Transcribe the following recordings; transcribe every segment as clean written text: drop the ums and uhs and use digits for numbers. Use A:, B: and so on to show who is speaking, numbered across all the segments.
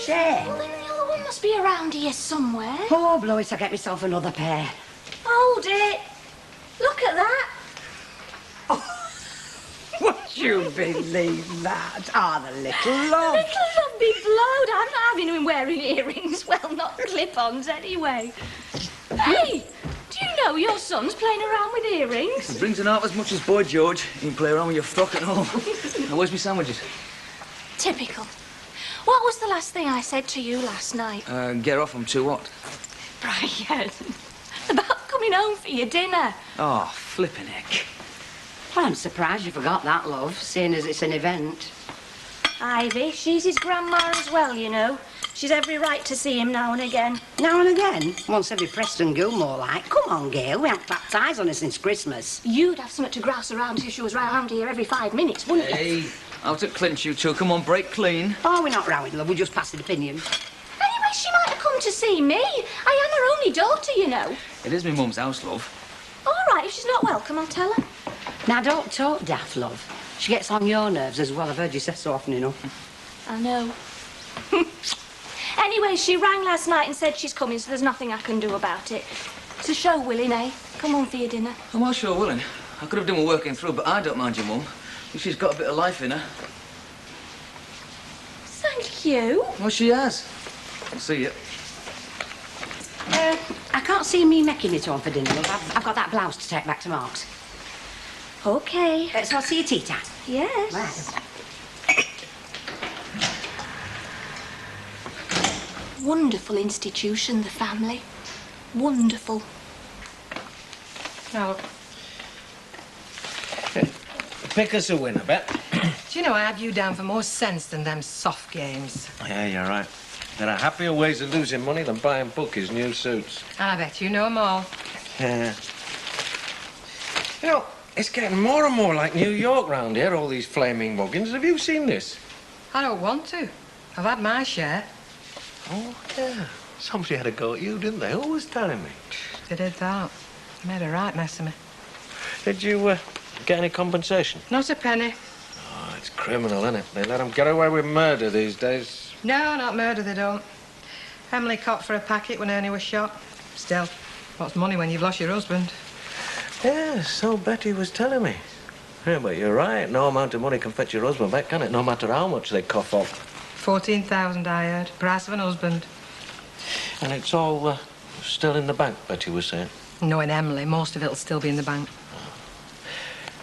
A: chair.
B: Well, then the other one must be around here somewhere.
A: Oh, blow it, I'll get myself another pair.
B: Hold it. Look at that.
A: Would you believe that? Ah, the little love.
B: Little love be blowed. I'm not having him wearing earrings. Well, not clip-ons anyway. Hey, do you know your son's playing around with earrings?
C: It brings an out as much as Boy George. You can play around with your frock at home. Now, where's my sandwiches?
B: Typical. What was the last thing I said to you last night?
C: Get off, I'm too hot.
B: Brian, about coming home for your dinner.
C: Oh, flipping heck.
A: Well, I'm surprised you forgot that, love, seeing as it's an event.
B: Ivy, she's his grandma as well, you know. She's every right to see him now and again.
A: Now and again? Once every Preston Gilmore like. Come on, Gail, we haven't clapped eyes on her since Christmas.
B: You'd have something to grouse around if she was round here every 5 minutes, wouldn't you?
C: Hey, out at clinch, you two. Come on, break clean.
A: Oh, we're not rowing, love, we're just passing opinions.
B: Anyway, she might have come to see me. I am her only daughter, you know.
C: It is my mum's house, love.
B: All right, if she's not welcome, I'll tell her.
A: Now, don't talk daft, love. She gets on your nerves as well. I've heard you say so often enough.
B: I know. Anyway, she rang last night and said she's coming, so there's nothing I can do about it. It's a show willing, eh? Come on for your dinner.
C: I'm well sure willing. I could have done with working through, but I don't mind your mum. She's got a bit of life in her.
B: Thank you.
C: Well, she has. I'll see you.
A: I can't see me making it on for dinner, love. I've got that blouse to take back to Mark's.
B: OK.
A: So I'll see you tea time.
B: Yes.
A: Right.
B: Wonderful institution, the family. Wonderful.
D: Now, pick us a winner, Bet.
E: Do you know, I have you down for more sense than them soft games.
D: Yeah, you're right. There are happier ways of losing money than buying bookies new suits.
E: I bet you know 'em all.
D: Yeah. You know, it's getting more and more like New York round here, all these flaming muggins. Have you seen this?
E: I don't want to. I've had my share.
D: Oh, yeah. Somebody had a go at you, didn't they? Who was telling me?
E: They did that. Made a right mess of me.
D: Did you get any compensation?
E: Not a penny.
D: Oh, it's criminal, isn't it? They let them get away with murder these days.
E: No, not murder, they don't. Emily caught for a packet when Ernie was shot. Still, what's money when you've lost your husband?
D: Yeah, so Betty was telling me. Yeah, but you're right. No amount of money can fetch your husband back, can it? No matter how much they cough up.
E: 14,000, I heard. Price of an husband.
D: And it's all still in the bank, Betty was saying.
E: Knowing Emily, most of it'll still be in the bank.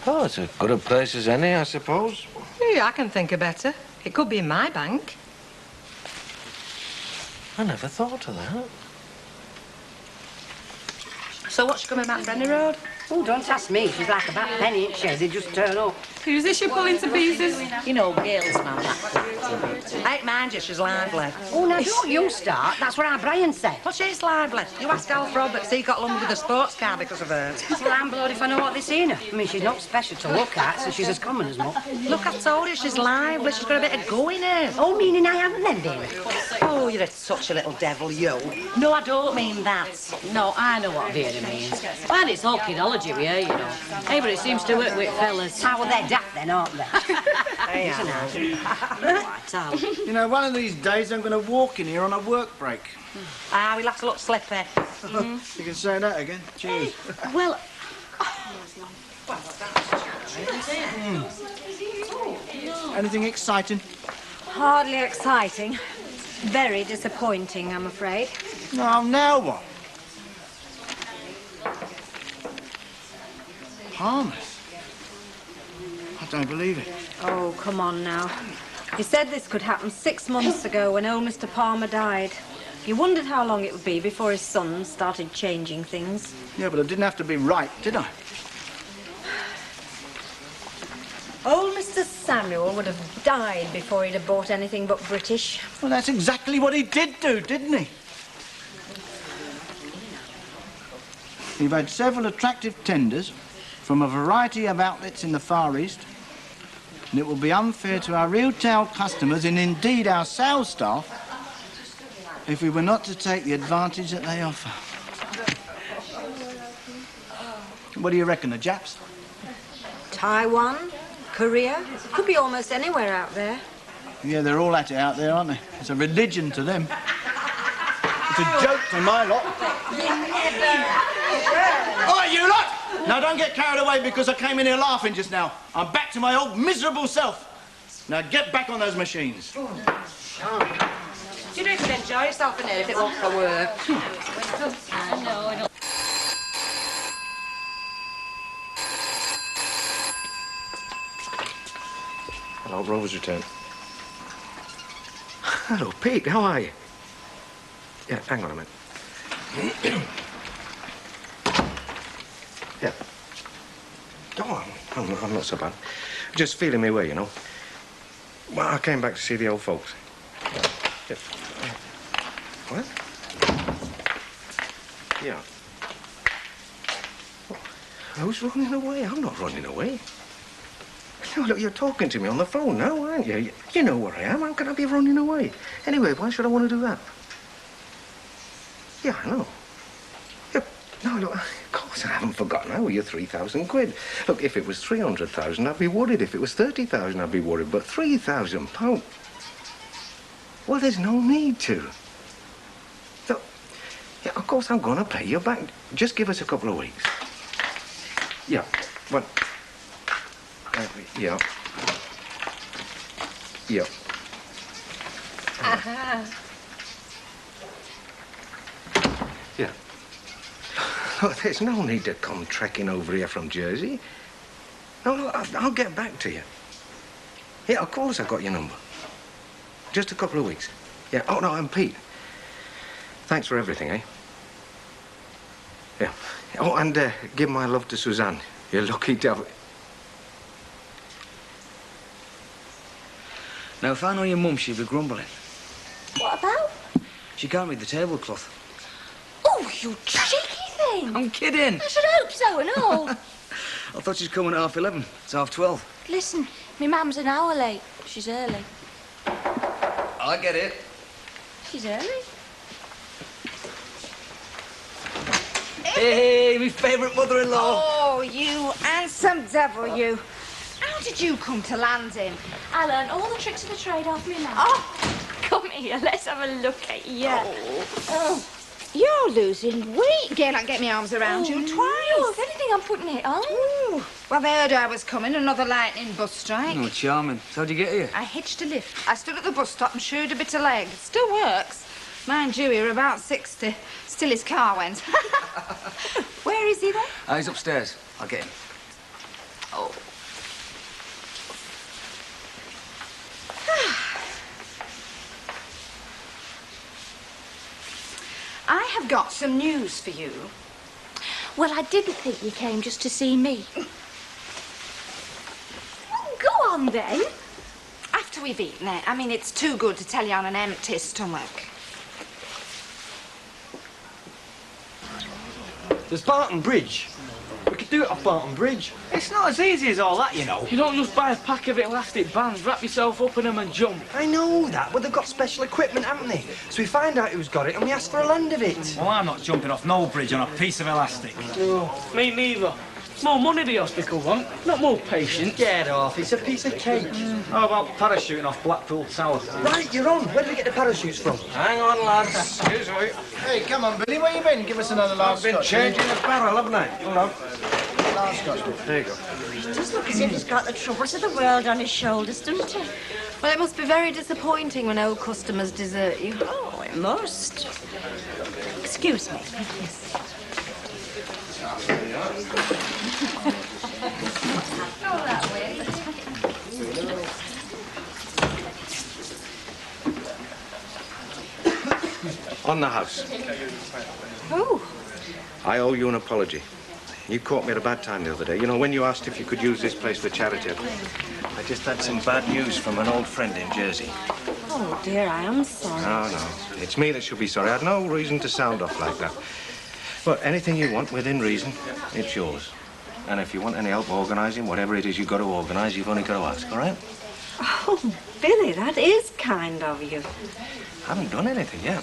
D: Oh, it's as good a place as any, I suppose.
E: Yeah, I can think of better. It could be in my bank.
D: I never thought of that.
E: So what's coming back Brenner Road?
A: Oh, don't ask me. She's like a bad penny, ain't she? They just turn up.
E: Who's this you're pulling to pieces?
F: You know, Gail's man, that. I mind you, she's lively.
A: Oh, now don't you start. That's what our Brian said.
F: Well, she's lively. You ask Alf Roberts, he got along with a sports car because of her.
A: Well, I'm blowed if I know what they're seeing her. I mean, she's not special to look at, so she's as common as muck.
F: Look, I told you, she's lively. She's got a bit of go in her.
A: Oh, meaning I haven't then, dear.
F: Oh, you're such a little devil, you. No, I don't mean that.
A: No, I know what Vera means. And it's all kidology we hear, you know. Hey, but it seems to work with fellas. Ah, well, they're daft then, aren't they?
F: They are.
G: You know, one of these days I'm going to walk in here on a work break.
F: Ah, we'll have to look slippy.
G: You can say that again. Cheers.
A: Well,
G: Anything exciting?
H: Hardly exciting. Very disappointing, I'm afraid.
G: No, now what? Harmless? I don't believe it.
H: Oh, come on now. You said this could happen 6 months ago when old Mr. Palmer died. You wondered how long it would be before his sons started changing things.
G: Yeah, but I didn't have to be right, did I?
H: Old Mr. Samuel would have died before he'd have bought anything but British.
G: Well, that's exactly what he did do, didn't he? You've had several attractive tenders from a variety of outlets in the Far East, and it will be unfair to our retail customers, and indeed our sales staff, if we were not to take the advantage that they offer. What do you reckon, the Japs?
H: Taiwan, Korea, could be almost anywhere out there.
G: Yeah, they're all at it out there, aren't they? It's a religion to them. It's a joke to my lot. All right, you lot! Now, don't get carried away because I came in here laughing just now. I'm back to my old miserable self. Now, get back on those machines.
F: You don't enjoy yourself in here if it wasn't for work.
B: I don't.
D: Hello, Rover's returned. Hello, Pete. How are you? Yeah, hang on a minute. Yeah. Go on. I'm not so bad. Just feeling my way, you know. Well, I came back to see the old folks. Yeah. What? Yeah. Who's running away? I'm not running away. No, look, you're talking to me on the phone now, aren't you? You know where I am. How can I be running away? Anyway, why should I want to do that? Yeah, I know. Yeah, no, look, of course I haven't forgotten. I owe you 3,000 quid. Look, if it was 300,000, I'd be worried. If it was 30,000, I'd be worried. But 3,000 pounds? Well, there's no need to. Look, yeah, of course I'm going to pay you back. Just give us a couple of weeks. Yeah, but... yeah. Yeah.
F: Aha.
D: Yeah. Look, there's no need to come trekking over here from Jersey. No, look, I'll get back to you. Yeah, of course I got your number. Just a couple of weeks. Yeah. Oh, no, and Pete. Thanks for everything, eh? Yeah. Oh, and give my love to Suzanne. You lucky devil.
C: Now, if I know your mum, she'd be grumbling.
B: What about?
C: She can't read the tablecloth.
B: Oh, you cheeky thing!
C: I'm kidding.
B: I should hope so and all.
C: I thought she's coming at 11:30. It's 12:30.
B: Listen, my mum's an hour late. She's early.
C: I get it.
B: She's early?
C: Hey, my favourite mother-in-law.
F: Oh, you handsome devil, you. How did you come to Landing?
B: I learned all the tricks of the trade off me mum.
F: Oh,
B: Come here, let's have a look at you.
F: oh. You're losing weight. Again, I get my arms around you
B: No,
F: twice.
B: if anything, I'm putting it on.
F: Ooh. Well, they heard I was coming. Another lightning bus strike.
C: Oh, charming. So how'd you get here?
F: I hitched a lift. I stood at the bus stop and shooed a bit of leg. It still works. Mind you, you're about 60. Still his car went. Where is he then?
C: He's upstairs. I'll get him.
F: Oh. I have got some news for you.
B: Well, I didn't think you came just to see me. Go on, then.
F: After we've eaten it, I mean, it's too good to tell you on an empty stomach.
I: There's Barton Bridge. We could do it off Barton Bridge.
J: It's not as easy as all that, you know.
I: You don't just buy a pack of elastic bands, wrap yourself up in them and jump.
J: I know that, but they've got special equipment, haven't they? So we find out who's got it and we ask for a lend of it.
K: Well, I'm not jumping off no bridge on a piece of elastic.
I: No, me neither. It's more money the hospital want, not more patients.
J: Get off, it's a piece of cake.
K: How about parachuting off Blackpool Tower?
J: Right, you're on. Where do we get the parachutes from?
D: Hang on, lads. Excuse me.
G: Hey, come on, Billy. Where you been? Give us another last
D: I've been
G: scotch.
D: changing the barrel, haven't I? Hold on.
G: Last scotch.
D: There you go.
A: Just look as if he's got the troubles of the world on his shoulders, doesn't he?
H: Well, it must be very disappointing when old customers desert you.
A: Oh, it must. Excuse me. Yes.
B: Go that way.
D: On the house.
H: Who?
D: I owe you an apology. You caught me at a bad time the other day. You know, when you asked if you could use this place for charity, I just had some bad news from an old friend in Jersey.
H: Oh, dear, I am sorry.
D: No. It's me that should be sorry. I had no reason to sound off like that. But anything you want within reason, it's yours. And if you want any help organising whatever it is you've got to organise, you've only got to ask, all right?
H: Oh, Billy, that is kind of you.
D: I haven't done anything yet.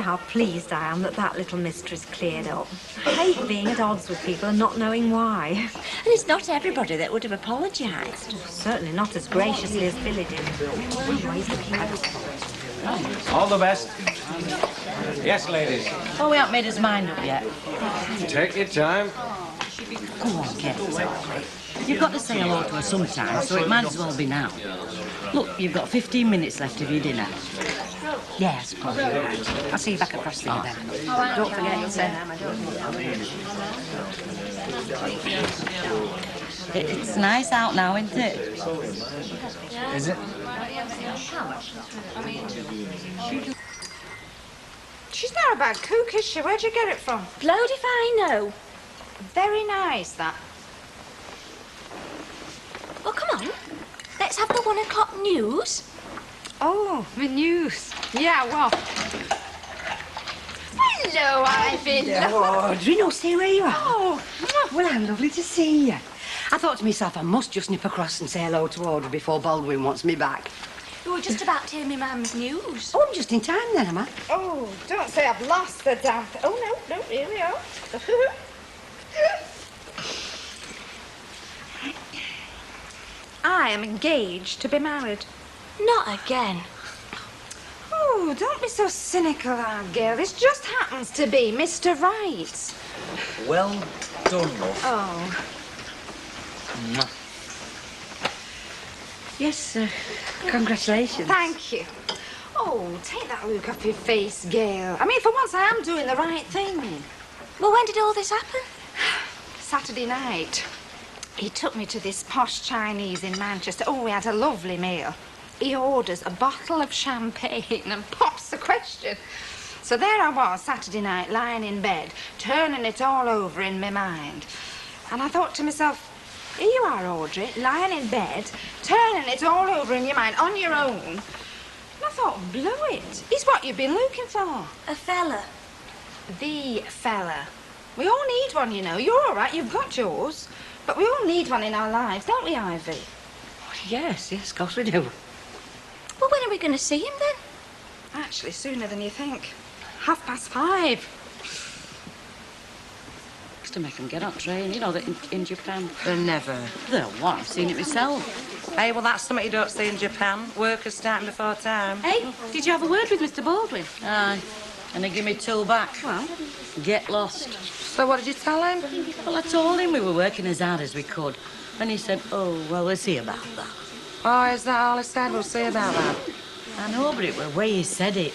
H: how pleased I am that that little mystery's cleared up. I hate being at odds with people and not knowing why.
A: And it's not everybody that would have apologised.
H: Certainly not as graciously as Billy did.
G: All the best. Yes, ladies.
A: Oh, we haven't made his mind up yet.
D: Take your time.
A: Come on, Kate. You've got to say hello to her sometime, so it might as well be now. Look, you've got 15 minutes left of your dinner. Yes, probably right. I'll see you back across there then. Don't forget your say. It's nice out now, isn't it?
G: Is it?
F: She's not a bad cook, is she? Where'd you get it from?
B: Blowed if I know.
F: Very nice, that.
B: Well, come on. Let's have the 1 o'clock news.
F: Oh, the news. Yeah, well. Hello, Ivy.
A: Oh, do you know, stay where you are?
F: Oh,
A: Well, I'm lovely to see you. I thought to myself, I must just nip across and say hello to Audrey before Baldwin wants me back.
B: You were just about to hear me mum's news.
A: Oh, I'm just in time then, am I?
F: oh, don't say I've lost the damn thing. Oh, no, here we are. I am engaged to be married.
B: Not again.
F: Oh, don't be so cynical, Aunt Gail. This just happens to be Mr. Right.
C: Well done, love.
F: Oh,
A: Yes, congratulations.
F: thank you. Oh, take that look off your face, Gail. I mean, for once I am doing the right thing.
B: Well, when did all this happen?
F: Saturday night, he took me to this posh Chinese in Manchester. Oh, we had a lovely meal. He orders a bottle of champagne and pops the question. So there I was, Saturday night, lying in bed, turning it all over in my mind. And I thought to myself, here you are, Audrey, lying in bed, turning it all over in your mind, on your own. And I thought, blow it. He's what you've been looking for.
B: A fella.
F: The fella. We all need one, you know. You're all right, you've got yours. But we all need one in our lives, don't we, Ivy?
A: Yes, of course we do.
B: Well, when are we going to see him then?
F: Actually, sooner than you think. 5:30.
A: To make them get on train, you know, that in Japan.
L: They're never.
A: They're what? I've seen it myself.
L: Hey, well, that's something you don't see in Japan. Workers starting before time.
A: Hey, did you have a word with Mr. Baldwin? Aye. And they give me 2 back.
L: Well,
A: get lost.
L: So what did you tell him?
A: Well, I told him we were working as hard as we could. And he said, oh, well, we'll see about that.
L: Oh, is that all he said? We'll see about that.
A: I know, but it was the way he said it.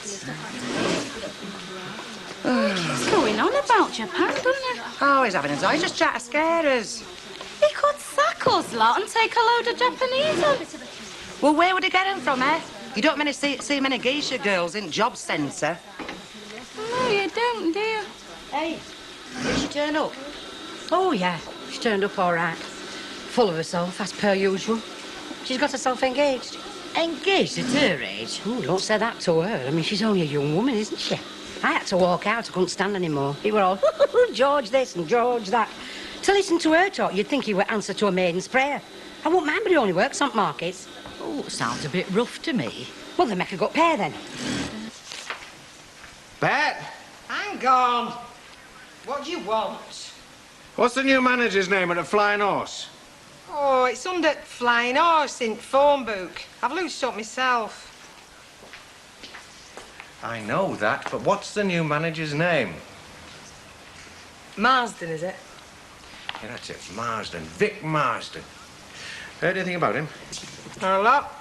B: What's going on about Japan, doesn't it?
L: Oh, he's having his eyes just trying to scare us.
B: He could sack us lot and take a load of Japanese on.
L: Well, where would he get him from, eh? You don't many see many geisha girls in job centre.
B: No, you don't, do you?
A: Hey, did she turn up? Oh, yeah, she turned up all right. Full of herself, as per usual. She's got herself engaged. Engaged at her age? Oh, don't say that to her. I mean, she's only a young woman, isn't she? I had to walk out. I couldn't stand anymore. It were all, George this and George that. To listen to her talk, you'd think he were answer to a maiden's prayer. I won't mind, but he only works on markets.
M: Oh, sounds a bit rough to me.
A: Well, then make a good pair, then.
D: Bet,
E: Hang on. What do you want?
D: what's the new manager's name at the Flying Horse?
E: Oh, it's under Flying Horse in phone book. I've looked it up myself.
D: I know that, but what's the new manager's name?
E: Marsden, is it?
D: Yeah, that's it, Marsden. Vic Marsden. Heard anything about him?
E: Not a lot.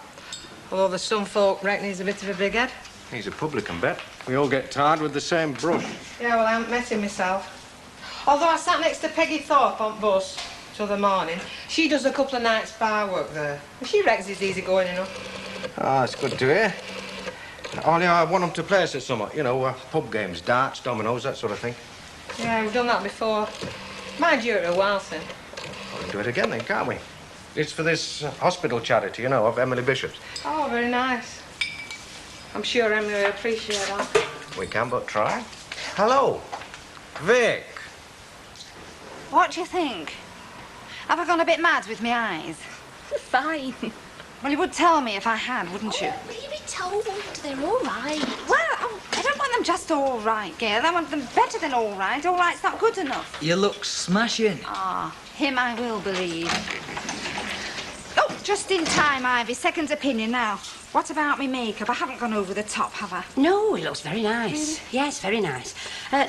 E: Although there's some folk reckon he's a bit of a big head.
D: He's a publican, bet. We all get tarred with the same brush.
E: Yeah, well, I haven't met him myself. Although I sat next to Peggy Thorpe on bus till the morning. She does a couple of nights bar work there. And she reckons he's easy going enough.
D: Ah, it's good to hear. Only I want them to play us at summer. You know, pub games, darts, dominoes, that sort of thing.
E: Yeah, we've done that before. Mind you, a while since.
D: We can do it again then, can't we? It's for this hospital charity, you know, of Emily Bishop's.
E: Oh, very nice. I'm sure Emily will appreciate that.
D: We can but try. Hello, Vic.
F: What do you think? Have I gone a bit mad with my eyes?
B: Fine.
F: Well, you would tell me if I had, wouldn't you?
B: Will you be told? They're all right.
F: Well, I don't want want them just all right, Gail. I want them better than all right. All right's not good enough.
C: You look smashing.
F: Ah, him I will believe. Oh, just in time, Ivy. Second opinion now. What about me makeup? I haven't gone over the top, have I?
A: No, it looks very nice. Yes, very nice.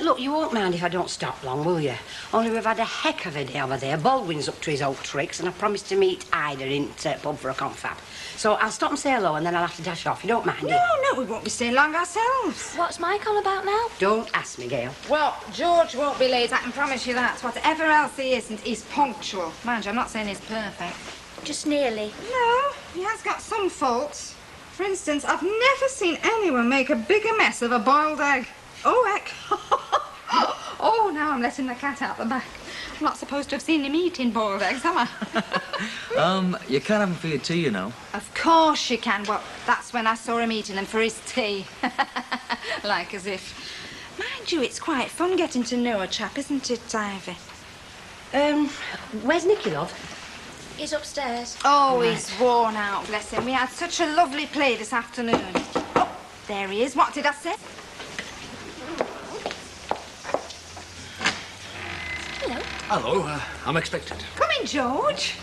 A: Look, you won't mind if I don't stop long, will you? Only we've had a heck of a day over there. Baldwin's up to his old tricks, and I promised to meet Ida in pub for a confab. So I'll stop and say hello, and then I'll have to dash off. You don't mind, do you?
F: No, we won't be staying long ourselves.
B: What's Mike on about now?
A: Don't ask me, Gail.
F: Well, George won't be late, I can promise you that. Whatever else he isn't, he's punctual. Mind you, I'm not saying he's perfect.
B: Just nearly.
F: No, he has got some faults. For instance, I've never seen anyone make a bigger mess of a boiled egg. Oh, heck. Oh, now I'm letting the cat out the back. I'm not supposed to have seen him eating boiled eggs, am I?
C: You can't have them for your tea, you know.
F: Of course you can. Well, that's when I saw him eating them for his tea. Like as if. Mind you, it's quite fun getting to know a chap, isn't it, Ivy?
A: Where's Nicky, love?
B: He's upstairs.
F: Oh, he's worn out, bless him. We had such a lovely play this afternoon. Oh, there he is. What did I say?
B: Hello.
N: Hello, I'm expected.
F: Come in, George.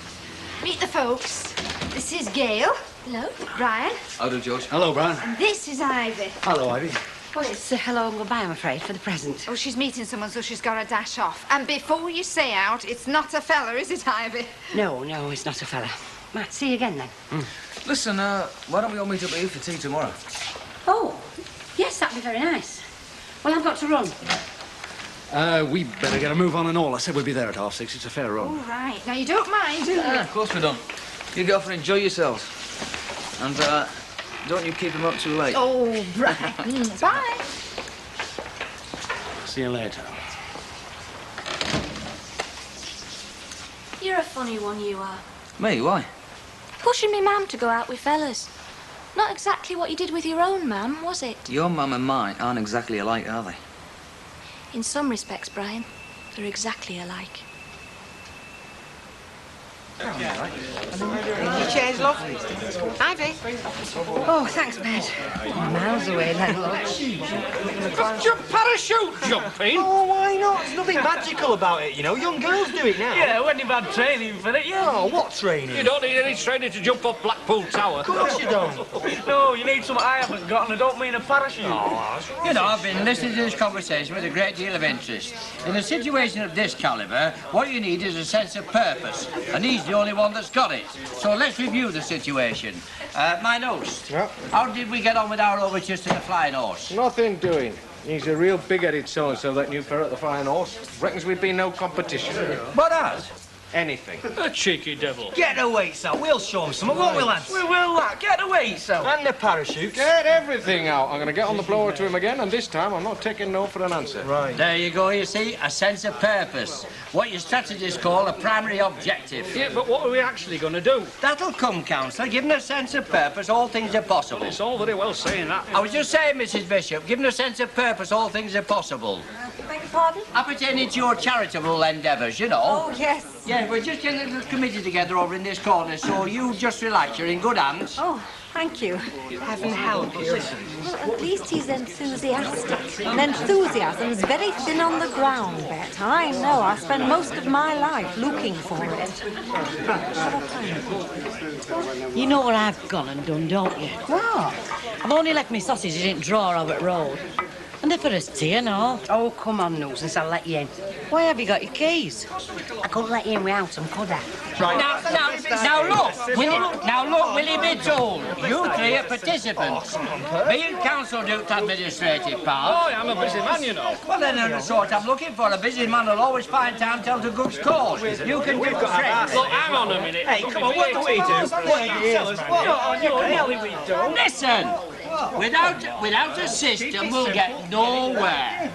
F: Meet the folks. This is Gail.
B: Hello.
F: Brian.
C: How do, George?
N: Hello, Brian.
F: And this is Ivy.
N: Hello, Ivy.
A: Well, it's hello and goodbye, I'm afraid, for the present.
F: Oh, she's meeting someone, so she's got to dash off. And before you say out, it's not a fella, is it, Ivy?
A: No, it's not a fella. Might see you again, then.
C: Listen, why don't we all meet up here for tea tomorrow?
A: Oh, yes, that'd be very nice. Well, I've got to run.
N: We better get a move on and all. I said we'd be there at 6:30. It's a fair run.
F: All right. Now, you don't mind, do you?
C: Yeah, of course we don't. You go off and enjoy yourselves. And, don't you keep him up too late.
F: Oh, right. Bye.
N: See you later.
B: You're a funny one, you are.
C: Me, why?
B: Pushing me mum to go out with fellas. Not exactly what you did with your own mum, was it?
C: Your mum and mine aren't exactly alike, are they?
B: In some respects, Brian, they're exactly alike.
E: You changed, love? Ivy.
A: Oh, thanks, Bed. Miles away, then, love.
K: Parachute jumping?
J: Oh, why not? There's nothing magical about it, you know. Young girls do it now.
K: Yeah, when you've had training for it, yeah.
J: Oh, what training?
K: You don't need any training to jump off Blackpool Tower.
J: Of course you don't.
K: No, you need something I haven't got, and I don't mean a parachute.
O: You know, I've been listening to this conversation with a great deal of interest. In a situation of this calibre, what you need is a sense of purpose, and he's the only one that's got it. So let's review the situation. My host, how did we get on with our overtures to the Flying Horse?
D: Nothing doing. He's a real big-headed so-and-so, that new ferret, the Flying Horse. Reckons we'd be no competition.
O: What as?
D: Anything.
K: A cheeky devil.
J: Get the weights out. We'll show him something, won't we, lads?
K: We will, lad. Get the weights out.
J: And the parachutes.
D: Get everything out. I'm going to get on the blower to him again, and this time I'm not taking no for an answer.
J: Right.
O: There you go, you see, a sense of purpose. What your strategists call a primary objective.
K: Yeah, but what are we actually going to do?
O: That'll come, Councillor. Given a sense of purpose, all things are possible.
K: It's all very well saying that.
O: I was just saying, Mrs. Bishop, given a sense of purpose, all things are possible.
H: Beg your pardon?
O: Appertaining to your charitable endeavours, you know.
H: Oh, yes.
O: Yeah, we're just getting a little committee together over in this corner, so you just relax. You're in good hands.
H: Oh, thank you.
E: Heaven help you.
H: Well, at least he's enthusiastic. And enthusiasm's very thin on the ground, Bet. I know. I spend most of my life looking for it.
M: You know what I've gone and done, don't you?
A: What?
M: I've only left my sausages in drawer over at road. And they're for us tea and all.
A: Oh, come on, nuisance, I'll let you in.
M: Why have you got your keys?
A: I couldn't let you in without them, could I?
O: Right. Now look, will he be told? You three are participants. Being council do the administrative part.
K: Oh, I'm a busy man, you know.
O: Well, then, the sort I'm looking for. A busy man will always find time to tell the good cause. You can give friends.
K: Look, hang on a minute.
J: Hey, come on, what do we do? Tell us, what on your hell we do?
O: Listen, without a system, we'll get nowhere.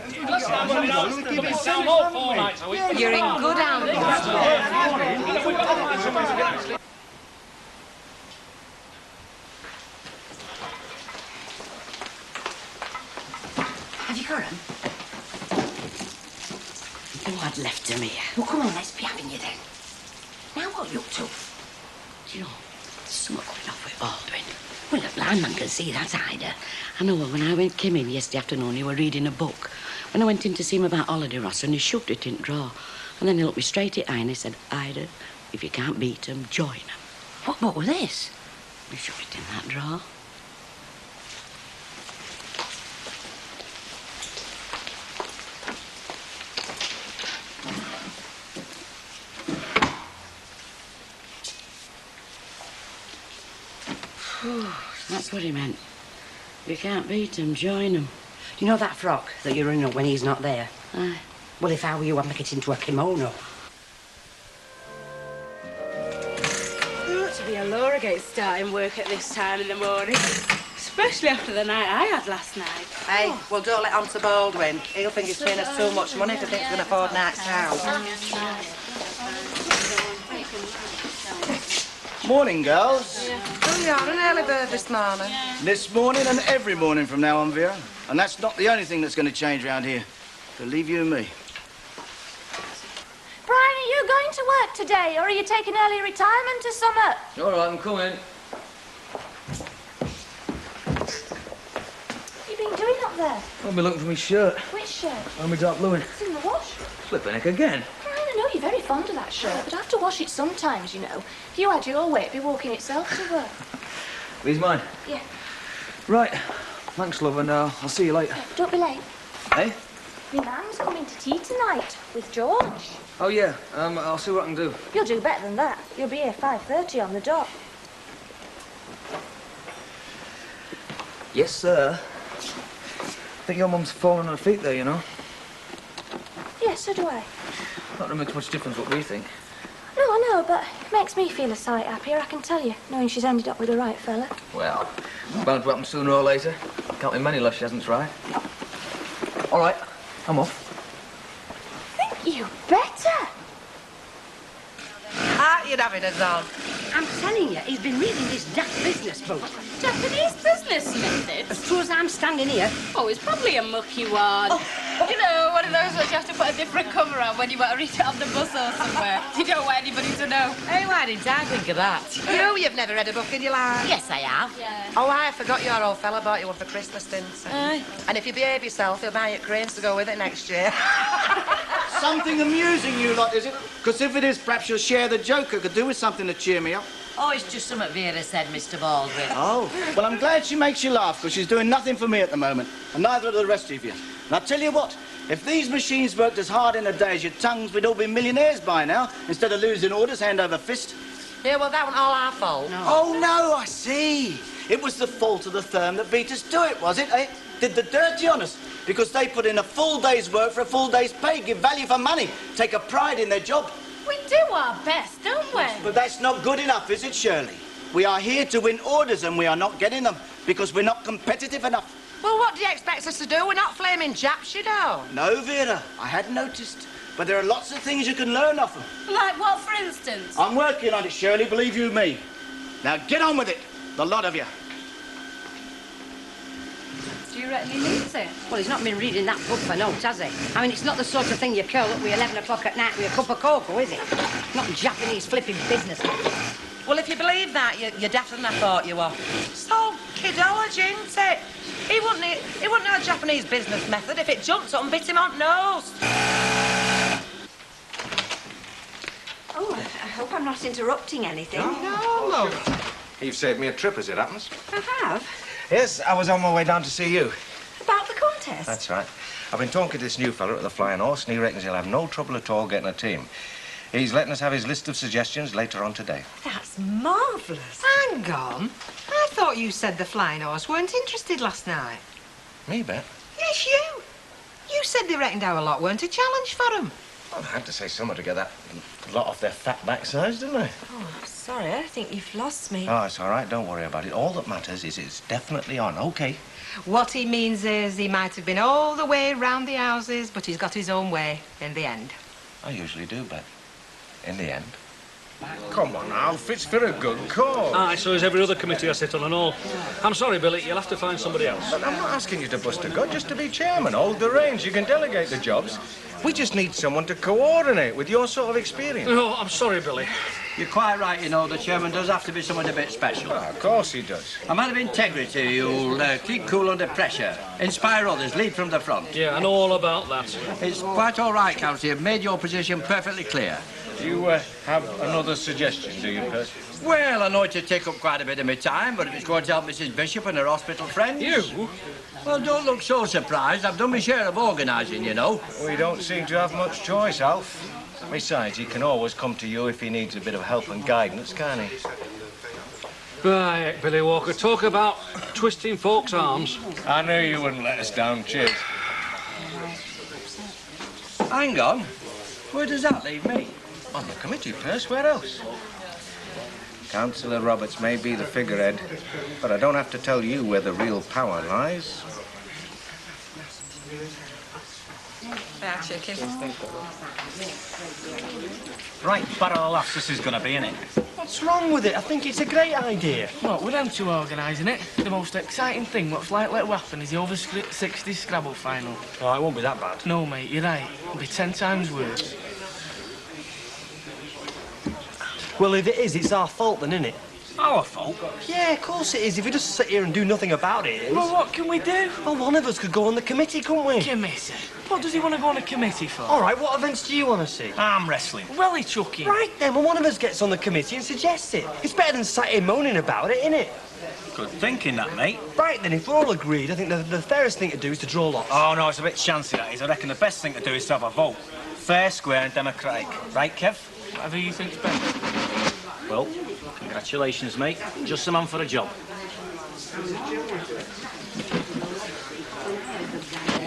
F: You're in good hands.
A: Have you got them?
M: Oh, I'd left them here.
A: Well, come on, let's be having you then. Now what are you up to?
M: Do you know, there's something going off with Baldwin. Well, a blind man can see that, Ida. I know when I came in yesterday afternoon, he were reading a book. When I went in to see him about holiday roster, and he shoved it in the drawer. And then he looked me straight in the eye and he said, Ida, if you can't beat 'em, join 'em.
A: What book was this?
M: He shoved it in that drawer. That's what he meant. If you can't beat 'em, join 'em.
A: You know that frock that you're in when he's not there?
M: Aye.
A: Well, if I were you, I'd make it into a kimono.
P: There ought to be a law against starting work at this time in the morning. Especially after the night I had last night.
L: Hey, well, don't let on to Baldwin. He'll think he's paying us too much money if he thinks he can afford nights out.
G: Morning, girls.
L: Oh, you're an early bird this morning.
G: This morning and every morning from now on, Vera. And that's not the only thing that's going to change around here. Believe you me.
B: Brian, are you going to work today, or are you taking early retirement or summer?
C: All right, I'm coming.
B: What have you been doing up there?
C: I'll be looking for my shirt.
B: Which shirt?
C: Oh, my dark blue one.
B: It's in the wash.
C: Flipping heck again.
B: Brian, I know you're very fond of that shirt, but I have to wash it sometimes, you know. If you had your way, it'd be walking itself to work.
C: These mine?
B: Yeah.
C: Right. Thanks, love, and I'll see you later.
B: Don't be late.
C: Hey?
B: My nan's coming to tea tonight with George.
C: Oh, yeah. I'll see what I can do.
B: You'll do better than that. You'll be here 5:30 on the dot.
C: Yes, sir. I think your mum's fallen on her feet there, you know.
B: Yes, so do I.
C: Not that it makes much difference what we think.
B: No, I know, but it makes me feel a sight happier, I can tell you, knowing she's ended up with the right fella.
C: Well, bound to happen sooner or later. Can't be many left she hasn't tried. All right, I'm off.
B: You better.
L: Aren't you having a zone?
A: I'm telling you, he's been reading this daft business book.
P: Japanese business methods?
A: As true as I'm standing here.
P: Oh, it's probably a mucky one. You know, one of those ones you have to put a different cover on when you want to read it on the bus or somewhere. You don't want anybody to know.
L: Hey, why didn't I think of that? You've never read a book in your life?
A: Yes, I have.
P: Yeah.
L: Oh, I forgot your old fella bought you one for Christmas, didn't he?
A: Aye.
L: And if you behave yourself, he'll buy you cranes to go with it next year.
G: Something amusing you lot, is it? Because if it is, perhaps you'll share the joke. I could do with something to cheer me up.
M: Oh, it's just something Vera said, Mr. Baldwin.
G: Oh, well, I'm glad she makes you laugh, because she's doing nothing for me at the moment, and neither are the rest of you. And I'll tell you what, if these machines worked as hard in a day as your tongues, we'd all be millionaires by now, instead of losing orders hand over fist.
L: Yeah, well, that wasn't all our fault.
A: No.
G: Oh, no, I see. It was the fault of the firm that beat us to it, was it, eh? Did the dirty on us, because they put in a full day's work for a full day's pay, give value for money, take a pride in their job.
P: We do our best, don't we?
G: But that's not good enough, is it, Shirley? We are here to win orders and we are not getting them because we're not competitive enough.
L: Well, what do you expect us to do? We're not flaming Japs, you know.
G: No, Vera, I had noticed. But there are lots of things you can learn off them.
P: Like what, for instance?
G: I'm working on it, Shirley, believe you me. Now get on with it, the lot of you.
P: Do you reckon he needs it?
A: Well, he's not been reading that book for notes, has he? I mean, it's not the sort of thing you curl up with 11 o'clock at night with a cup of cocoa, is it? Not Japanese flipping business.
L: Well, if you believe that, you're dafter than I thought you were. So kidology, isn't it? He wouldn't know a Japanese business method if it jumped up and bit him on the nose.
H: Oh, I hope I'm not interrupting anything.
D: No, love. You've saved me a trip, as it happens.
H: I have?
D: Yes, I was on my way down to see you.
H: About the contest?
D: That's right. I've been talking to this new fella at the Flying Horse, and he reckons he'll have no trouble at all getting a team. He's letting us have his list of suggestions later on today.
E: That's marvellous. Hang on. I thought you said the Flying Horse weren't interested last night.
D: Me, Bet?
E: Yes, you. You said they reckoned our lot weren't a challenge for them.
D: Well, I had to say something to get that lot off their fat backsides, didn't I?
H: Oh, I'm sorry. I think you've lost me.
D: Oh, it's all right. Don't worry about it. All that matters is it's definitely on. OK.
E: What he means is he might have been all the way round the houses, but he's got his own way in the end.
D: I usually do, Bet. In the end. Come on, Alf. It's for a good cause.
K: Aye, so is every other committee I sit on and all. I'm sorry, Billy. You'll have to find somebody else.
D: But I'm not asking you to bust a gut, just to be chairman. Hold the reins. You can delegate the jobs. We just need someone to coordinate with your sort of experience.
K: Oh, I'm sorry, Billy.
O: You're quite right, you know, the chairman does have to be someone a bit special.
D: Oh, of course he does.
O: A man of integrity who'll keep cool under pressure, inspire others, lead from the front.
K: Yeah, I know all about that.
O: It's quite all right, Councillor. You've made your position perfectly clear.
D: You have another suggestion, do you, Percy?
O: Well, I know it'll take up quite a bit of my time, but if it's going to help Mrs. Bishop and her hospital friends...
K: You?
O: Well, don't look so surprised. I've done my share of organising, you know.
D: We don't seem to have much choice, Alf. Besides, he can always come to you if he needs a bit of help and guidance, can't he?
K: Right, Billy Walker, talk about twisting folks' arms.
D: I knew you wouldn't let us down, Cheers.
O: Hang on. Where does that leave me?
D: On the committee, Perce. Where else? Councillor Roberts may be the figurehead, but I don't have to tell you where the real power lies.
E: Fair chicken.
Q: Right barrel of laughs this is going to be, innit?
I: What's wrong with it? I think it's a great idea. What, with them two organising it? The most exciting thing what's likely to happen is the over 60 Scrabble final.
Q: Oh, it won't be that bad.
I: No, mate, you're right. It'll be 10 times worse.
Q: Well, if it is, it's our fault then, innit?
I: Our fault?
Q: Yeah, of course it is. If we just sit here and do nothing about it, it is.
I: Well, what can we do?
Q: Well, one of us could go on the committee, couldn't we?
I: Committee? What does he want to go on a committee for?
Q: All right, what events do you want to see?
I: Arm wrestling. Well, he took him.
Q: Right then, well, one of us gets on the committee and suggests it. It's better than sat here moaning about it, innit? Good thinking, that, mate.
J: Right then, if we're all agreed, I think the fairest thing to do is to draw lots.
Q: Oh, no, it's a bit chancy, that is. I reckon the best thing to do is to have a vote. Fair, square and democratic. Right, Kev?
I: Whatever you think's best.
Q: Well, congratulations, mate. Just the man for the job.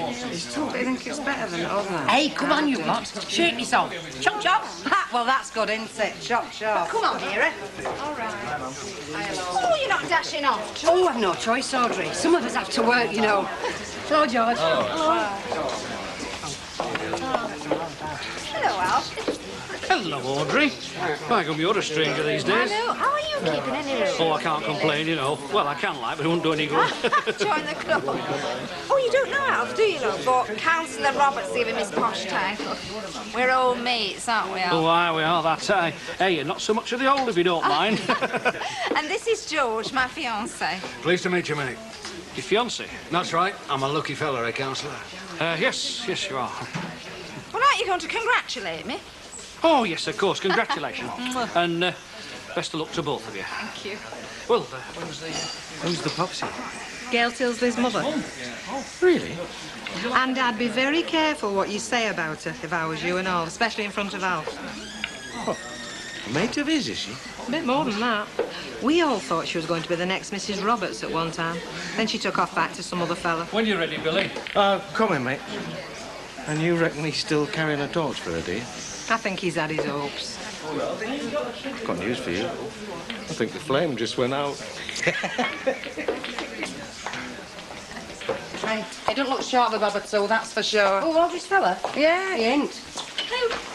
E: I think it's better than other.
A: Hey, come on, you lot. Shake yourself. Chop, chop.
E: Ha, well, that's good, isn't it? Chop, chop.
A: Come on, Vera.
F: All right. Oh, you're not dashing off.
A: Oh, I've no choice, Audrey. Some of us have to work, you know. Hello, George.
F: Hello, Al.
K: Hello, Audrey. By gum, you're a stranger these days.
F: I know. How are you keeping anyway?
K: Oh, I can't complain, you know. Well, I can, like, but it won't do any good.
F: Join the club. Oh, you don't know Alf, do you, love? But Councillor Roberts gave him his posh title. We're old mates, aren't we, Alf?
K: Oh, aye, we are, that's aye. Hey, you're not so much of the old, if you don't mind.
F: And this is George, my fiancé.
N: Pleased to meet you, mate.
K: Your fiancé?
N: That's right. I'm a lucky fella, eh, Councillor?
K: Yes, you are.
F: Well, aren't you going to congratulate me?
K: Oh, yes, of course. Congratulations. And best of luck to both of you.
F: Thank you.
K: Well,
D: Who's the popsy?
E: Gail Tilsley's mother.
D: Really?
E: And I'd be very careful what you say about her if I was you and all, especially in front of Alf.
D: Oh, a mate of his, is she?
E: A bit more than that. We all thought she was going to be the next Mrs. Roberts at one time. Then she took off back to some other fella.
K: when you're ready, Billy.
D: Come in, mate. And you reckon he's still carrying a torch for her, do you?
E: I think he's had his hopes.
D: I've got news for you. I think the flame just went out.
A: Right. He don't look short of Robert, so that's for sure. Oh, Audrey's fella?
E: Yeah.
A: He ain't.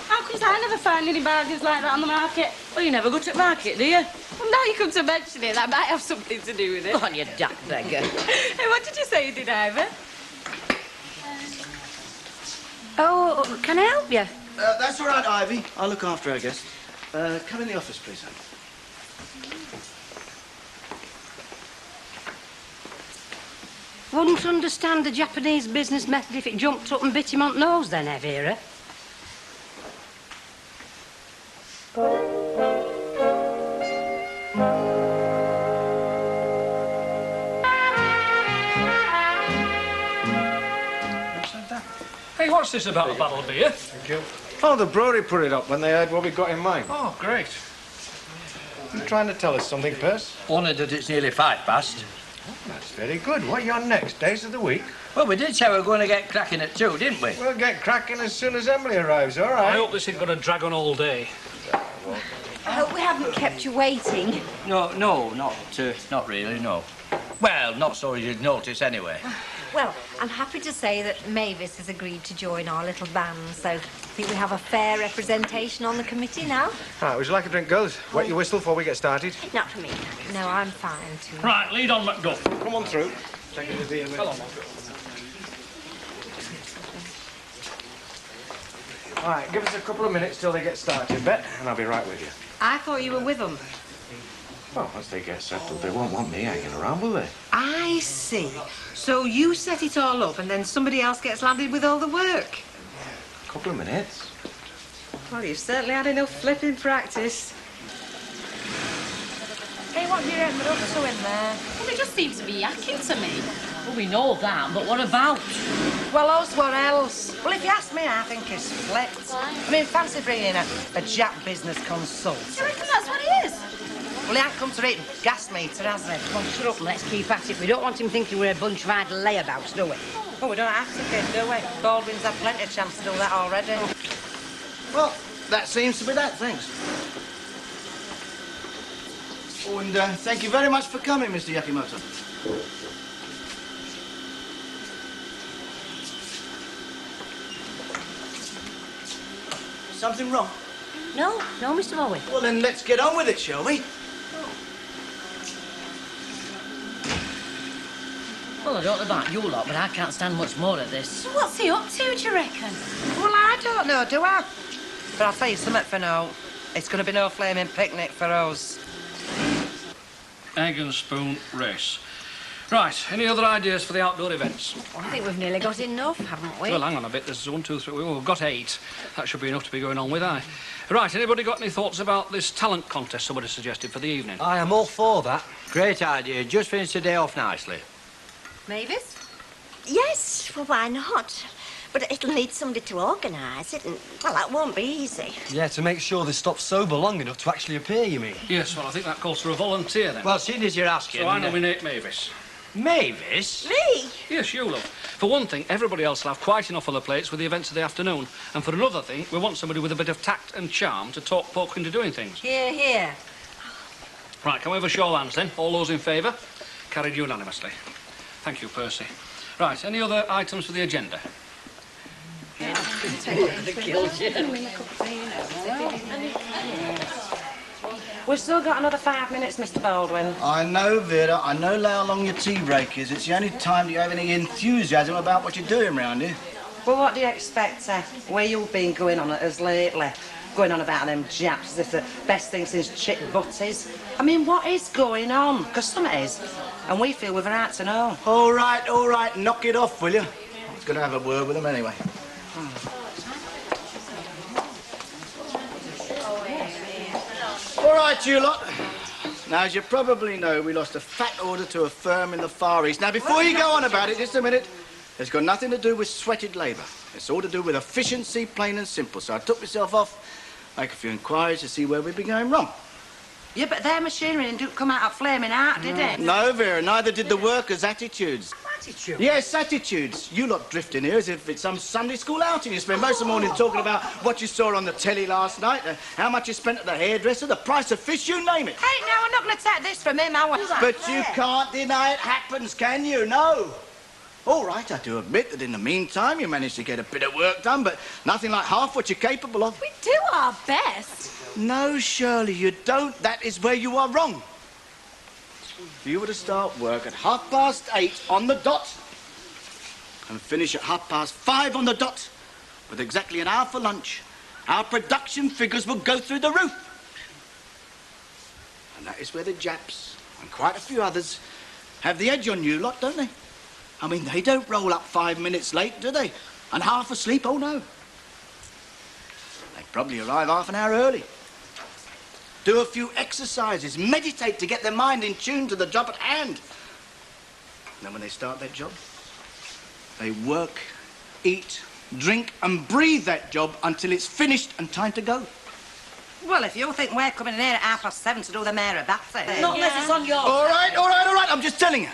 P: How comes I never find any bargains like that on the market?
A: Well, you never go to the market, do you?
P: Well, now you come to mention it, that might have something to do with it.
A: Go on, you duck beggar.
P: Hey, what did you say you did, Ivor?
A: Oh, can I help you?
G: That's all right, Ivy. I'll look after her, I guess. Come in the office, please.
A: Wouldn't understand the Japanese business method if it jumped up and bit him on the nose then, eh, Vera?
K: Hey, what's this about a bottle of beer?
D: Thank you. Oh, the brewery put it up when they heard what we got in mind.
K: Oh, great.
D: You trying to tell us something, Perce?
O: Only that it's nearly 5 past.
D: That's very good. What are you on next? Days of the week?
O: Well, we did say we were going to get cracking at 2, didn't we?
D: We'll get cracking as soon as Emily arrives, all
K: I
D: right?
K: hope this isn't going to drag on all day.
F: I hope we haven't kept you waiting.
O: No, not really, no. Well, not so as you'd notice anyway.
H: Well, I'm happy to say that Mavis has agreed to join our little band, so I think we have a fair representation on the committee now.
D: All right, would you like a drink, girls? Wet your whistle before we get started.
H: Not for me. No, I'm fine too.
K: Right, lead on, Macduff.
D: Come on through. Take it easy,
K: Hello, Macduff.
J: All right, give us a couple of minutes till they get started, Bet, and I'll be right with you.
E: I thought you were with them.
D: Well, once they get settled, they won't want me hanging around, will they?
E: I see. So you set it all up and then somebody else gets landed with all the work?
D: A couple of minutes.
E: Well, you've certainly had enough flipping practice. Hey, what have you ended up to in there?
P: Well, it just seems to be yakking to me.
L: Well, we know that, but what about?
E: Well, us, what else?
L: Well, if you ask me, I think it's flipped. I mean, fancy bringing in a Jap business consultant.
P: Do you reckon that's what it is?
L: Well, he ain't come to eat gas meter, has he?
A: Come on, shut up and let's keep at it. We don't want him thinking we're a bunch of idle layabouts, do we?
L: Oh, we don't have to, kid, do we? Baldwin's had plenty of chance to do that already.
G: Well, that seems to be that, thanks. Oh, and thank you very much for coming, Mr. Yakimoto. Something wrong?
A: No, Mr. Bowie.
G: Well, then let's get on with it, shall we?
L: Well, I don't know about you lot, but I can't stand much more of this.
P: So what's he up to, do you reckon?
L: Well, I don't know, do I? But I'll tell you something for now. It's going to be no flaming picnic for us.
K: Egg and spoon race. Right, any other ideas for the outdoor events?
H: I think we've nearly got enough, haven't we?
K: Well, hang on a bit. There's 1, 2, 3. We've got 8. That should be enough to be going on with, aye. Right, anybody got any thoughts about this talent contest somebody suggested for the evening?
J: I am all for that.
O: Great idea. Just finished the day off nicely.
H: Mavis?
R: Yes, well, why not? But it'll need somebody to organise it, and, well, that won't be easy.
J: Yeah, to make sure they stop sober long enough to actually appear, you mean?
K: Yes, well, I think that calls for a volunteer, then.
O: Well, seeing as you're asking...
K: So I nominate Mavis.
O: Mavis?
R: Me?
K: Yes, you, love. For one thing, everybody else will have quite enough on their plates with the events of the afternoon. And for another thing, we want somebody with a bit of tact and charm to talk folk into doing things.
H: Here, here.
K: Right, can we have a show of hands, then? All those in favour? Carried unanimously. Thank you, Percy. Right, any other items for the agenda?
E: We've still got another 5 minutes, Mr. Baldwin.
G: I know, Vera. I know how long your tea break is. It's the only time you have any enthusiasm about what you're doing round here.
L: Well, what do you expect, where you've been going on at us lately? Going on about them Japs as if the best thing since chick butties. I mean, what is going on? Because something is, and we feel we've a right to know.
G: All right. Knock it off, will you? I was going to have a word with them anyway. All right, you lot. Now, as you probably know, we lost a fat order to a firm in the Far East. Now, before you go on about it, just a minute, it's got nothing to do with sweated labour. It's all to do with efficiency, plain and simple. So I took myself off, make a few inquiries to see where we'd been going wrong.
L: Yeah, but their machinery didn't come out of flaming out, did it?
G: No, Vera, neither did the workers' attitudes.
L: Attitudes?
G: Yes, attitudes. You lot drift in here as if it's some Sunday school outing. You spend most of the morning talking about what you saw on the telly last night, how much you spent at the hairdresser, the price of fish, you name it.
L: Hey, now, I'm not going to take this from him,
G: But you can't deny it happens, can you? No. All right, I do admit that in the meantime you managed to get a bit of work done, but nothing like half what you're capable of.
P: We do our best.
G: No, Shirley, you don't. That is where you are wrong. If you were to start work at 8:30 on the dot and finish at 5:30 on the dot with exactly an hour for lunch, our production figures will go through the roof. And that is where the Japs and quite a few others have the edge on you lot, don't they? I mean, they don't roll up 5 minutes late, do they? And half asleep, oh no. They probably arrive half an hour early. Do a few exercises, meditate to get their mind in tune to the job at hand. And then when they start that job, they work, eat, drink and breathe that job until it's finished and time to go.
L: Well, if you think we're coming in here at 7:30 to do the mayor a bath,
A: Not unless it's on your...
G: All right. I'm just telling you.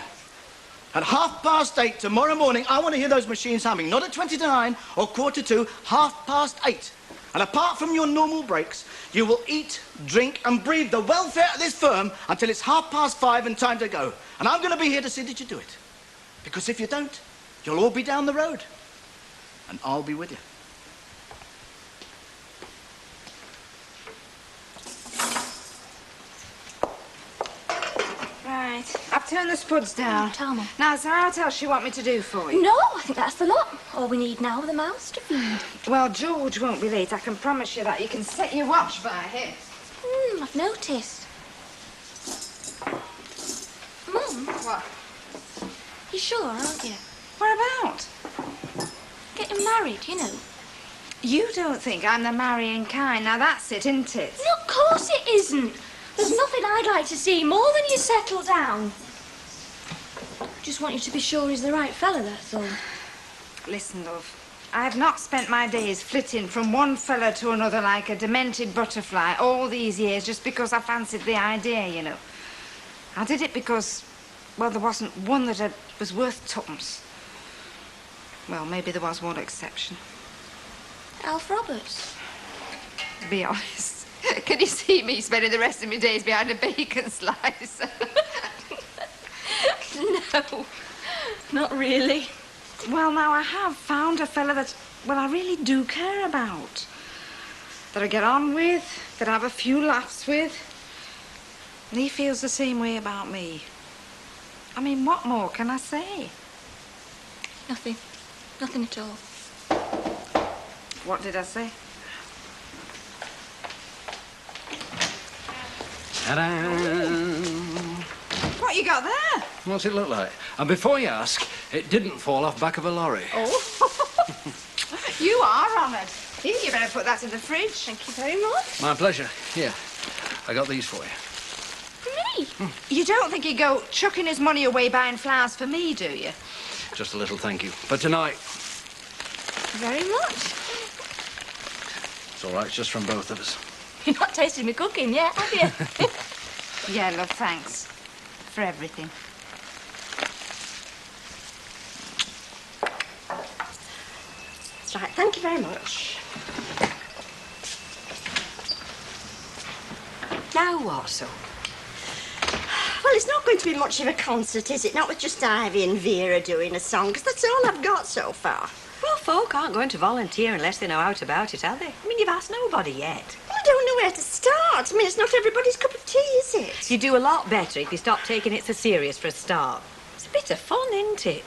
G: At 8:30 tomorrow morning, I want to hear those machines humming, not at 20 to 9 or 7:45, 8:30. And apart from your normal breaks, you will eat, drink and breathe the welfare of this firm until it's 5:30 and time to go. And I'm going to be here to see that you do it. Because if you don't, you'll all be down the road. And I'll be with you.
H: Right.
B: right.
F: I've turned the spuds down.
B: Tell Mum.
F: Now, so what else you want me to do for you?
B: No, I think that's the lot. All we need now are the mouths to feed.
F: Well, George won't be late. I can promise you that. You can set your watch by him.
B: I've noticed. Mum.
F: What?
B: You're sure, aren't you?
F: What about?
B: Getting married, you know.
F: You don't think I'm the marrying kind. Now, that's it, isn't it?
B: No, of course it isn't. There's nothing I'd like to see more than you settle down. I just want you to be sure he's the right fella, that's all.
F: Listen, love. I have not spent my days flitting from one fella to another like a demented butterfly all these years just because I fancied the idea, you know. I did it because, well, there wasn't one that was worth tuppence. Well, maybe there was one exception.
B: Alf Roberts.
F: Be honest. Can you see me spending the rest of my days behind a bacon slicer?
B: No, not really.
F: Well, now, I have found a fella that, well, I really do care about. That I get on with, that I have a few laughs with. And he feels the same way about me. I mean, what more can I say?
B: Nothing. Nothing at all.
F: What did I say?
N: Ta-da!
F: What you got there?
N: What's it look like? And before you ask, it didn't fall off back of a lorry.
F: Oh. You are honoured. Here, you better put that in the fridge.
B: Thank you very much.
N: My pleasure. Here, I got these for you.
B: For me?
F: You don't think he'd go chucking his money away buying flowers for me, do you?
N: Just a little thank you. For tonight.
B: Very much.
N: It's all right, it's just from both of us.
B: You're not tasting me cooking yet, have you?
F: Yeah, love, thanks. For everything.
R: That's right, thank you very much. Now what, so? Well, it's not going to be much of a concert, is it? Not with just Ivy and Vera doing a song, because that's all I've got so far.
A: Well, folk aren't going to volunteer unless they know out about it, are they? I mean, you've asked nobody yet.
R: Well, I don't know where to start. I mean, it's not everybody's cup of tea, is it?
A: You do a lot better if you stop taking it so serious for a start. It's a bit of fun, isn't it?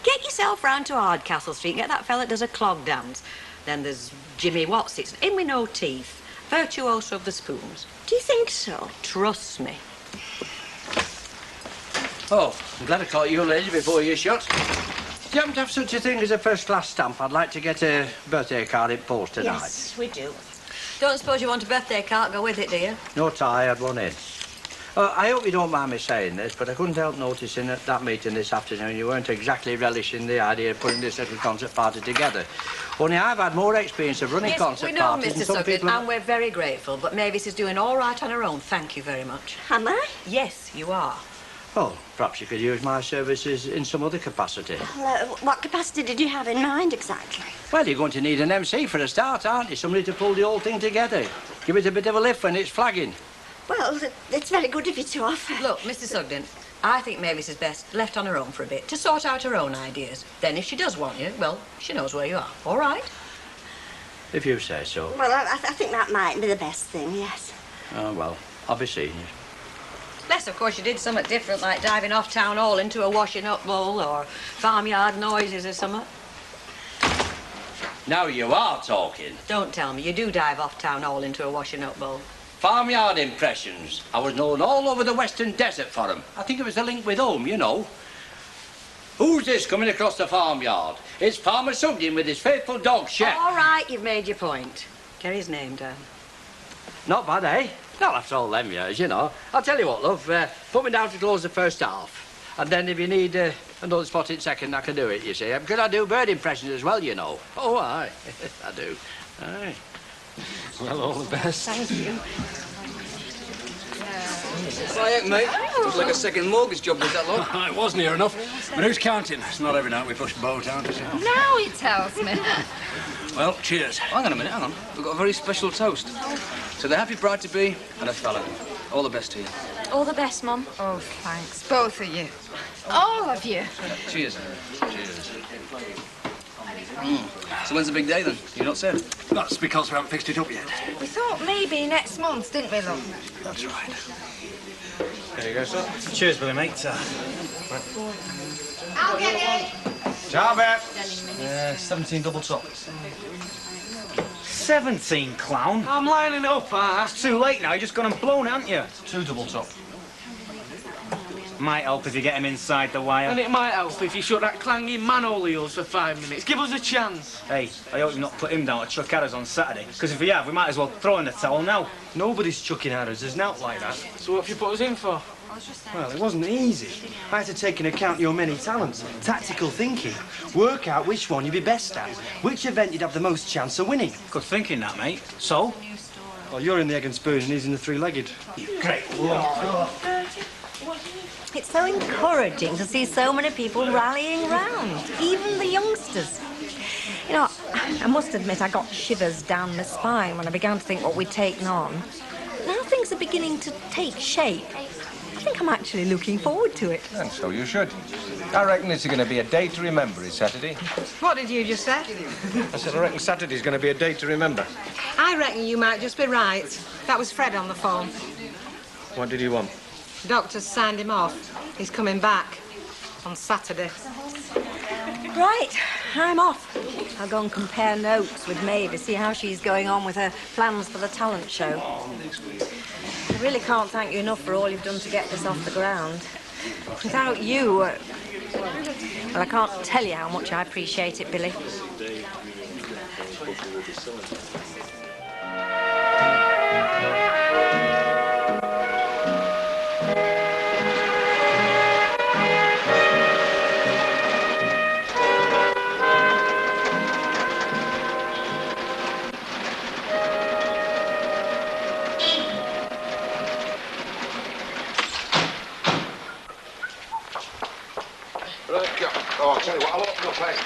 A: Get yourself round to Hardcastle Street and get that fella that does a clog dance. Then there's Jimmy Watsits, in with no teeth, virtuoso of the spoons.
R: Do you think so?
A: Trust me.
O: Oh, I'm glad I caught you ladies before you shut. Do you happen to have such a thing as a first-class stamp? I'd like to get a birthday card in post tonight.
R: Yes, we do.
A: Don't suppose you want a birthday card to go with it, do you?
O: No tie, I had one in. I hope you don't mind me saying this, but I couldn't help noticing at that meeting this afternoon you weren't exactly relishing the idea of putting this little concert party together. Only I've had more experience of running concert
A: we know,
O: parties
A: Mr.
O: than some
A: Sugden,
O: people...
A: and we're very grateful, but Mavis is doing all right on her own. Thank you very much.
R: Am I?
A: Yes, you are.
O: Well, perhaps you could use my services in some other capacity.
R: What capacity did you have in mind exactly?
O: Well, you're going to need an MC for a start, aren't you? Somebody to pull the whole thing together. Give it a bit of a lift when it's flagging.
R: Well, it's very good of you to offer.
A: Look, Mr. Sugden, I think Mavis is best left on her own for a bit to sort out her own ideas. Then if she does want you, well, she knows where you are. All right?
O: If you say so.
R: Well, I think that might be the best thing, yes.
O: Oh, well, I'll be seeing you.
A: Unless, of course, you did something different, like diving off Town Hall into a washing-up bowl or farmyard noises or something.
O: Now you are talking.
A: Don't tell me you do dive off Town Hall into a washing-up bowl.
O: Farmyard impressions. I was known all over the Western Desert for them. I think it was the link with home, you know. Who's this coming across the farmyard? It's Farmer Sugden with his faithful dog, Chef.
A: All right, you've made your point. Get his name down.
O: Not bad, eh? Not after all them years, you know. I'll tell you what, love. Put me down to close the first half. And then if you need another spot in second, I can do it, you see. Because I do bird impressions as well, you know. Oh, aye. I do. Aye.
N: Well, all the best.
R: Thank you.
C: Quiet, mate. Looks like a second mortgage job was that long.
N: It was near enough. But who's counting? It's not every night we push boat out, is it?
F: Now he tells me.
N: Well, cheers.
C: Hang on a minute, hang on. We've got a very special toast. To the happy bride-to-be and a fella. All the best to you.
B: All the best, Mum.
F: Oh, thanks. Both of you. All of you.
C: Cheers. Cheers. So when's the big day, then? You're not said?
N: That's because we haven't fixed it up yet.
F: We thought maybe next month, didn't we, love?
N: That's right.
Q: There you go, sir. Cheers, Billy, mate.
R: I'll get it.
Q: Ciao, Beth. 17 double top. 17, clown?
I: I'm lining it up,
Q: It's too late now. You just gone and blown it, haven't you? 2 double top. Might help if you get him inside the wire.
I: And it might help if you shut that clanging manhole of yours for 5 minutes. Give us a chance.
Q: Hey, I hope you've not put him down to chuck arrows on Saturday. Because if we have, we might as well throw in the towel now.
J: Nobody's chucking arrows. There's not like that.
I: So what have you put us in for?
J: Well, it wasn't easy. I had to take into account your many talents, tactical thinking, work out which one you'd be best at, which event you'd have the most chance of winning.
Q: Good thinking, that, mate. So?
J: Well, you're in the egg and spoon and he's in the three-legged.
Q: Great.
H: It's so encouraging to see so many people rallying round, even the youngsters. You know, I must admit I got shivers down my spine when I began to think what we'd taken on. Now things are beginning to take shape. I think I'm actually looking forward to it.
D: And so you should. I reckon it's going to be a day to remember, is Saturday.
E: What did you just say?
D: I said I reckon Saturday's going to be a day to remember.
E: I reckon you might just be right. That was Fred on the phone.
D: What did he want?
E: The doctor's signed him off. He's coming back on Saturday.
H: Right, I'm off. I'll go and compare notes with Mavis, see how she's going on with her plans for the talent show. I really can't thank you enough for all you've done to get this off the ground. Without you, well, I can't tell you how much I appreciate it, Billy.
D: Oh, I'll tell you what, I'll open up, hey.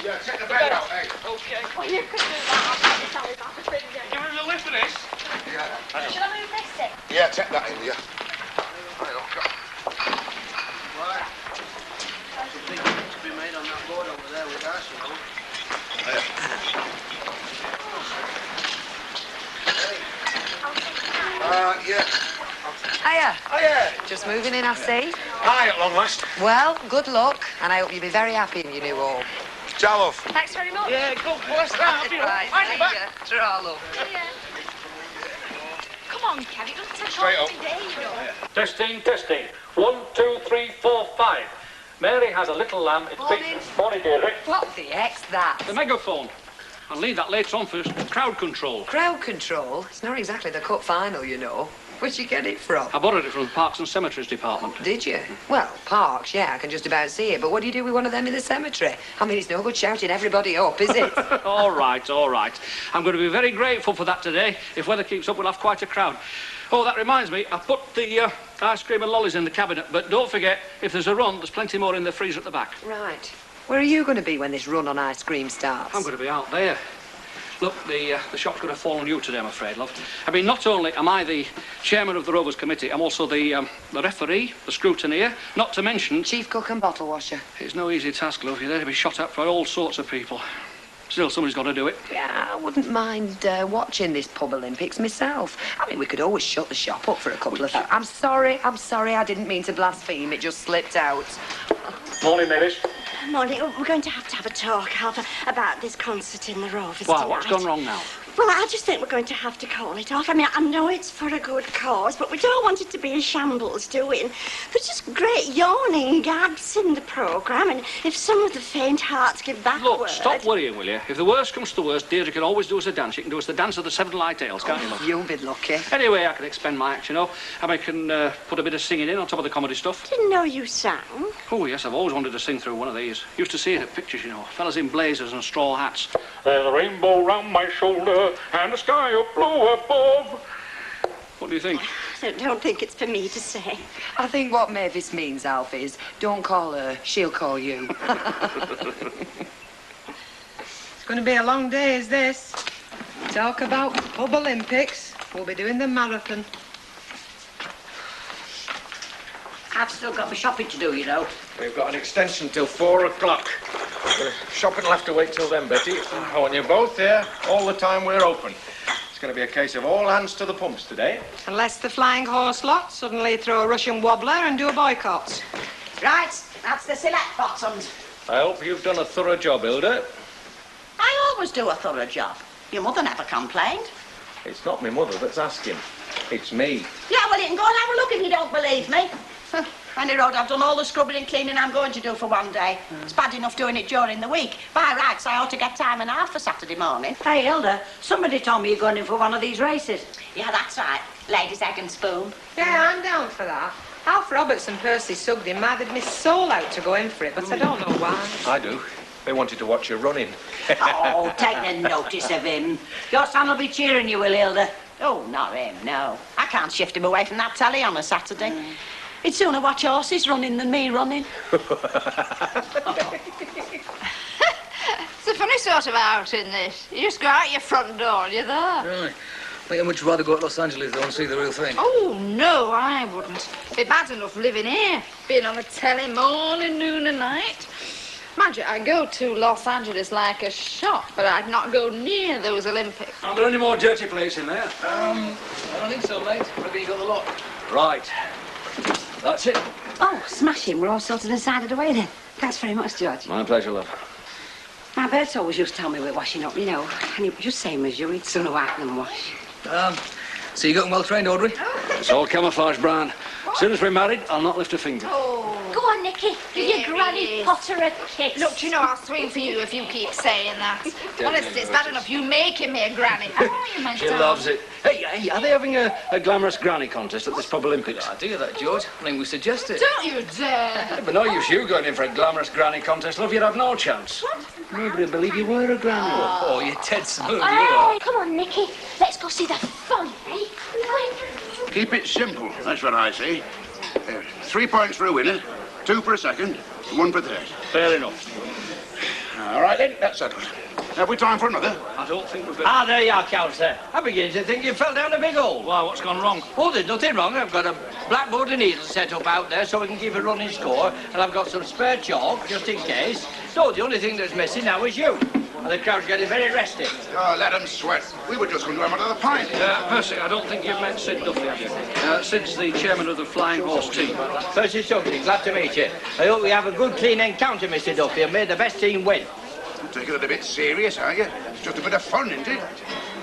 D: Yeah, check the bed out, hey.
P: Okay. Well, you could do that.
I: Give us a lift for this.
D: Yeah.
P: Shall I move this in?
D: Yeah, check that in, yeah. Right, okay.
G: Right. Something to be made on that board over there with us, you know.
D: Yeah.
S: Hiya.
D: Hiya.
S: Just moving in, I see.
D: Hi, at long last.
S: Well, good luck, and I hope you'll be very happy in your new home.
D: Ciao, love.
P: Thanks very much.
I: Yeah, good. Well, let's start.
S: Right,
I: Mind you back.
S: see ya. Ta-ra, love.
P: Come on, Kev. It doesn't take
D: Straight
P: all
D: up.
P: the day, you know.
K: Testing, testing. 1, 2, 3, 4, 5. Mary has a little lamb. It's
S: Morning.
K: big. Morning, Deirdre.
S: What the heck's that?
K: The megaphone. I'll leave that later on for crowd control.
S: Crowd control? It's not exactly the cup final, you know. Where'd you get it from?
K: I borrowed it from the Parks and Cemeteries Department.
S: Did you? Well, parks, yeah, I can just about see it. But what do you do with one of them in the cemetery? I mean, it's no good shouting everybody up, is it?
K: All right, all right. I'm going to be very grateful for that today. If weather keeps up, we'll have quite a crowd. Oh, that reminds me, I put the ice cream and lollies in the cabinet, but don't forget, if there's a run, there's plenty more in the freezer at the back.
S: Right. Where are you going to be when this run on ice cream starts?
K: I'm going to be out there. Look, the shop's going to fall on you today, I'm afraid, love. I mean, not only am I the chairman of the Rovers Committee, I'm also the referee, the scrutineer, not to mention...
S: Chief cook and bottle washer.
K: It's no easy task, love. You're there to be shot at by all sorts of people. Still, somebody's got to do it.
S: Yeah, I wouldn't mind watching this pub Olympics myself. I mean, we could always shut the shop up for a couple of... I'm sorry, I didn't mean to blaspheme. It just slipped out.
K: Morning, Mavis.
R: Morning. We're going to have a talk, Alpha, about this concert in the Rovers
K: Why,
R: tonight.
K: what's gone wrong now?
R: Well, I just think we're going to have to call it off. I mean, I know it's for a good cause, but we don't want it to be a shambles doing. There's just great yawning gaps in the programme, and if some of the faint hearts give back
K: Look,
R: word...
K: stop worrying, will you? If the worst comes to the worst, Deirdre can always do us a dance. She can do us the dance of the seven light ales, can't you, love?
S: You'll be lucky.
K: Anyway, I can expend my act, you know. And I can put a bit of singing in on top of the comedy stuff.
R: Didn't know you sang.
K: Oh, yes, I've always wanted to sing through one of these. Used to see it at pictures, you know. Fellas in blazers and straw hats. There's a rainbow round my shoulder and the sky up blue above. What do you think?
R: I don't think it's for me to say.
S: I think what Mavis means, Alf, is don't call her, she'll call you.
E: It's going to be a long day, is this? Talk about pub Olympics. We'll be doing the marathon.
M: I've still got my shopping to do, you know.
D: We've got an extension till 4 o'clock. Shopping will have to wait till then, Betty. I want you both here all the time we're open.
T: It's going to be a case of all hands to the pumps today.
E: Unless the flying horse lot suddenly throw a Russian wobbler and do a boycott.
R: Right, that's the select bottoms.
T: I hope you've done a thorough job, Hilda.
R: I always do a thorough job. Your mother never complained.
T: It's not my mother that's asking. It's me.
R: Yeah, well, you can go and have a look if you don't believe me. Any road, I've done all the scrubbing and cleaning I'm going to do for one day. It's bad enough doing it during the week. By rights, I ought to get time and a half for Saturday morning.
U: Hey, Hilda, somebody told me you're going in for one of these races.
R: Yeah, that's right. Ladies' egg and spoon.
E: Yeah, I'm down for that. Alf Roberts and Percy Sugden mothered me soul out to go in for it, but I don't know why.
T: I do. They wanted to watch you running.
U: Oh, take no notice of him. Your son will be cheering you, will, Hilda?
R: Oh, not him, no. I can't shift him away from that telly on a Saturday. He'd sooner watch horses running than me running.
F: It's a funny sort of outing, this. You just go out your front door and you're there.
C: Right. I think I'd much rather go to Los Angeles, though, and see the real thing.
F: Oh, no, I wouldn't. It'd be bad enough living here, being on the telly morning, noon and night. Mind you, I go to Los Angeles like a shot, but I'd not go near those Olympics.
K: Are there any more dirty plates in there?
C: I don't think so, mate. Reckon you got the lot.
K: Right. That's it.
U: Oh, smashing. We're all sorted and sided away then. Thanks very much, George.
K: My pleasure, love.
U: My Bert's always used to tell me we're washing up, you know. And he was just same as you. He'd sooner wipe than wash.
C: So you got well trained, Audrey?
K: It's all camouflage, Brian. As soon as we're married, I'll not lift a finger.
B: Go on, Nicky. Give your Granny Potter a kiss.
F: Look, you know, I'll swing for you if you keep saying that. Honestly, it's bad enough you making me a granny. Oh, you meant
K: She
F: to.
K: loves it. Hey, are they having a glamorous granny contest at this pub Olympics?
C: I do that, George. I think we suggest it.
F: Don't you dare.
K: Yeah, but no use you going in for a glamorous granny contest, love. You'd have no chance. Nobody would believe you were a granny.
C: Oh, you're dead smooth, you
B: Hey,
C: are.
B: come on, Nicky. Let's go see the fun, eh?
V: Keep it simple, that's what I say. 3 points for a winner, 2 for a second, 1 for third.
K: Fair enough.
V: All right then, that's settled. Have we time for another?
K: I don't think we've
O: Ah, there you are, Councillor. I'm beginning to think you fell down a big hole.
K: Why, what's gone wrong?
O: Oh, there's nothing wrong. I've got a blackboard and needle set up out there so we can keep a running score, and I've got some spare chalk, just in case. No, the only thing that's missing now is you. And the crowd's getting very restive.
V: Oh, let them sweat. We were just going to have another pint.
K: Percy, I don't think you've met Sid Duffy, have you? Sid's the chairman of the Flying Horse team.
O: Percy Sugden, glad to meet you. I hope we have a good, clean encounter, Mr. Duffy, and may the best team win.
V: Taking it a bit serious, are you? It's just a bit of fun, isn't it?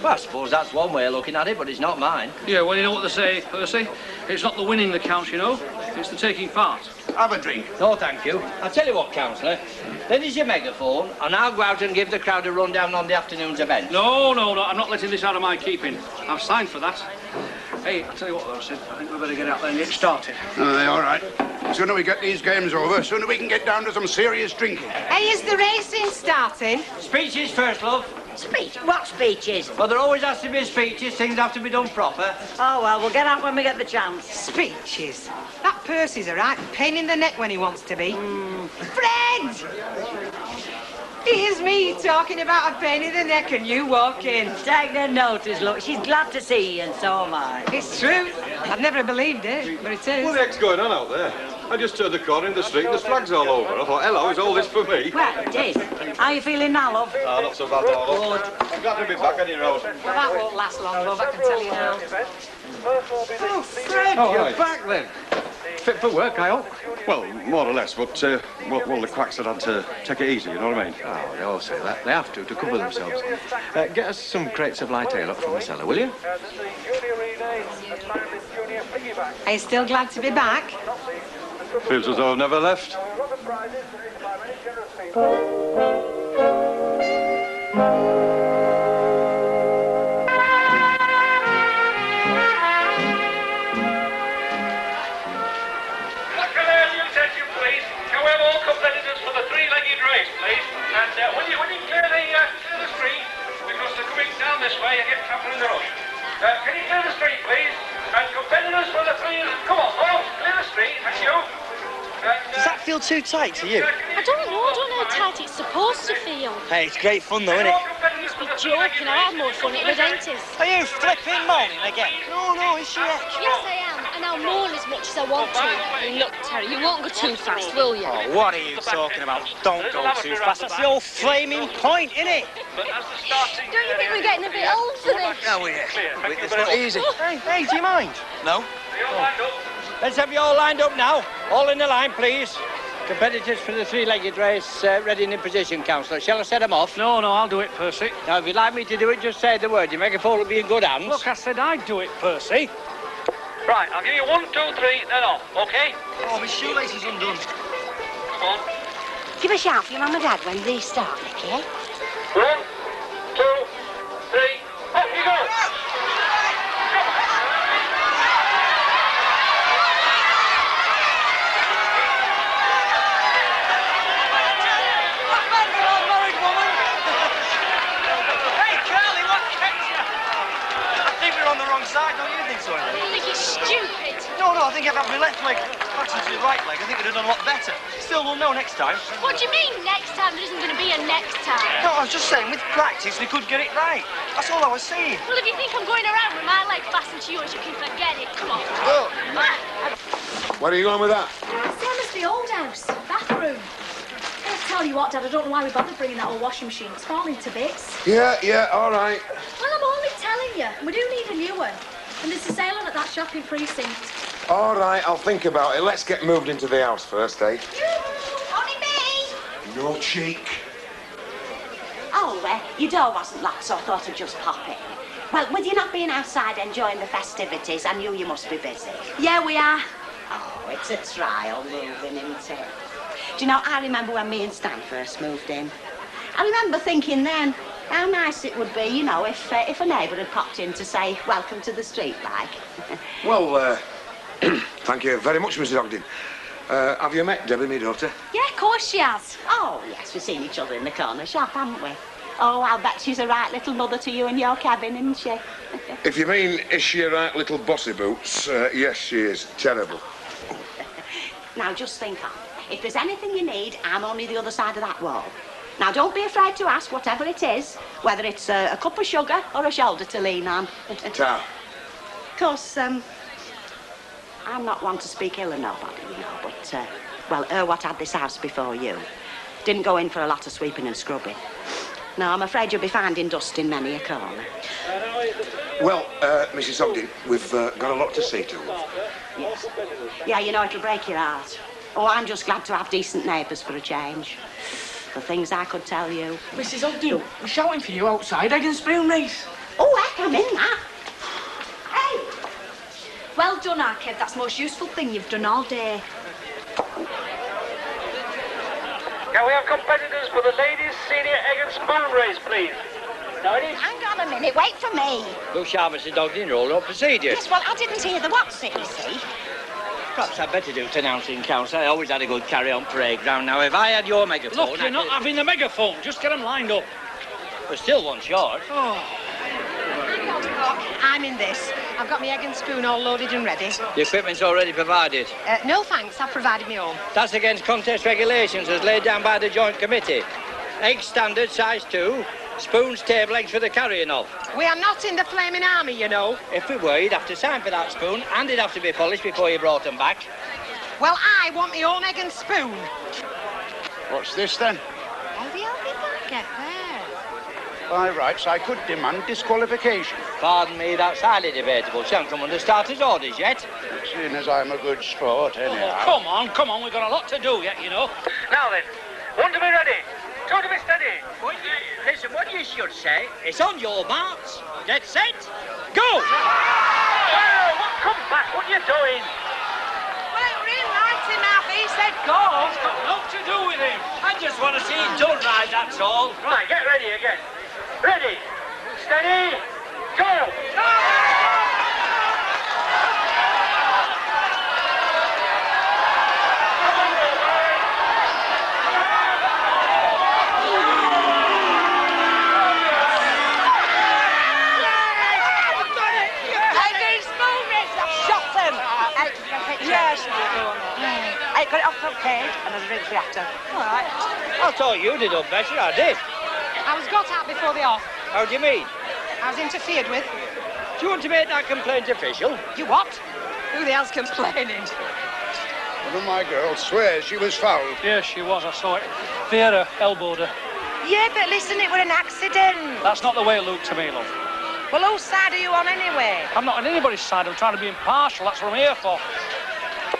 O: Well, I suppose that's one way of looking at it, but it's not mine.
K: Yeah, well, you know what they say, Percy? It's not the winning that counts, you know. It's the taking part.
V: Have a drink.
O: No, thank you. I'll tell you what, Councillor. Then is your megaphone, and I'll go out and give the crowd a rundown on the afternoon's event.
K: No, I'm not letting this out of my keeping. I've signed for that. Hey, I'll tell you what, though, Sid. I think we better get out there and get started.
V: All right. Sooner we get these games over, sooner we can get down to some serious drinking.
E: Hey, is the racing starting?
O: Speeches first, love.
U: Speech? What speeches?
O: Well, there always has to be speeches. Things have to be done proper.
U: Oh, well, we'll get out when we get the chance.
E: Speeches? That Percy's a right pain in the neck when he wants to be. Fred! Here's me talking about a pain in the neck and you walk in.
U: Take no notice, look. She's glad to see you, and so am I.
E: It's true. I've never believed it, but it is.
W: What the heck's going on out there? I just turned the corner in the street and there's flags all over. I thought, hello, is all this for me?
U: Well, it is. How you feeling now, love?
W: Ah, not so bad, now, love. I'm glad to be back on your own.
E: Well, that won't last long, love, I can tell you now.
W: Oh,
V: Fred,
W: you're back then. Fit for work, I hope? Well, more or less, but well, the quacks had to take it easy, you know what I mean? Oh, they all say that. They have to cover themselves. Get us some crates of light ale up from the cellar, will you?
E: Are you still glad to be back?
W: Feels as though I've never left.
K: This way, you get trampling in the rush. Can you clear the street, please? And competitors for the 3... Come on, folks, clear the street, thank you.
J: Does that feel too tight to you?
B: I don't know how tight it's supposed to feel.
J: Hey, it's great fun though, isn't it?
B: You must be joking. I had more fun at the dentist.
J: Are you flipping moaning again? No, is she?
B: Yes, I am. And I'll moan as much as I want to. Hey, look, Terry, you won't go too fast, will you?
J: Oh, what are you talking about? Don't go too fast. That's the whole flaming point, isn't it?
B: Don't you think we're getting a bit old for this?
D: Now we're here.
K: Clear. Thank you
D: It's
K: very
D: not
K: much.
D: easy.
J: Hey, do you mind?
D: No?
K: Are you all lined up?
O: Let's have you all lined up now. All in the line, please. Competitors for the three-legged race, ready and in position, Councillor. Shall I set them off?
K: No, I'll do it, Percy.
O: Now, if you'd like me to do it, just say the word. Your megaphone will be in good hands.
K: Look, I said I'd do it, Percy. Right, I'll give you 1, 2, 3, then off, OK?
J: Oh, my shoelace is undone.
K: Come on.
U: Give a shout for your mum and dad when they start, Nicky.
K: 1, 2, 3, off you go!
J: On the wrong side, don't you think so, Ellen?
P: I think it's stupid.
J: No, I think if I'd my left leg backed into the right leg, I think we'd have done a lot better. Still, we'll know next time.
P: What do you mean next time? There isn't going to be a next time.
J: No, I was just saying, with practice, we could get it right. That's all I was saying.
P: Well, if you think I'm going around with my leg fastened to yours, you can forget it. Come on.
V: Well, where are you going with that?
B: Same as the old house, bathroom. I'll tell you what, Dad, I don't know why we bothered bringing that old washing machine. It's falling to bits.
V: Yeah, all right.
B: Well, I'm only telling you. We do need a new one. And there's a sale on at that shopping precinct.
V: All right, I'll think about it. Let's get moved into the house first, eh?
R: Only me.
V: No cheek.
R: Oh, your door wasn't locked, so I thought I'd just pop in. Well, with you not being outside enjoying the festivities, I knew you must be busy.
B: Yeah, we are.
R: Oh, it's a trial moving, isn't it? Do you know, I remember when me and Stan first moved in. I remember thinking then how nice it would be, you know, if a neighbour had popped in to say, welcome to the street, like.
V: Well, thank you very much, Mrs. Ogden. Have you met Debbie, my daughter?
B: Yeah, of course she has.
R: Oh, yes, we've seen each other in the corner shop, haven't we? Oh, I'll bet she's a right little mother to you and your cabin, isn't she?
V: If you mean, is she a right little bossy boots? Yes, she is. Terrible.
R: Now, just think on. If there's anything you need, I'm only the other side of that wall. Now, don't be afraid to ask whatever it is, whether it's a cup of sugar or a shoulder to lean on.
V: Ta.
R: Of course, I'm not one to speak ill of nobody, you know, but, well, what had this house before you didn't go in for a lot of sweeping and scrubbing. No, I'm afraid you'll be finding dust in many a corner.
V: Well, Mrs. Ogden, we've got a lot to see to, love.
R: Yes. Yeah, you know, it'll break your heart. Oh, I'm just glad to have decent neighbours for a change. The things I could tell you.
I: Mrs. Ogden, we're shouting for you outside, egg and spoon race.
R: Oh, heck, I'm in that. Hey!
B: Well done, Arked. That's the most useful thing you've done all day.
K: Can we have competitors for the ladies' senior egg and spoon race, please? Now, it is...
R: Hang on a minute, wait for me.
O: Look sharp, Mrs. Ogden, you're all up procedures.
R: Yes, well, I didn't hear the what's it, you see.
O: Perhaps I'd better do announcing, Council. I always had a good carry-on parade ground. Now, if I had your megaphone...
K: Look, you're not having the megaphone. Just get them lined up.
O: We're still one short.
E: Oh. I'm in this. I've got my egg and spoon all loaded and ready.
O: The equipment's already provided.
E: No thanks, I've provided my own.
O: That's against contest regulations as laid down by the Joint Committee. Egg standard, size 2. Spoons, table eggs for the carrying of.
E: We are not in the flaming army, you know.
O: If we were, you'd have to sign for that spoon, and it'd have to be polished before you brought them back.
E: Well, I want my own egg and spoon.
V: What's this, then?
E: How the hell did that get there?
V: By rights, I could demand disqualification.
O: Pardon me, that's highly debatable. She hasn't come under starter's orders yet.
V: Seeing as I'm a good sport, anyhow.
K: Oh, come on, we've got a lot to do yet, you know. Now then, 1 to be ready, 2 to be steady.
O: Listen, what you should say, it's on your marks, get set, go!
K: Well, come back, what are you doing?
E: Well, it really liked him now, he said go.
K: It's got nothing to do with him.
O: I just want to see it done right, that's all.
K: Right, get ready again. Ready, steady, go!
E: Yes. I got it off the cage and there's a drink for you after. All right.
O: I thought you'd have done better, I did.
E: I was got out before the off.
O: How do you mean?
E: I was interfered with.
O: Do you want to make that complaint official?
E: You what? Who the hell's complaining?
V: One of my girls swears she was fouled.
K: Yes, she was, I saw it. Vera elbowed her.
E: Yeah, but listen, it was an accident.
K: That's not the way it looked to me, love.
E: Well, whose side are you on anyway?
K: I'm not on anybody's side. I'm trying to be impartial. That's what I'm here for.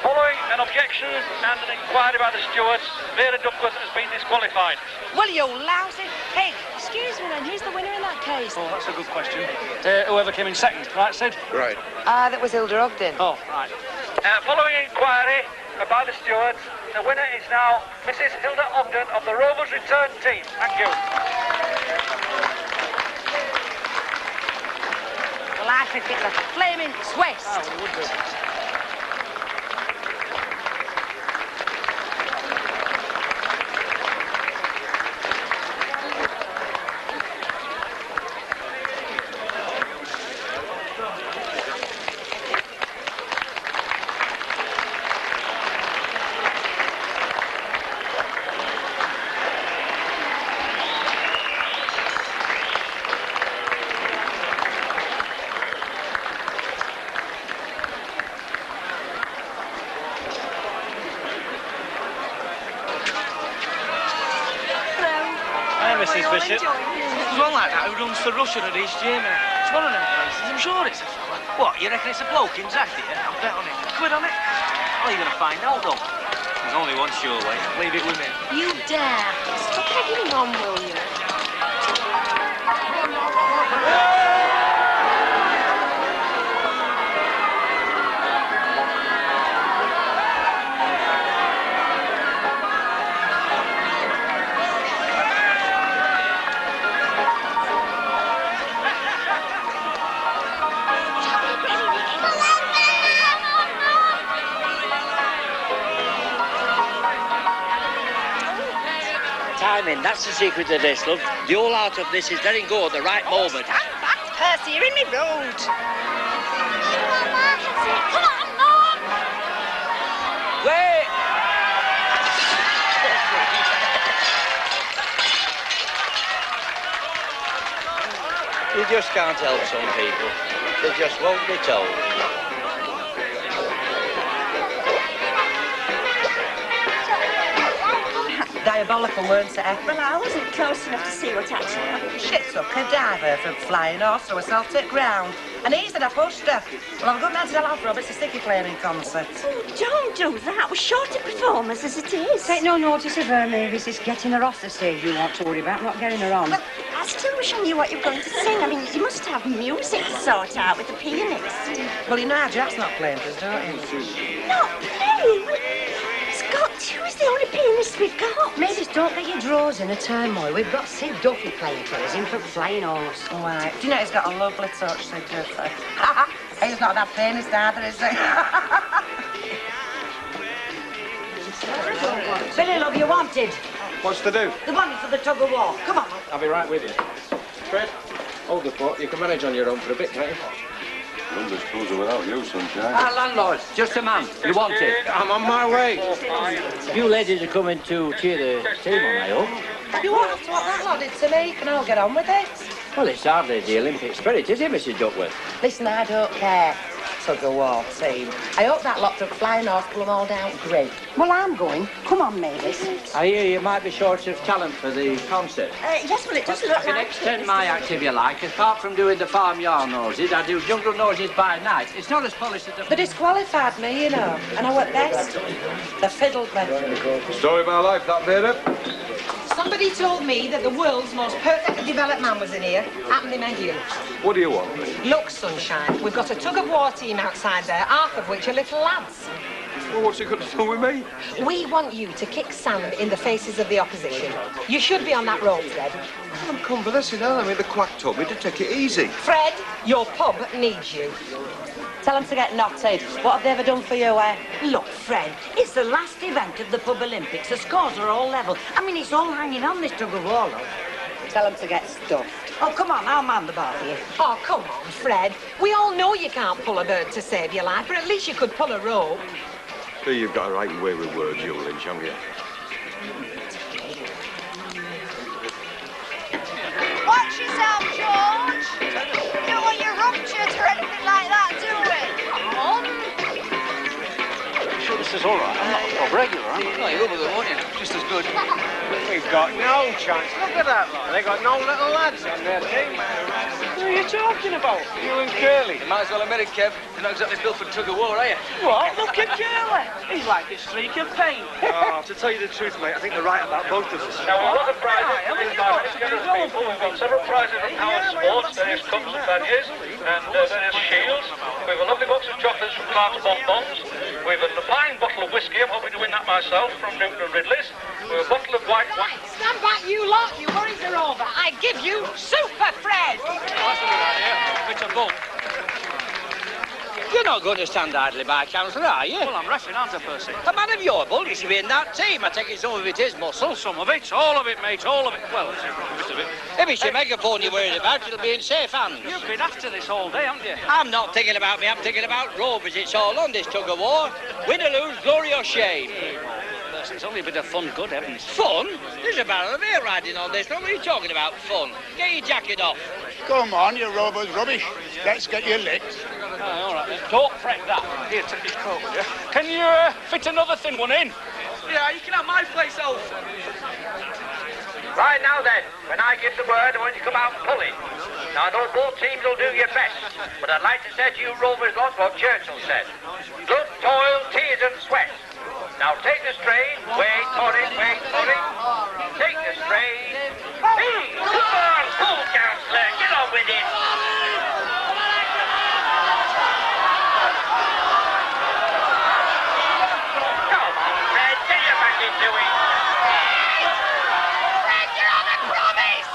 K: Following an objection and an inquiry by the stewards, Vera Duckworth has been disqualified.
E: Well, you lousy pig.
P: Excuse me then, who's the winner in that case?
K: Oh, that's a good question. Whoever came in second, right, Sid?
T: Right.
S: That was Hilda Ogden.
K: Oh, right. Following inquiry by the stewards, the winner is now Mrs. Hilda Ogden of the Rovers Return Team. Thank you.
E: Well, I think it's a flaming twist.
K: Oh, it would be.
I: Mrs. Bishop. There's one like that who runs for Russian at East Germany. It's one of them places. I'm sure it's a fella. What, you reckon it's a bloke in Zach, do you? I'll bet on it. Quid on it? How are you going to find out, though? There's only one sure way. Leave it with me.
P: You dare. Stop pegging him on, will you?
O: Timing, that's the secret of this, love. The whole art of this is letting go at the right moment.
E: Stand back, Percy, you're in me road.
P: Come on, Mum!
O: Wait! You just can't help some people. They just won't be told.
E: Diabolical, weren't it?
R: Well, I wasn't close enough to see what actually happened.
E: She took a diver from flying horse to a Celtic ground. And he said I pushed her. Well, I'm a good man to tell off, Rob. It's a sticky flaming concert.
R: Oh, don't do that. We're short of performers as it is.
U: Take no notice of her, Mavis. It's getting her off the stage you want to worry about, not getting her on.
R: But I still wish I knew what you were going to sing. I mean, you must have music to sort out with the pianist.
E: Well, you know how Jack's not playing for us, don't you?
R: Not playing? Scott, who's the only pianist we've got?
U: Mavis, don't get your drawers in a turmoil. We've got Sid Duffy playing for us, in for Flying Horse.
E: All right. Do you know he's got a lovely touch, Sid Duffy? He's not that pianist either, is he?
U: Billy, love, you wanted.
W: What's to do?
U: The money for the tug of war. Come on.
W: I'll be right with you. Fred, hold the fort. You can manage on your own for a bit, can't you?
V: London's closer without you, sunshine.
O: Landlord, just a man. You want it?
W: I'm on my way.
O: You ladies are coming to cheer the team on, I hope.
E: You won't have to what that lot did to me. Can I get on with it?
O: Well, it's hardly the Olympic spirit, is it, Mrs. Duckworth?
E: Listen, I don't care. Tug of war team. I hope that lot took flying horse pull them all down great.
U: Well, I'm going. Come on, Mavis.
O: I hear you might be short of talent for the concert.
R: Yes, well, it does look
O: I can
R: like
O: extend my act if you like. Apart from doing the farmyard noses, I do jungle noses by night. It's not as polished as the...
E: They disqualified me, you know, and I went best. They fiddled me.
W: Story of my life, that, Vera.
E: Somebody told me that the world's most perfectly developed man was in here, happened in my youth.
W: What do you want?
E: Look, sunshine, we've got a tug-of-war team outside there, half of which are little lads.
W: Well, what's it got to do with me?
E: We want you to kick sand in the faces of the opposition. You should be on that road, Fred.
W: I'm convalescing, I mean, the quack told me to take it easy.
E: Fred, your pub needs you.
U: Tell them to get knotted. What have they ever done for you, eh?
H: Look, Fred, it's the last event of the Pub Olympics. The scores are all level. I mean, it's all hanging on this tug of war, love.
U: Tell them to get stuffed.
H: Oh, come on, I'll man the bar for you.
E: Oh, come on, Fred. We all know you can't pull a bird to save your life, but at least you could pull a rope.
W: So you've got a right way with words, you Lynch, haven't you?
P: Watch yourself, George. You don't want your ruptured or anything like that, do we? Come on.
K: Sure, this is all right. I'm not a pub regular, am I?
C: No, you're over the morning. Just as good.
J: We've got no chance. Look at that lot. They got no little lads on their team.
I: are you talking about? You and Curly?
C: You might as well admit it, Kev. You're not exactly built for tug of war, are you?
I: What? Look at Curly. He's like a streak of paint.
J: Oh, to tell you the truth, mate, I think they're right about both of us.
K: Now, we've got the prizes coming by this together of people. We've got several prizes from Power Sports, various cups and badges, and various shields. We've a lovely box of chocolates from Clark's Bonbons. We've a fine bottle of whiskey. I'm hoping to win that myself from Newton and Ridley's. We've a bottle of white wine.
E: Stand back, you lot. Your worries are over. I give you Super Fred.
K: Oh, that's a good idea. It's a bulk.
O: You're not going to stand idly by, Councillor, are you?
K: Well, I'm reffing, aren't I, Percy?
O: A man of your bulk, you should be in that team. I take it some of it is muscle.
K: Some of it, all of it, mate, all of it. Well, it's a bit of it.
O: If it's your megaphone you're worried about, it'll be in safe hands.
K: You've been after this all day, haven't you?
O: I'm not thinking about me, I'm thinking about Rovers. It's all on this tug of war. Win or lose, glory or shame.
K: It's only a bit of fun, good heavens.
O: Fun? There's a barrel of beer riding on this. What are you talking about, fun? Get your jacket off.
V: Come on, you Rovers rubbish. Let's get you licked.
K: Oh, all right, then. Don't fret that. Here, take this coat, will you? Can you fit another thin one in?
I: Yeah, you can have my place out.
A: Right now then, when I give the word, I want you to come out and pull it. Now I know both teams will do your best, but I'd like to say to you Rovers lot what Churchill said. Blood, toil, tears and sweat. Now take the strain, wait for it, wait for it. Take the strain. Hey, come on, pull, Councillor, get on with it. Come on, Fred, get your back into it. Fred, you're on a promise!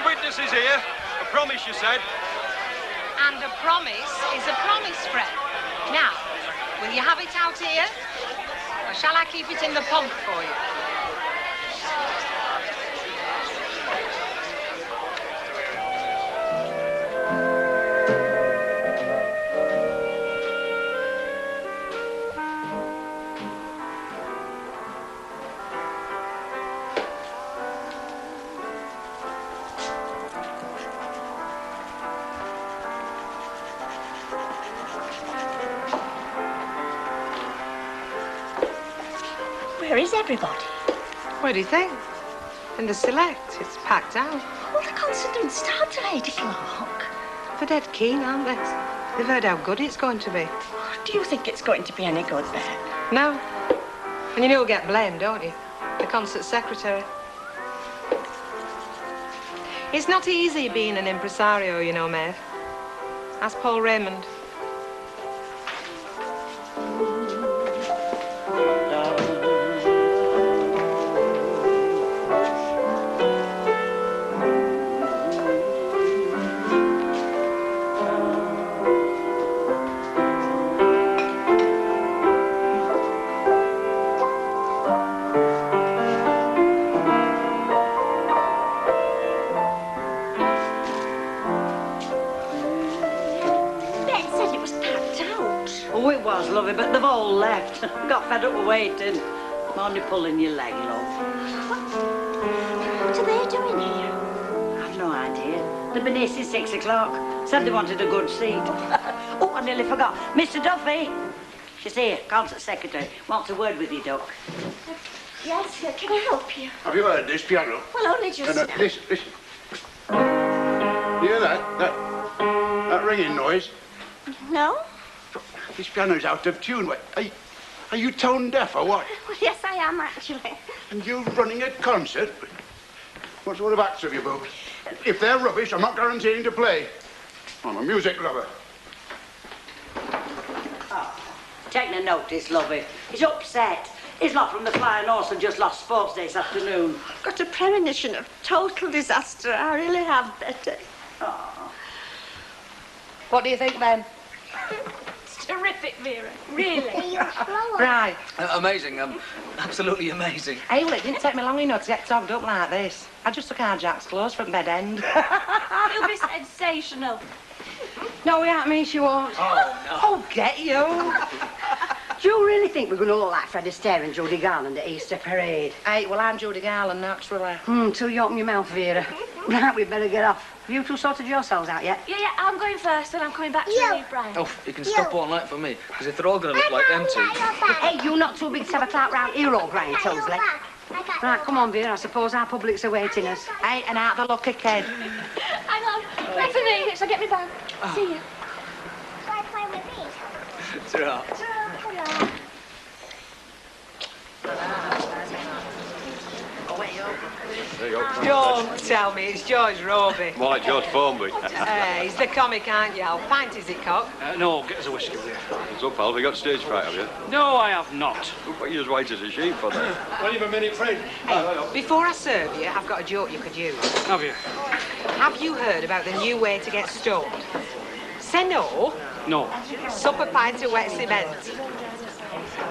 J: Witnesses here. A promise, you said.
E: And a promise is a promise, Fred. Now, will you have it out here? Or shall I keep it in the pump for you?
R: Where is everybody?
E: What do you think? In the select, it's packed out.
R: Well, the concert doesn't start till 8 o'clock.
E: They're dead keen, aren't they? They've heard how good it's going to be.
R: Do you think it's going to be any good there?
E: No. And you know you'll get blamed, don't you? The concert secretary. It's not easy being an impresario, you know, Maeve. Ask Paul Raymond.
U: Lovey, but they've all left. Got fed up with waiting. I'm only pulling your leg, love.
R: What are they doing here?
U: I've no idea. They've been here since 6 o'clock. Said they wanted a good seat. Oh, I nearly forgot. Mr. Duffy. She's here, concert secretary. Wants a word with you, Duck.
R: Yes, can I help you?
V: Have you heard this piano?
R: Well, only just now.
V: Listen, listen. You hear that? That ringing noise?
R: No?
V: This piano's out of tune. Are you tone deaf or what?
R: Well, yes, I am, actually.
V: And you running a concert? What sort of acts have you booked? If they're rubbish, I'm not guaranteeing to play. I'm a music lover.
U: Oh, take no notice, Lovey. He's upset. His lot from the Flying Horse have just lost sports day this afternoon.
R: I've got a premonition of total disaster. I really have, Betty.
U: Oh.
E: What do you think, then?
B: Vera. Really.
S: Right.
C: Amazing. Absolutely amazing.
S: Hey, well, it didn't take me long enough to get togged up like this. I just took our Jack's clothes from bed end.
B: It'll be sensational.
U: No, we aren't me, she won't.
C: Oh, no.
S: Oh, get you.
U: Do you really think we're going to look like Fred Astaire and Judy Garland at Easter Parade?
S: Hey, well, I'm Judy Garland, naturally.
U: Till you open your mouth, Vera. Right, we'd better get off. Have you two sorted yourselves out yet?
B: Yeah, I'm going first, and I'm coming back to you, Brian.
C: Oh, you can stop all night for me, because if they're all going to look like them two...
U: Hey, you're not too big to have a clout round here, old Brian Tosley. Right, come on, Vera. I suppose our public's awaiting us.
S: Hey, and out the lucky kid.
B: Hang on. Wait for me, so get me back. See you.
C: Ta-ra.
W: There you go.
E: Don't tell me it's George Roby.
W: More like George Formby.
E: He's the comic, aren't you? How pint is it, Cock?
K: No, get us a whiskey, will you?
W: What's up, pal? Have you got stage fright, have you?
K: No, I have not.
W: Look what you're as white as a sheep for that.
J: Wait a minute, Fred.
E: Before I serve you, I've got a joke you could use.
K: Have you?
E: Have you heard about the new way to get stoned? Say no.
K: No.
E: Sup a pint of wet cement.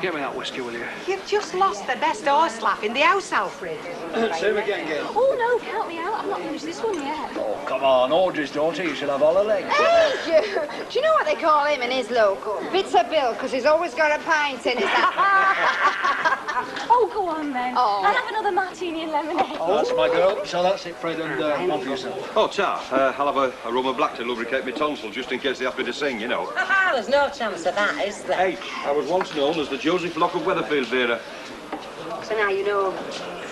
K: Get me that whiskey, will you?
E: You've just lost the best horse laugh in the house, Alfred.
J: Same again, girl.
B: Oh, no, help me out. I've not finished this one yet.
J: Oh, come on. Audrey's daughter, you should have all her legs.
F: Hey, you. Do you know what they call him in his local? Bitter Bill, because he's always got a pint in his hand.
B: Oh, go on, then.
F: Oh.
B: I'll have another martini and lemonade.
J: Oh, that's my girl. So that's it, Fred, and one for yourself.
W: Oh, Tar, I'll have a rum of black to lubricate my tonsils, just in case they ask me to sing, you know.
U: There's no chance of that, is there?
W: Hey, I was once known as the Joseph Lock of Weatherfield, Vera.
U: So now you know.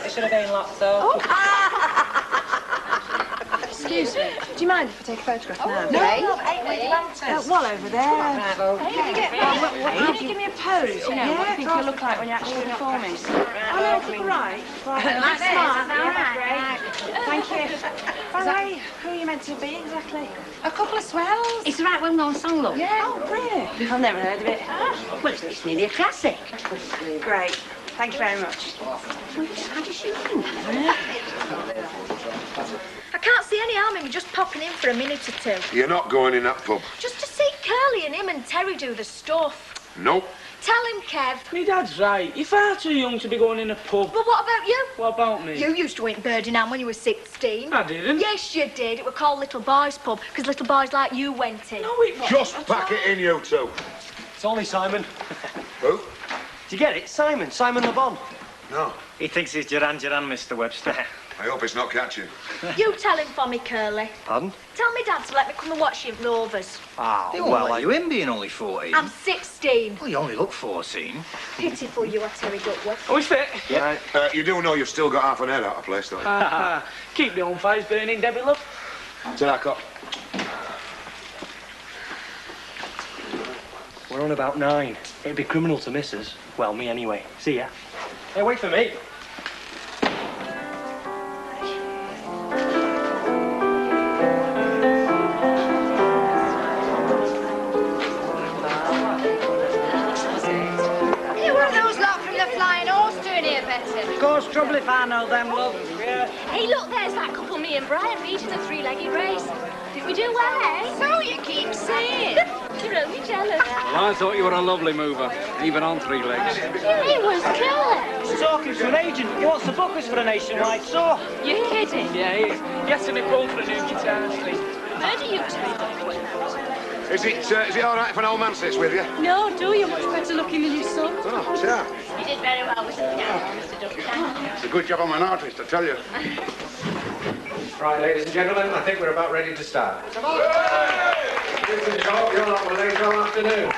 E: It should have been locked up.
L: Excuse me. Do you mind if I take a photograph now?
U: No,
L: Well, over there.
B: Can you give me a pose, you know, what you think you look like when you're actually performing?
L: Oh, no, right.
B: Like this,
L: Right. Thank you. By the way, who are you meant to be exactly?
U: A couple of swells. It's a right well-known song, look.
L: Yeah. Oh, brilliant. I've never heard of it.
U: Well, it's nearly a classic.
L: Great. Thank you very much.
U: How does she think?
B: I can't see any harm in me just popping in for a minute or two.
V: You're not going in that pub.
B: Just to see Curly and him and Terry do the stuff.
V: Nope.
B: Tell him, Kev.
I: Me dad's right. You're far too young to be going in a pub.
B: But what about you?
I: What about me?
B: You used to eat Birdingham when you were 16.
I: I didn't.
B: Yes, you did. It was called Little Boys Pub, because little boys like you went in.
I: No, it wasn't.
V: Just pack it in, you two.
J: It's only Simon.
V: Who?
J: Do you get it? Simon. Simon Le Bon.
V: No.
J: He thinks he's Duran Duran, Mr. Webster.
V: I hope it's not catching.
B: You tell him for me, Curly.
J: Pardon?
B: Tell me Dad to let me come and watch you Rovers.
J: Ah,
G: They won't let you in being only 14.
B: I'm 16.
G: Well, you only look 14.
B: Pitiful you are, Terry Duckworth.
I: Oh, he's fit.
V: Yeah. You do know you've still got half an head out of place, don't you?
I: Keep the home fires burning, Debbie, love.
V: Ta-ra, Cop.
J: We're on about 9. It'd be criminal to miss us. Well, me anyway. See ya. Hey, wait for me.
F: Hey, what are those lot from the Flying Horse doing here, Betty?
U: Cause trouble if I know them, love.
B: Hey, look, there's that couple, me and Brian, reading the three-legged race. Did we do well, eh?
F: So you keep saying.
B: You're only jealous.
K: Well, I thought you were a lovely mover, even on 3 legs.
B: It was good.
J: He's talking to an agent. He wants to book us for a nationwide tour.
B: You're kidding.
K: Yeah, he is. Getting me pulled for a new guitar, actually.
B: Where do you two?
V: Is it all right if an old man sits with you?
L: No, do you? Much better looking than your son.
V: Oh, sure.
B: You did very well with the piano, Mr. Duckworth.
V: It's a good job I'm an artist, I tell you.
N: Right, ladies and gentlemen, I think we're about ready to start. Listen, Joe, you're not late all afternoon.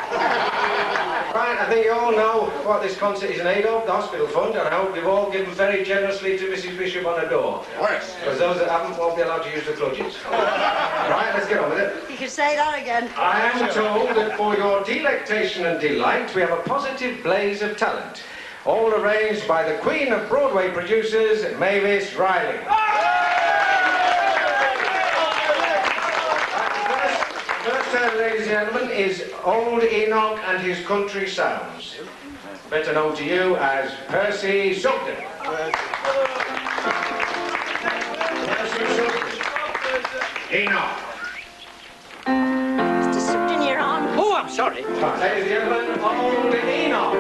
N: Right, I think you all know what this concert is in aid of, the hospital fund, and I hope you've all given very generously to Mrs. Bishop on her door.
V: Yes.
N: Because those that haven't won't be allowed to use the cludges. Right, let's get on with it.
U: You can say that again.
N: I am told that for your delectation and delight, we have a positive blaze of talent. All arranged by the Queen of Broadway producers, Mavis Riley. First, ladies and gentlemen, is Old Enoch and His Country Sounds. Better known to you as Percy Sugden. Percy Sugden. Enoch.
U: Mr. Sugden, you're on.
J: Oh, I'm sorry.
I: sorry.
N: Right, ladies and gentlemen, old Enoch.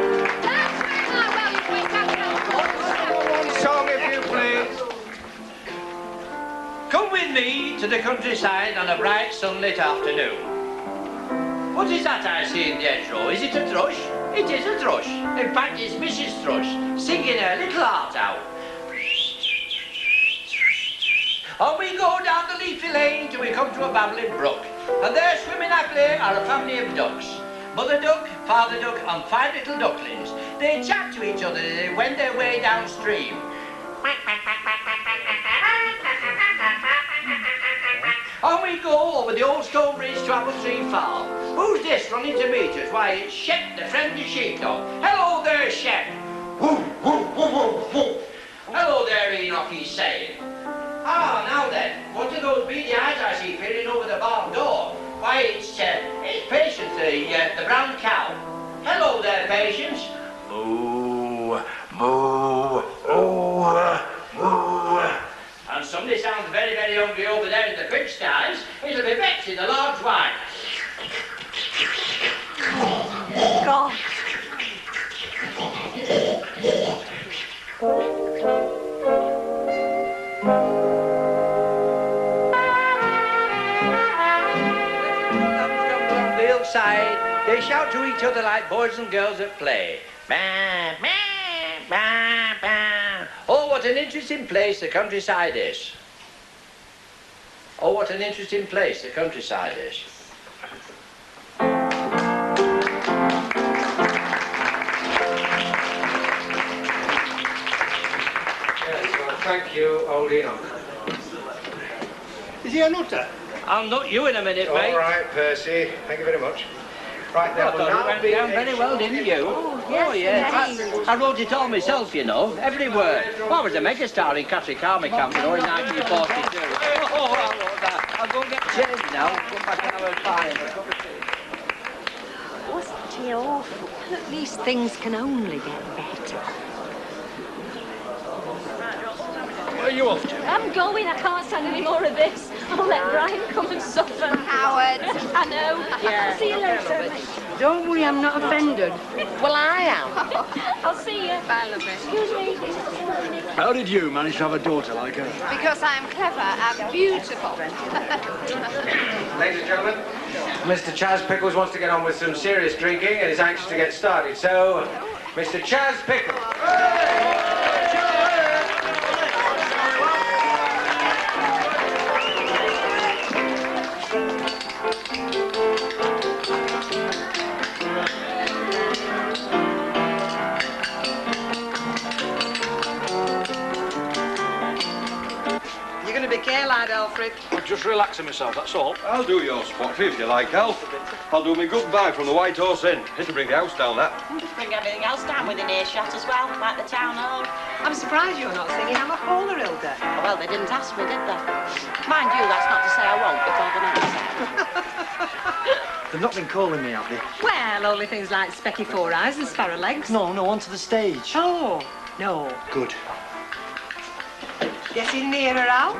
N: One song, if you please.
O: Come with me to the countryside on a bright sunlit afternoon. What is that I see in the hedgerow? Is it a thrush? It is a thrush. In fact, it's Mrs. Thrush singing her little heart out. On we go down the leafy lane till we come to a babbling brook. And there swimming happily are a family of ducks. Mother duck, father duck, and 5 little ducklings. They chat to each other as they wend their way downstream. On we go over the old stone bridge to Appletree Farm. Who's this running to meet us? Why, it's Shep, the friendly sheepdog. Hello there, Shep. Hello there, Enoch, he's saying. Ah, now then, what are those beady eyes I see peering over the barn door? Why, it's Patience, the brown cow. Hello there, Patience. Moo, moo, moo, moo. And somebody sounds very, very hungry over there in the pigsties. It'll be Betsy, the large wife.
R: God.
O: On the hillside, they shout to each other like boys and girls at play. Bah, bah, bah, bah. Oh, what an interesting place the countryside is. Oh, what an interesting place the countryside is.
N: Yes, well, thank you, old Enoch.
O: Is he a nutter? I'll nut you in a minute, mate.
N: All right, Percy. Thank you very much. Right, there
O: I
N: will
O: thought it
N: now
O: went
N: be
O: down
N: a
O: very well, didn't you?
H: yes,
O: yes. I wrote it all myself, you know, every word. Well, I was a megastar in Catholic Army Camp, you know, in 1942. Oh, I wrote that. I'll go and get changed now. Come back and have a pie.
H: Wasn't he awful? At least things can only get better.
K: Where are you off to?
B: I'm going. I can't stand any more of this. I'll let Brian come and suffer.
F: Howard.
B: I know.
F: Yeah.
B: See you later.
H: Don't worry, I'm not offended.
F: Well, I am.
B: I'll see you.
F: Bye, lovely.
B: Excuse me.
W: How did you manage to have a daughter like her?
F: Because I'm clever and beautiful.
N: Ladies and gentlemen, Mr. Chaz Pickles wants to get on with some serious drinking and is anxious to get started. So, Mr. Chaz Pickles.
E: You're going to be care, lad, Alfred.
K: I'm just relaxing myself, that's all.
W: I'll do your spot if you like, Al. I'll do me goodbye from the White Horse Inn. It'll bring the house down, that.
U: Bring everything else down within earshot as well, like the town hall.
E: I'm surprised you're not singing I'm a Paula, Hilda.
U: Oh, well, they didn't ask me, did they? Mind you, that's not to say I won't before the next.
J: They've not been calling me, have they?
E: Well, only things like Specky Four Eyes and Sparrow Legs.
J: No, onto the stage.
E: Oh, no.
J: Good.
E: Getting nearer, Al?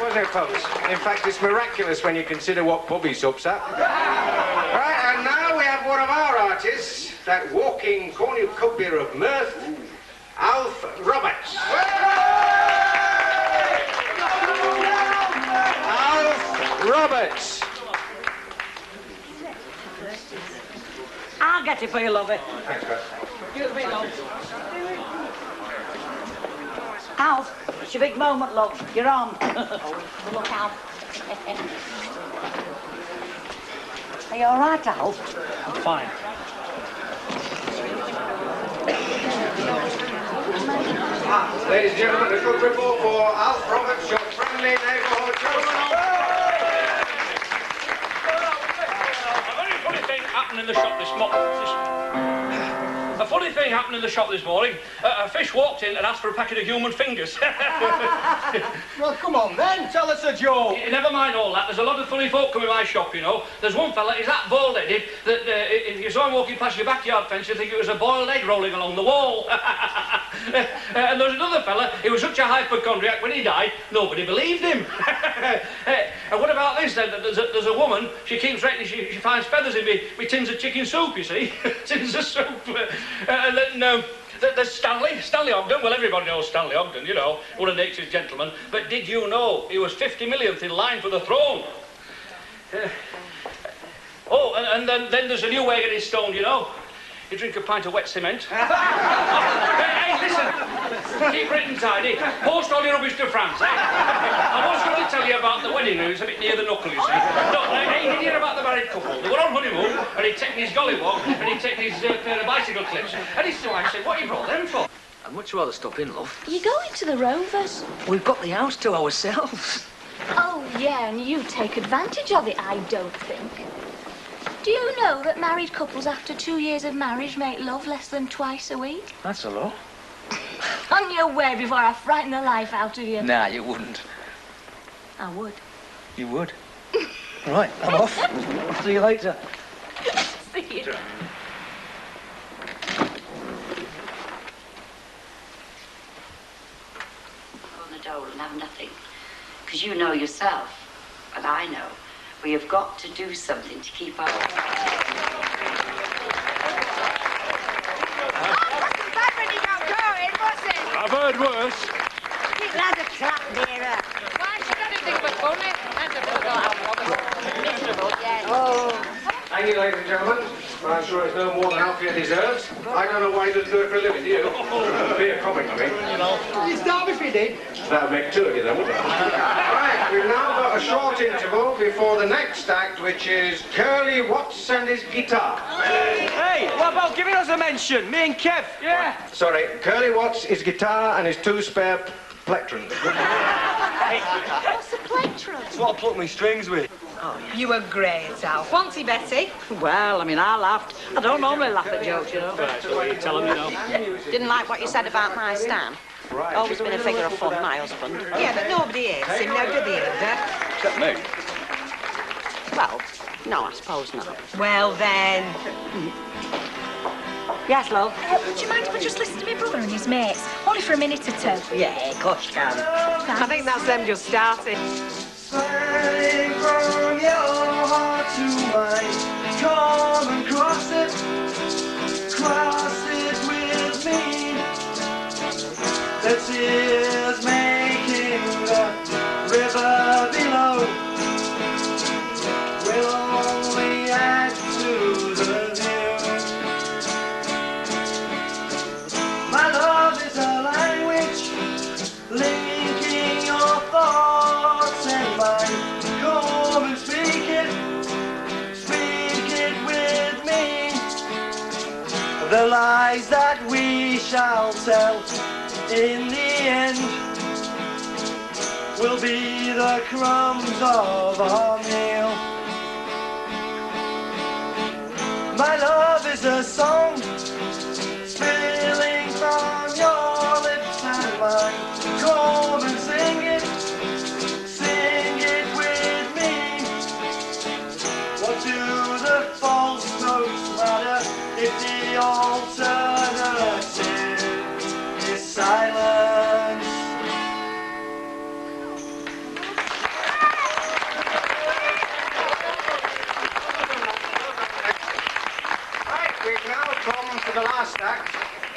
N: Wasn't it, folks? In fact, it's miraculous when you consider what pub he sups at. Right, and now we have one of our artists, that walking cornucopia of mirth, Alf Roberts. Alf Roberts.
U: I'll get it for you, lovey.
N: Thanks, Beth.
U: Alf, it's your big moment, love. You're on. Look, Alf. Are you all right, Alf?
J: I'm fine.
N: Ladies and gentlemen, a good report for Alf Roberts, your friendly neighbourhood showman.
K: A very funny thing happened in the shop this morning. A funny thing happened in the shop this morning. A fish walked in and asked for a packet of human fingers.
J: Well, come on then, tell us a joke.
K: Never mind all that. There's a lot of funny folk come in my shop, you know. There's one fella, he's that bald-headed that if you saw him walking past your backyard fence, you'd think it was a boiled egg rolling along the wall. And there's another fella, he was such a hypochondriac, when he died, nobody believed him. And what about this then? There's a woman, she keeps reckoning she finds feathers in me tins of chicken soup, you see. Tins of soup. And then there's Stanley Ogden. Well, everybody knows Stanley Ogden, you know, one of nature's gentlemen. But did you know he was 50 millionth in line for the throne? And then there's a new way of getting stoned, you know. You drink a pint of wet cement. Hey, listen. Keep it tidy. Post all your rubbish to France, eh? I was going to tell you about the wedding news, a bit near the knuckle, you see. No, hey, did you hear about the married couple? They were on honeymoon, and he'd taken his gollywog, and he'd taken his pair of bicycle clips. And his wife said, what you brought them for?
C: I'd much rather stop in, love.
B: You going to the Rovers?
C: We've got the house to ourselves.
B: Oh, yeah, and you take advantage of it, I don't think. Do you know that married couples after 2 years of marriage make love less than twice a week?
C: That's a lot.
B: On your way before I frighten the life out of you.
C: Nah, you wouldn't.
B: I would.
C: You would. Right, I'm off. I'll see you later.
B: See you.
U: On the dole and have nothing. Because you know yourself, and I know, we have got to do something to keep our...
K: I've heard worse.
U: Keep lads a clap nearer.
F: Why should anything but funny? And a bit miserable, yes.
N: Oh. Thank you, ladies and gentlemen. I'm sure it's no more than Alfie deserves. I don't know why he doesn't do it for a living, do you? Be a comic, I mean.
J: You'd start if he did.
N: That would make two of you then, wouldn't it? Right, we've now got a short interval before the next act, which is Curly Watts and his guitar.
J: Hey, what about giving us a mention? Me and Kev. Yeah.
N: Sorry, Curly Watts, his guitar, and his 2 spare plectrons.
H: What's a plectrum?
J: It's what I pluck my strings with.
E: Oh, you were great, Alf. Wasn't he, Betty?
U: Well, I mean, I laughed. I don't normally laugh at jokes, you know.
K: Right, so what you tell him, you know.
H: Didn't like what you said about my Stan. Always been a figure of fun, my husband.
E: Yeah, but nobody hates him now, do they, Hilda?
W: Except me.
U: Well, no, I suppose not.
E: Well, then.
U: Yes, love?
B: Would you mind if I just listen to my brother and his mates? Only for a minute or two.
U: Yeah, of course you can.
E: I think that's them just starting.
J: Smiling from your heart to mine, come and cross it with me. The tears making the river below will only add to the view. My love is a language linking your thoughts and mine. Come and speak it with me. The lies that we shall tell in the end will be the crumbs of our meal. My love is a song spilling from your lips and mine. Come and sing it with me. What do the false notes matter if the alternative is silence?
N: Right, we've now come to the last act.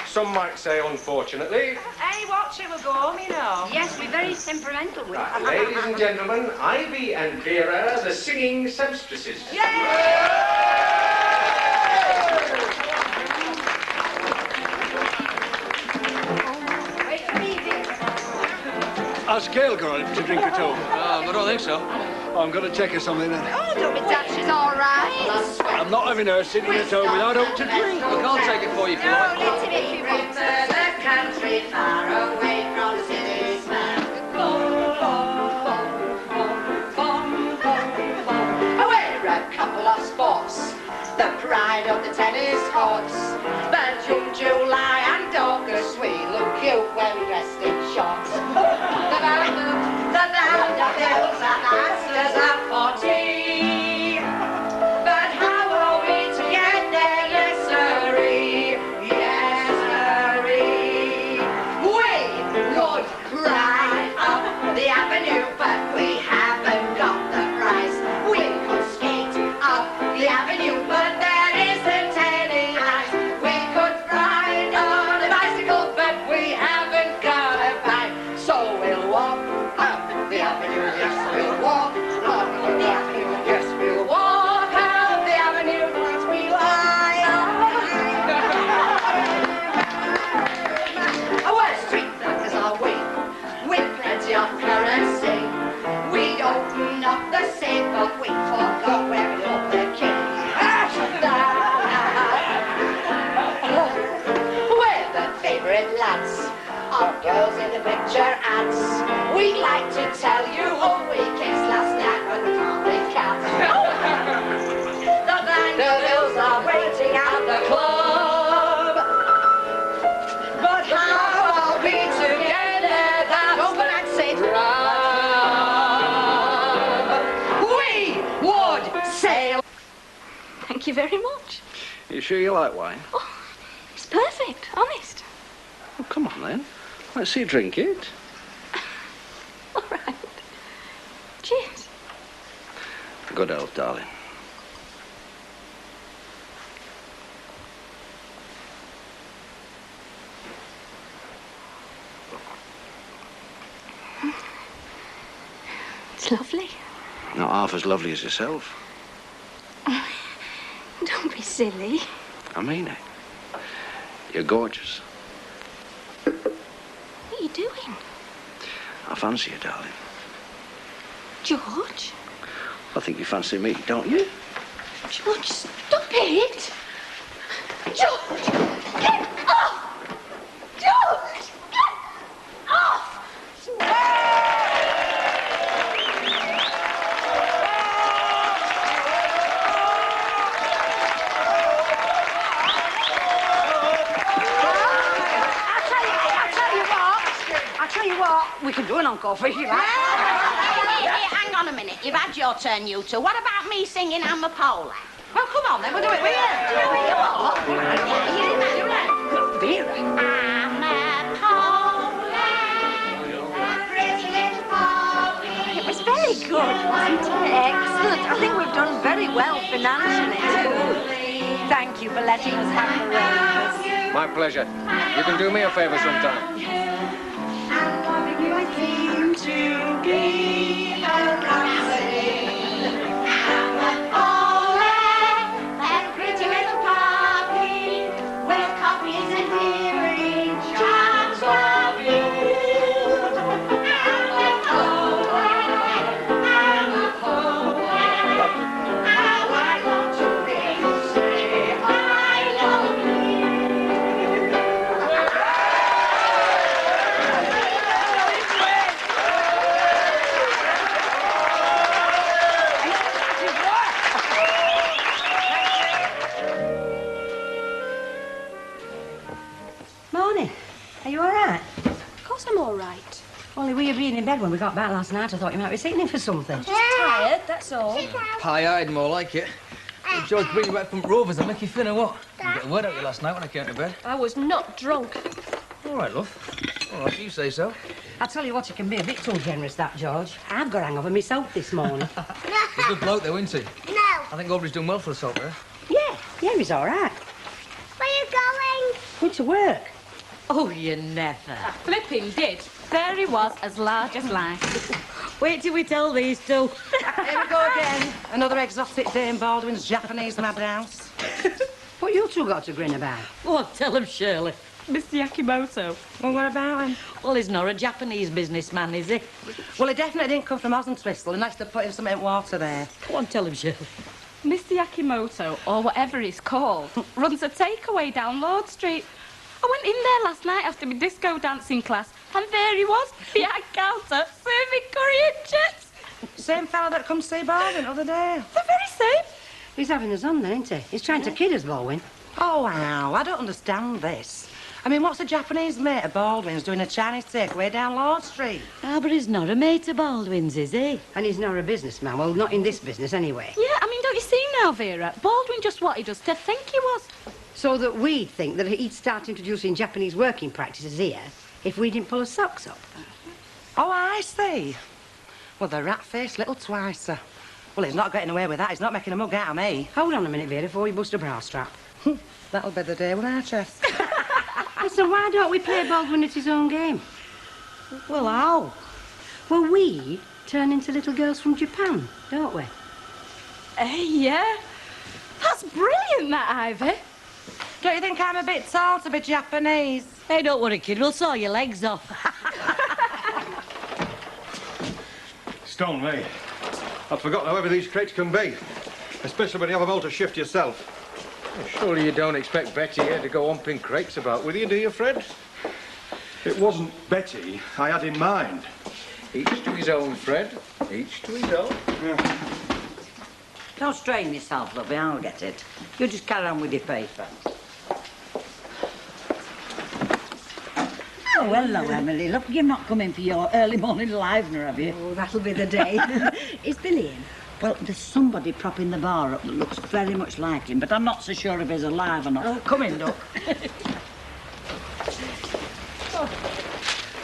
N: Some might say unfortunately.
E: Hey, watch it, we'll go home, you know.
U: Yes, we're very temperamental with
N: Right, ladies and gentlemen, Ivy and Vera, the singing seamstresses.
K: Has Gail got to drink at all?
C: I don't think so.
K: I'm going to take her something then.
F: Oh, don't be daft, she's all right.
K: I'm not having her sitting at home without hope to drink.
C: Look, I'll take it for you if you like.
F: Let him if you want.
U: the country far away from cities. We're a couple of sports, the pride of the tennis courts. The young
D: dressed in shorts. The daffodils and asters are for tea. But how are we to get there? Yes, sirree. Yes, sirree. We would ride up the avenue, but we haven't got the price. We could skate up the avenue, but there isn't any ice. We could ride on a bicycle, but we haven't got a bike. So we'll walk up the avenue. Yes, we'll walk up the avenue. Yes, we'll walk up the avenue as we lie Our street blackers are we, with plenty of currency. We open up the safe, but we forgot where we put the key. We're the favourite lads of girls in the picture ads. We'd like to tell you who we kissed last night, but we can't be cats. The Vanderbilts are waiting at the club. But how are we together? That's the rub. We would sail.
B: Thank you very much.
K: You sure you like wine?
B: It's perfect, honest.
K: Well, come on then. Let's see you drink it.
B: All right. Cheers.
K: Good health, darling.
B: It's lovely.
K: Not half as lovely as yourself.
B: Don't be silly.
K: I mean it. You're gorgeous.
B: What are you doing?
K: I fancy you, darling.
B: George?
K: I think you fancy me, don't you?
B: George, stop it! George! Get off! George! Get off!
U: I tell you what, we can do an encore if you like.
R: Hang on a minute. You've had your turn, you two. What about me singing I'm a Polar?
U: Well, come on then, we'll do it with you.
R: Do you know what you want?
U: Yeah, you do Vera.
R: I'm a Polar.
H: It was very good, wasn't it? Excellent. I think we've done very well financially, too. Thank you for letting us have the roses.
T: My pleasure. You can do me a favour sometime.
D: I seem to be a rhapsody. I'm a Polar, and pretty little poppy, with copies and hearing charms of you. I'm a Polar, I'm a Polar. How I want to hear you say I love
H: Morning. Are you all right?
B: Of course I'm all right.
H: Only were you being in bed when we got back last night? I thought you might be sitting in for something.
B: Just tired, that's all.
C: Pie-eyed, more like it. Did George bring you back from Rovers and Mickey Finn or what? Didn't get a word out of you last night when I came to bed.
B: I was not drunk.
C: All right, love. All right, you say so.
H: I tell you what, you can be a bit too generous, that, George. I've got hangover myself this morning.
C: He's a good bloke, though, isn't he?
R: No.
C: I think Aubrey's done well for herself there.
H: Yeah, he's all right.
R: Where are you going?
H: Good to work.
P: Oh, you never. Flipping did. There he was, as large as life.
H: Wait till we tell these two. Here we go again. Another exotic day in Baldwin's Japanese madhouse. What you two got to grin about?
M: Oh, tell him, Shirley.
H: Mr. Yakimoto. Well, what about him?
M: Well, he's not a Japanese businessman, is he?
H: Well, he definitely didn't come from Oz and Twistle, unless they're putting some in water there.
M: Go on, tell him, Shirley.
P: Mr. Yakimoto, or whatever he's called, runs a takeaway down Lord Street. I went in there last night after my disco dancing class, and there he was, behind counter, serving curry and chips.
H: Same fella that come to see Baldwin the other day.
P: The very same.
H: He's having us on then, isn't he? He's trying to kid us, Baldwin. Oh, wow, I don't understand this.
E: I mean, what's a Japanese mate of Baldwin's doing a Chinese takeaway down Lord Street?
M: Ah, but he's not a mate of Baldwin's, is he?
A: And he's not a businessman. Well, not in this business, anyway.
P: Yeah, I mean, don't you see now, Vera? Baldwin just wanted us to think he was.
A: So that we'd think that he'd start introducing Japanese working practices here if we didn't pull his socks up.
E: Oh, I see. Well, the rat-faced little twicer. Well, he's not getting away with that. He's not making a mug out of me.
A: Hold on a minute, Vera, before you bust a bra strap.
E: That'll be the day with our chest.
A: So why don't we play Baldwin at his own game?
E: Well, how?
A: Well, we turn into little girls from Japan, don't we?
P: Yeah. That's brilliant, that, Ivy.
E: Don't you think I'm a bit tall to be Japanese?
M: Hey, don't worry, kid. We'll saw your legs off.
W: Stone me. I'd forgotten how heavy these crates can be, especially when you have them all to shift yourself.
N: Well, surely you don't expect Betty here to go humping crates about with you, do you, Fred?
W: It wasn't Betty I had in mind.
N: Each to his own, Fred. Each to his own.
W: Yeah.
U: Don't strain yourself, lovey. I'll get it. You just carry on with your paper. Oh, hello, Emily. Look, you're not coming for your early morning livener, have you?
A: Oh, that'll be the day. Is Billy in?
U: Well, there's somebody propping the bar up that looks very much like him, but I'm not so sure if he's alive or not. Oh, come in, Duck.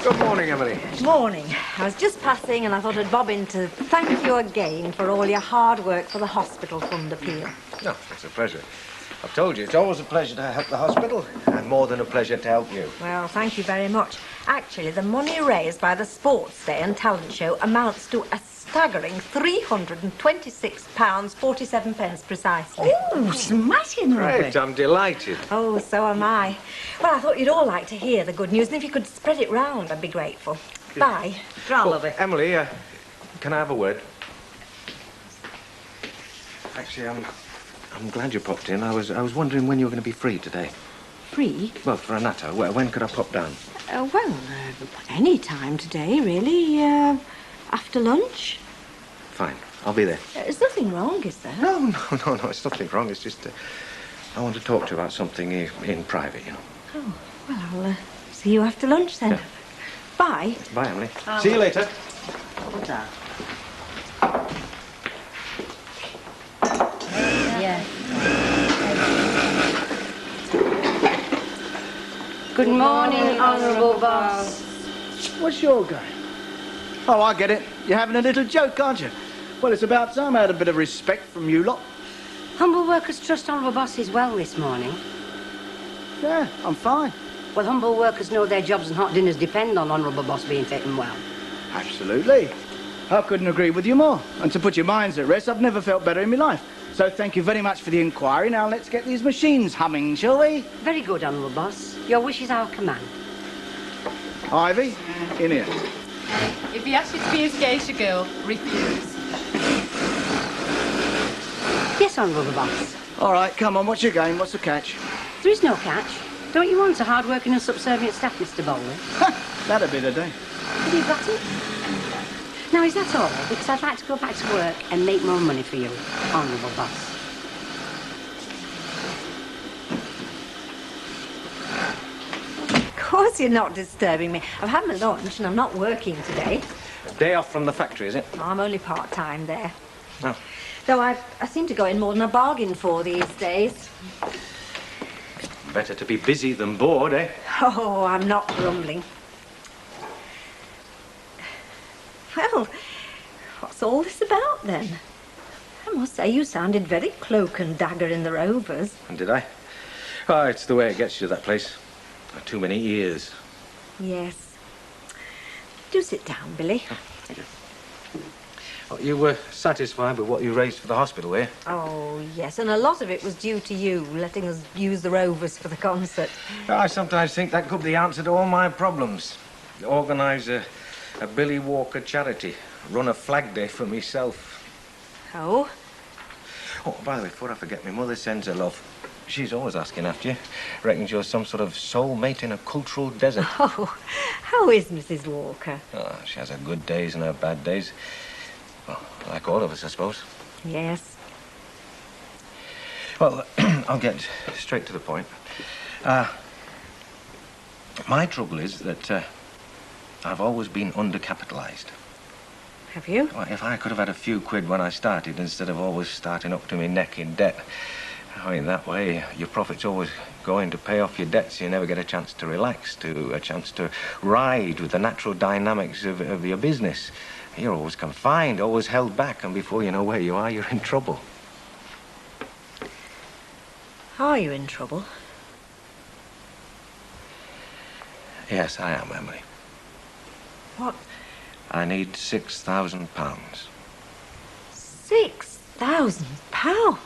N: Good morning, Emily.
H: Morning. I was just passing and I thought I'd bob in to thank you again for all your hard work for the hospital fund appeal.
N: No, it's a pleasure. I've told you, it's always a pleasure to help the hospital, and more than a pleasure to help you.
H: Well, thank you very much. Actually, the money raised by the Sports Day and Talent Show amounts to a staggering £326.47 precisely.
U: Oh, smashing,
N: Great, I'm delighted.
H: Oh, so am I. Well, I thought you'd all like to hear the good news, and if you could spread it round, I'd be grateful. Bye.
N: Emily, can I have a word? Actually, I'm glad you popped in. I was wondering when you were going to be free today.
H: Free?
N: Well, for a natter. When could I pop down?
H: Any time today, really. After lunch.
N: Fine, I'll be there.
H: There's nothing wrong, is there?
N: No, it's nothing wrong. It's just I want to talk to you about something in private, you know.
H: Oh, well, I'll see you after lunch then. Yeah. Bye.
N: Bye, Emily. See you later.
H: Yeah.
A: Good morning, Honourable Boss.
G: What's your game? Oh, I get it. You're having a little joke, aren't you? Well, it's about time I had a bit of respect from you lot.
A: Humble Workers Trust Honourable Boss is well this morning.
G: Yeah, I'm fine.
A: Well, humble workers know their jobs and hot dinners depend on Honourable Boss being taken well.
G: Absolutely. I couldn't agree with you more. And to put your minds at rest, I've never felt better in my life. So thank you very much for the inquiry. Now let's get these machines humming, shall we?
A: Very good, Honourable Boss. Your wish is our command.
G: Ivy, in here.
P: If he asks you to be his geisha girl, refuse.
A: Yes, Honourable Boss.
G: All right, come on, what's your game? What's the catch?
A: There is no catch. Don't you want a hard-working and subservient staff, Mr. Baldwin?
G: That'd be the day.
A: Have you got it? Now, is that all? Because I'd like to go back to work and make more money for you, Honourable Boss.
H: Of course you're not disturbing me. I've had my lunch and I'm not working today.
N: Day off from the factory, is it?
H: I'm only part-time there.
N: Oh.
H: Though I seem to go in more than I bargained for these days.
N: Better to be busy than bored, eh?
H: Oh, I'm not grumbling. Well, what's all this about, then? I must say you sounded very cloak and dagger in the Rovers.
N: And did I? Oh, it's the way it gets you to that place. Too many ears.
H: Yes. Do sit down, Billy.
N: Oh, thank you. Oh, you were satisfied with what you raised for the hospital, eh?
H: Oh, yes, and a lot of it was due to you, letting us use the Rovers for the concert.
N: I sometimes think that could be the answer to all my problems. Organise a Billy Walker charity. Run a flag day for myself.
H: Oh?
N: Oh, by the way, before I forget, my mother sends her love. She's always asking after you. Reckons you're some sort of soulmate in a cultural desert.
H: Oh, how is Mrs. Walker?
N: Oh, she has her good days and her bad days. Well, like all of us, I suppose.
H: Yes.
N: Well, I'll get straight to the point.
T: My trouble is that I've always been undercapitalised.
H: Have you?
T: Well, if I could have had a few quid when I started instead of always starting up to my neck in debt, I mean, that way your profits always going to pay off your debts. You never get a chance to relax, a chance to ride with the natural dynamics of your business. You're always confined, always held back, and before you know where you are, you're in trouble.
H: Are you in trouble?
T: Yes, I am, Emily.
H: What?
T: I need £6,000.
H: £6,000?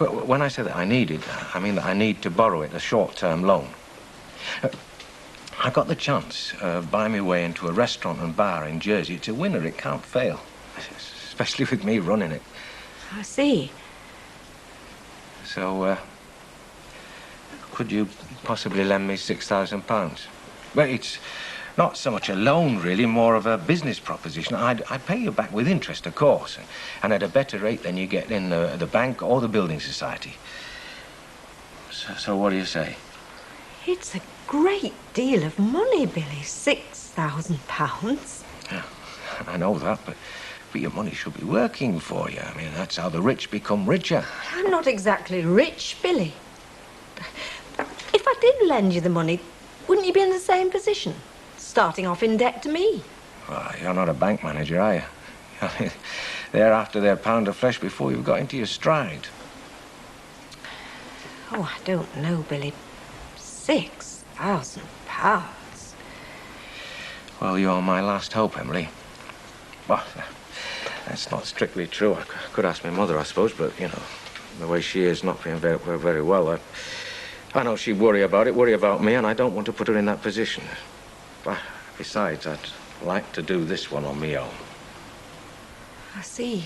T: Well, when I say that I need it, I mean that I need to borrow it, a short-term loan. I got the chance of buying my way into a restaurant and bar in Jersey. It's a winner, it can't fail, especially with me running it.
H: I see.
T: So, could you possibly lend me £6,000? Well, it's not so much a loan, really, more of a business proposition. I'd pay you back with interest, of course, and at a better rate than you get in the bank or the building society. So what do you say?
H: It's a great deal of money, Billy. £6,000.
T: Yeah, I know that, but your money should be working for you. I mean, that's how the rich become richer.
H: I'm not exactly rich, Billy. If I did lend you the money, wouldn't you be in the same position? Starting off in debt to me.
T: Well, you're not a bank manager, are you? I mean, they're after their pound of flesh before you've got into your stride.
H: Oh, I don't know, Billy. £6,000.
T: Well, you're my last hope, Emily. Well, that's not strictly true. I could ask my mother, I suppose, but, you know, the way she is, not feeling very well, I know she'd worry about me, and I don't want to put her in that position. But besides, I'd like to do this one on my own.
H: I see.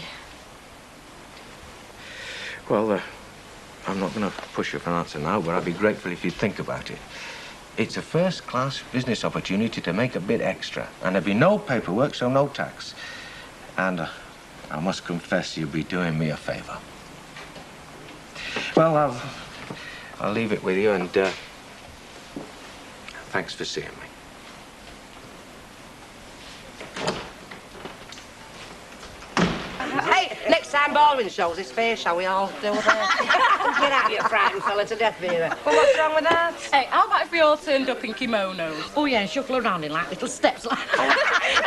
T: Well, I'm not going to push you for an answer now, but I'd be grateful if you'd think about it. It's a first-class business opportunity to make a bit extra, and there'd be no paperwork, so no tax. And I must confess you'll be doing me a favour. Well, I'll leave it with you, and thanks for seeing me.
L: Hey, next time Baldwin shows his face, shall we all do it? Get out, you frightened fella to death, Vera. Well, what's wrong with that?
P: Hey, how about if we all turned up in kimonos?
M: Oh, yeah, and shuffle around in like little steps.
P: And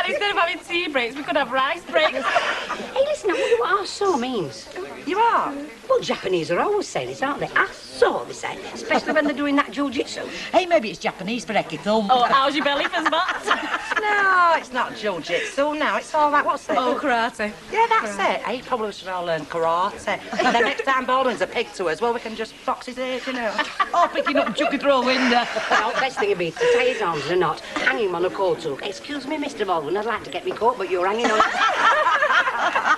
P: instead of having tea breaks, we could have rice breaks.
A: Hey, listen, I wonder what aso means.
L: You are?
A: Well, Japanese are always saying it, aren't they? Aso, they say, especially when they're doing that jiu-jitsu.
M: Hey, maybe it's Japanese for Eki thumb.
P: Oh, how's your belly for spots?
L: No, it's not jiu-jitsu now. It's all that, what's it?
P: Oh, karate.
L: Yeah, that's it. Hey, probably we should all learn karate. And then next time Baldwin's a pig to us, well, we can just box his ears, you know.
M: Oh, picking up and chucking through a window.
A: Well, best thing would be to tie his arms in a knot, hang him on a coat hook. Excuse me, Mr. Baldwin, I'd like to get me coat, but you're hanging on it.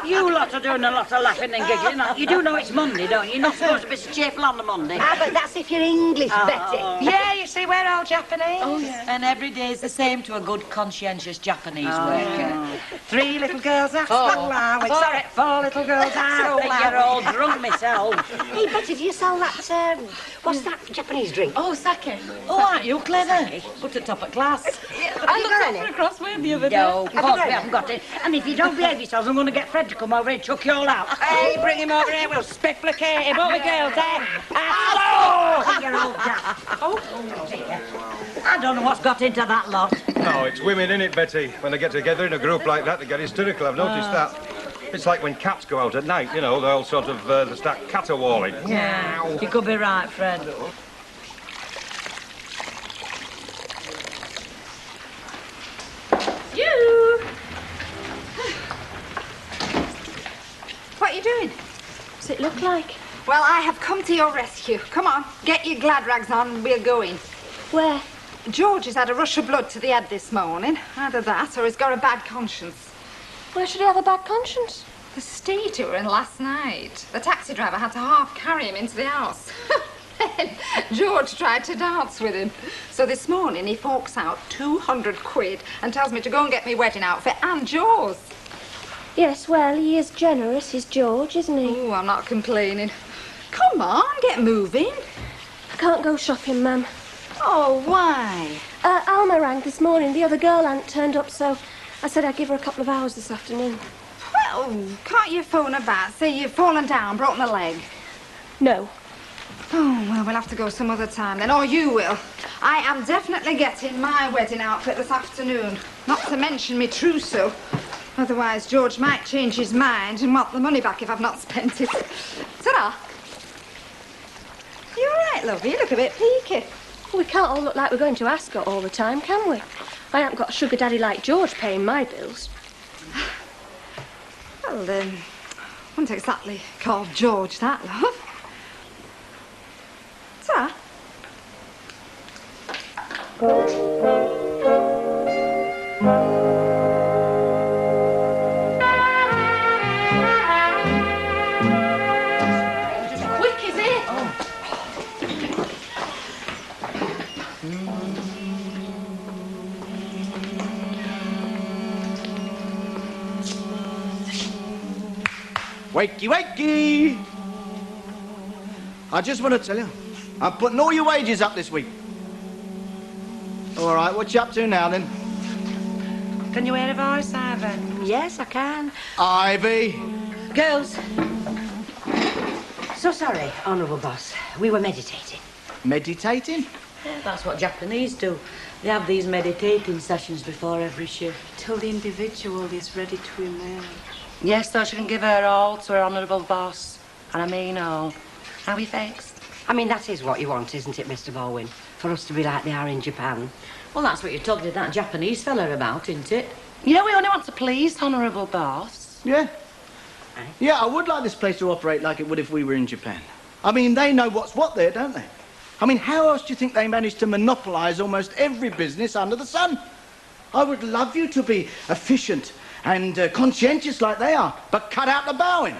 U: You lot are doing a lot of laughing and giggling. You do know it's Monday, don't you? You're not supposed to be so cheerful on the Monday.
A: Ah, but that's if you're English, Betty.
L: Yeah, you see, we're all Japanese.
M: Oh, yeah. And every day's the same to a good, conscientious Japanese worker.
L: 3 little girls at school, are we? Sorry, 4 little girls at
U: I
L: school.
U: think you're all drunk myself.
A: Hey, Betty, do you sell that, what's that Japanese drink?
P: Oh, sake.
M: Oh, aren't you clever? Put it top of class.
P: I looked after a crossword the other day.
U: No, of course we haven't got it. And if you don't behave yourselves, I'm going to get Fred to come over and chuck you all out.
L: Hey, bring him over here. We'll spifflicate him, won't we, girls, eh? Oh!
U: You're all daft. Oh, dear. I don't know what's got into that lot.
N: No, it's women, innit, Betty? When they get together in a group like that, they get hysterical. I've noticed that. It's like when cats go out at night, you know, they all sort of, they start caterwauling.
M: Yeah, you could be right, Fred.
F: You! What are you doing?
B: What's it look like?
F: Well, I have come to your rescue. Come on, get your glad rags on and we're going.
B: Where?
F: George has had a rush of blood to the head this morning. Either that or he's got a bad conscience.
B: Where should he have a bad conscience?
F: The state he were in last night. The taxi driver had to half carry him into the house. Then George tried to dance with him. So this morning he forks out 200 quid and tells me to go and get me wedding outfit and yours.
B: Yes, well, he is generous, he's George, isn't he?
F: Oh, I'm not complaining. Come on, get moving.
B: I can't go shopping, Mum.
F: Oh, why?
Q: Alma rang this morning. The other girl hadn't turned up, so I said I'd give her a couple of hours this afternoon.
F: Well, can't you phone her back? Say you've fallen down, broken a leg.
Q: No.
F: Oh, well, we'll have to go some other time then. Or you will. I am definitely getting my wedding outfit this afternoon. Not to mention me trousseau. Otherwise, George might change his mind and want the money back if I've not spent it. Ta-ra. You all right, love? You look a bit peaky.
Q: We can't all look like we're going to Ascot all the time, can we? I haven't got a sugar daddy like George paying my bills.
F: Well, wouldn't exactly call George that, love. Ta-ra.
B: Quick, is it?
G: Wakey, wakey! I just want to tell you, I'm putting all your wages up this week. All right, what you up to now, then?
L: Can you hear a voice, Ivy?
U: Yes, I can.
G: Ivy!
U: Girls. So sorry, Honourable Boss. We were meditating.
G: Meditating?
M: Yeah, that's what Japanese do. They have these meditating sessions before every shift.
P: Till the individual is ready to emerge.
L: Yes, so she can give her all to her honourable boss. And I mean all. Are we fixed?
U: I mean, that is what you want, isn't it, Mr. Baldwin? For us to be like they are in Japan.
M: Well, that's what you're talking to that Japanese fella about, isn't it?
L: You know, we only want to please honourable boss.
G: Yeah. Yeah, I would like this place to operate like it would if we were in Japan. I mean, they know what's what there, don't they? I mean, how else do you think they manage to monopolise almost every business under the sun? I would love you to be efficient and conscientious like they are, but cut out the bowing.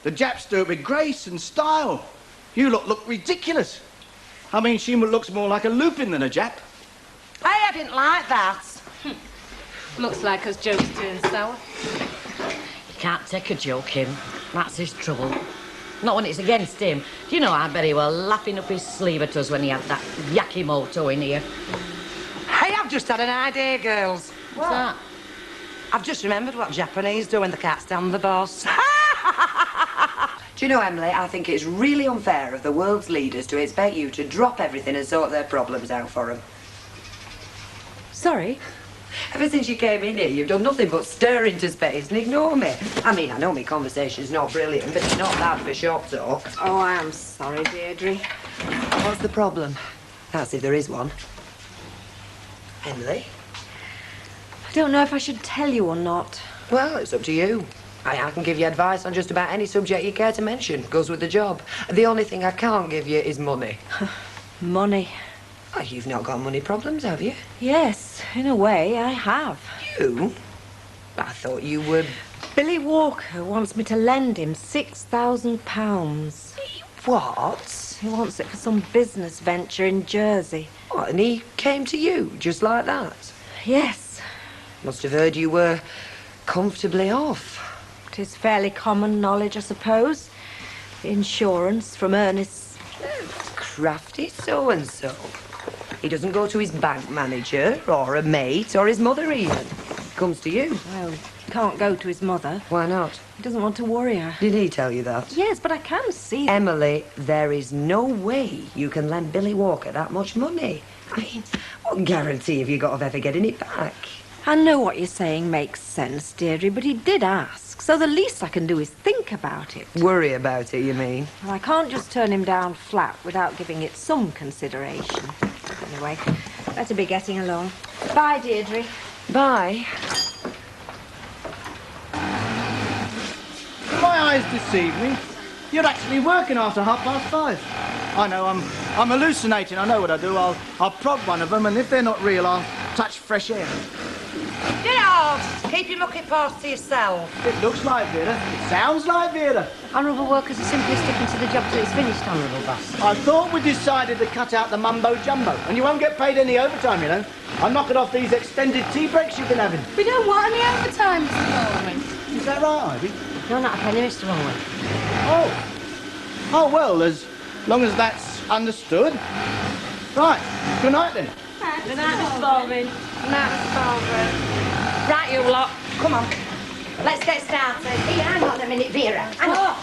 G: The Japs do it with grace and style. You look ridiculous. I mean, she looks more like a Lupin than a Jap.
L: Hey, I didn't like that.
P: Looks like us jokes turned sour.
M: You can't take a joke, him. That's his trouble. Not when it's against him. Do you know, I bet he were laughing up his sleeve at us when he had that Yakimoto in here.
L: Hey, I've just had an idea, girls.
M: What's that?
L: I've just remembered what Japanese do when the cat's down the boss.
S: Do you know, Emily, I think it's really unfair of the world's leaders to expect you to drop everything and sort their problems out for them.
Q: Sorry?
S: Ever since you came in here, you've done nothing but stare into space and ignore me. I mean, I know my conversation's not brilliant, but it's not bad for shop talk.
F: Oh, I am sorry, Deirdre.
S: What's the problem? That's if there is one. Emily?
F: I don't know if I should tell you or not.
S: Well, it's up to you. I can give you advice on just about any subject you care to mention. Goes with the job. The only thing I can't give you is money.
F: Money?
S: Oh, you've not got money problems, have you?
F: Yes, in a way, I have.
S: You? I thought you were...
F: Billy Walker wants me to lend him £6,000.
S: What?
F: He wants it for some business venture in Jersey.
S: What, and he came to you, just like that?
F: Yes.
S: Must have heard you were comfortably off.
F: It is fairly common knowledge, I suppose. Insurance from Ernest's...
S: Crafty so-and-so. He doesn't go to his bank manager, or a mate, or his mother even. Comes to you.
F: Well, he can't go to his mother.
S: Why not?
F: He doesn't want to worry her.
S: Did he tell you that?
F: Yes, but I can see...
S: Emily, there is no way you can lend Billy Walker that much money. I mean, what guarantee have you got of ever getting it back?
F: I know what you're saying makes sense, Deirdre, but he did ask, so the least I can do is think about it.
S: Worry about it, you mean?
F: Well, I can't just turn him down flat without giving it some consideration. Anyway, better be getting along. Bye, Deirdre.
S: Bye.
G: My eyes deceive me. You're actually working after 5:30. I know, I'm hallucinating. I know what I do. I'll prod one of them, and if they're not real, I'll touch fresh air.
L: Get off! Keep your mucky paws to yourself.
G: It looks like Vera. It sounds like Vera.
U: Honourable workers are simply sticking to the job till it's finished, Honourable Boss.
G: I thought we decided to cut out the mumbo-jumbo, and you won't get paid any overtime, you know. I'm knocking off these extended tea breaks you've been having.
P: We don't want any overtime, Mr. Baldwin.
G: Is that right, Ivy?
U: No, not a penny, Mr. Baldwin.
G: Oh, well, as long as that's understood. Right, Good night, then.
B: Good night, Miss Baldwin.
F: Right, you lot. Come on. Let's get started.
A: Hey, hang on a minute, Vera. Hang on.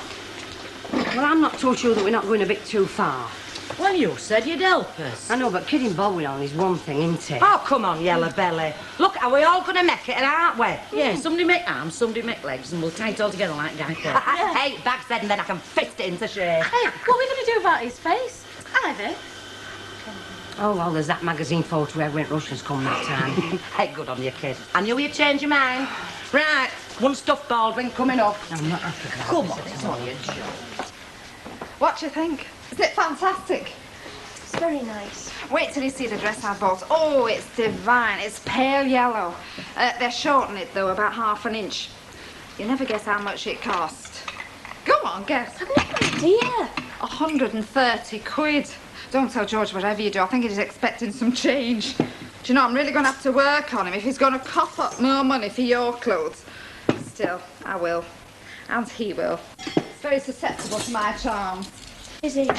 A: Well, I'm not too sure that we're not going a bit too far.
M: Well, you said you'd help us.
A: I know, but kidding Baldwin on is one thing, isn't it?
S: Oh, come on, Yellow Belly. Look, are we all going to make it, aren't we?
M: Yeah, somebody make arms, somebody make legs, and we'll tie it all together like Guy Fawkes.
S: Hey, back said, and then I can fist it into shape.
P: Hey, what are we going to do about his face? Ivy?
A: Oh, well, there's that magazine photo where went Russians come that time.
S: Hey, good on you, kid. I knew you'd change your mind. Right, one stuffed Baldwin coming up.
A: I'm not happy about
S: Come
A: this
S: on,
A: at
S: it's
A: all.
S: only a joke.
F: What do you think? Is it fantastic?
Q: It's very nice.
F: Wait till you see the dress I bought. Oh, it's divine. It's pale yellow. They're shortening it, though, about ½ an inch. You never guess how much it cost. Go on, guess.
Q: I've no idea.
F: 130 quid. Don't tell George whatever you do. I think he's expecting some change. Do you know, I'm really going to have to work on him if he's going to cough up more money for your clothes. Still, I will. And he will. He's very susceptible to my charms.
Q: Is he?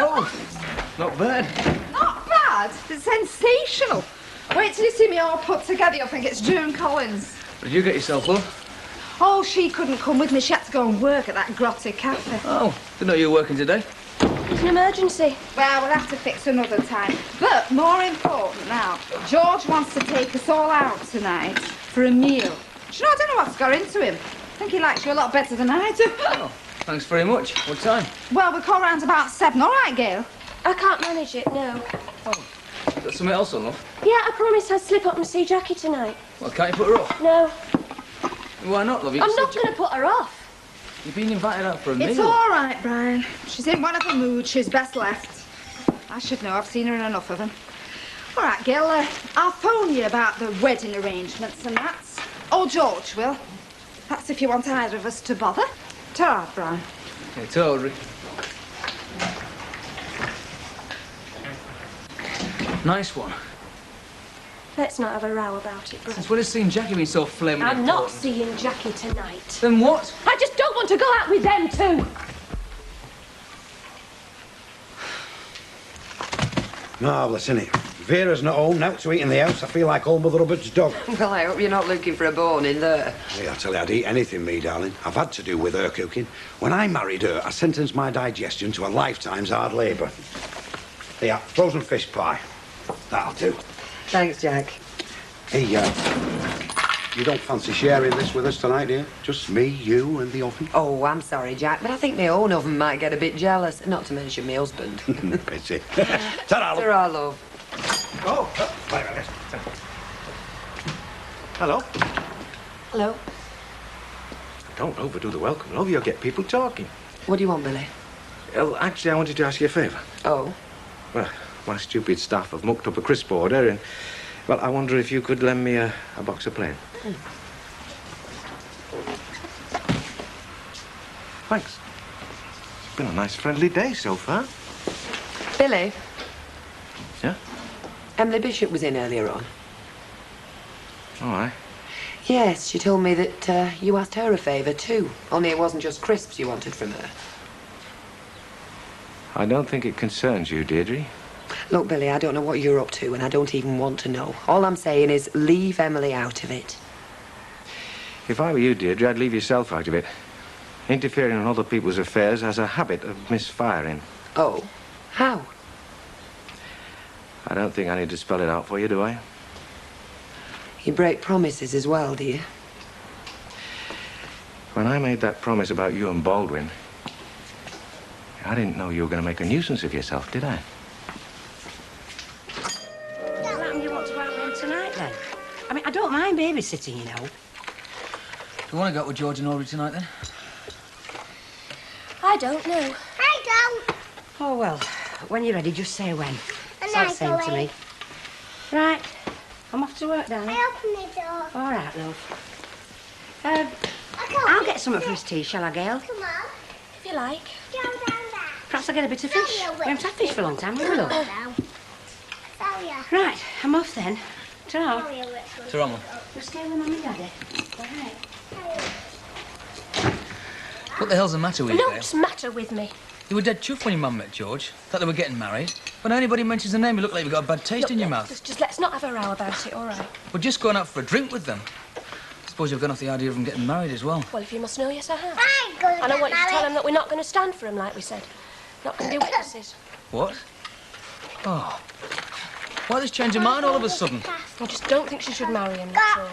C: Oh, not bad.
F: Not bad. It's sensational. Wait till you see me all put together. You'll think it's June Collins.
C: What did you get yourself, love?
F: Oh, she couldn't come with me. She had to go and work at that grotty cafe.
C: Oh, didn't know you were working today.
Q: It's an emergency.
F: Well, we'll have to fix another time. But more important now, George wants to take us all out tonight for a meal. Do you know, I don't know what's got into him. I think he likes you a lot better than I do.
C: Oh, thanks very much. What time?
F: Well, we'll call round about 7. All right, Gail?
Q: I can't manage it, no.
C: Got something else on, love?
Q: Yeah, I promised I'd slip up and see Jackie tonight.
C: Well, can't you put her off?
Q: No,
C: Why not, love? You
Q: I'm
C: just
Q: not
C: said
Q: going to put her off.
C: You've been invited out for a meal.
F: It's all right, Brian. She's in one of her moods. She's best left. I should know. I've seen her in enough of them. All right, Gail, I'll phone you about the wedding arrangements and that. Oh, George will. That's if you want either of us to bother. Ta-ra, Brian.
C: Okay, totally. Nice one.
Q: Let's not have a row about it, Brad.
C: Since when has seeing Jackie been so flaming
Q: I'm not
C: important?
Q: seeing Jackie tonight.
C: Then what?
Q: I just don't want to go out with them too.
I: Marvellous, isn't it? Vera's not home now to eat in the house. I feel like old Mother Hubbard's dog.
S: Well, I hope you're not looking for a bone in there.
I: Hey, I tell you, I'd eat anything, me darling. I've had to do with her cooking. When I married her, I sentenced my digestion to a lifetime's hard labour. Yeah, frozen fish pie. That'll do.
S: Thanks, Jack.
I: Hey, you don't fancy sharing this with us tonight, do you? Just me, you, and the oven?
S: Oh, I'm sorry, Jack, but I think my own oven might get a bit jealous. Not to mention my husband.
I: Pity. Ta-ra, love.
S: Ta-ra, love.
I: Oh, wait a minute.
T: Hello.
S: Hello.
T: Don't overdo the welcome, love. You'll get people talking.
S: What do you want, Billy?
T: Well, actually, I wanted to ask you a favour.
S: Oh?
T: Well, my stupid staff have mucked up a crisp order, and, well, I wonder if you could lend me a box of plain. Thanks. It's been a nice, friendly day so far.
S: Billy?
T: Yeah?
S: Emily Bishop was in earlier on.
T: All right.
S: Yes, she told me that you asked her a favour too. Only it wasn't just crisps you wanted from her.
T: I don't think it concerns you, Deirdre.
S: Look, Billy, I don't know what you're up to, and I don't even want to know. All I'm saying is leave Emily out of it.
T: If I were you, Deirdre, I'd leave yourself out of it. Interfering in other people's affairs has a habit of misfiring.
S: Oh? How?
T: I don't think I need to spell it out for you, do I?
S: You break promises as well, do you?
T: When I made that promise about you and Baldwin, I didn't know you were going to make a nuisance of yourself, did I?
A: How come you want to go out with him tonight, then? I mean, I don't mind babysitting, you know.
C: Do you want to go out with George and Audrey tonight, then?
Q: I don't know.
R: I don't.
A: Oh, well, when you're ready, just say when.
R: And
A: It's like
R: I
A: saying
R: go
A: to
R: in.
A: me. Right, I'm off to work, darling.
R: I open the door.
A: All right, love. I'll get something for his tea, shall I, Gail?
R: Come on.
Q: If you like.
R: Go down there.
A: Perhaps I'll get a bit of fish. We haven't had fish for a long time, have we, love?
R: Sorry.
A: Right, I'm off then. Ta-ra.
C: Ta-ra, Mum.
A: You'll stay with Mum and Daddy. All right.
C: What the hell's the matter with you, Gail?
Q: What's the matter with me?
C: You were dead chuffed when your mum met George. Thought they were getting married. When anybody mentions the name, you look like you've got a bad taste in your mouth.
Q: Just let's not have a row about it, all right?
C: We're just going out for a drink with them. I suppose you've gone off the idea of them getting married as well.
Q: Well, if you must know, yes, I have. And I want you to tell them that we're not going to stand for them, like we said. Not going to be witnesses.
C: What? Oh. Why this change of mind all of a sudden?
Q: I just don't think she should marry him, that's all.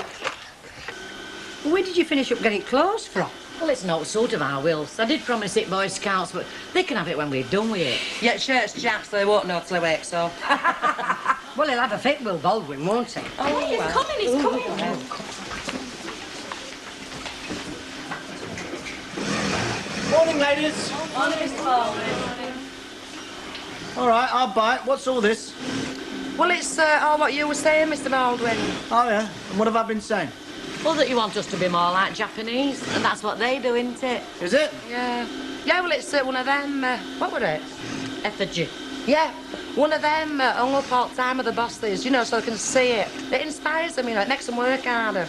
L: Where did you finish up getting clothes from?
M: Well, it's not sort of our wills. I did promise it Boy Scouts, but they can have it when we're done with it.
L: Yeah, shirts, chaps, they won't know till they wake, so. Well, he'll have a fit, Will Baldwin, won't he?
B: Oh, he's coming, he's coming.
G: Morning, ladies.
B: Morning, Mr. Baldwin.
G: All right, I'll buy it. What's all this?
L: Well, it's all what you were saying, Mr. Baldwin.
G: Oh, yeah? And what have I been saying?
M: Well, that you want us to be more like Japanese, and that's what they do, isn't it?
G: Is it?
L: Yeah. Yeah, well, it's one of them, what were it?
M: Effigy.
L: Yeah, one of them hung up all the time with the bosses, you know, so they can see it. It inspires them, you know, it makes them work harder.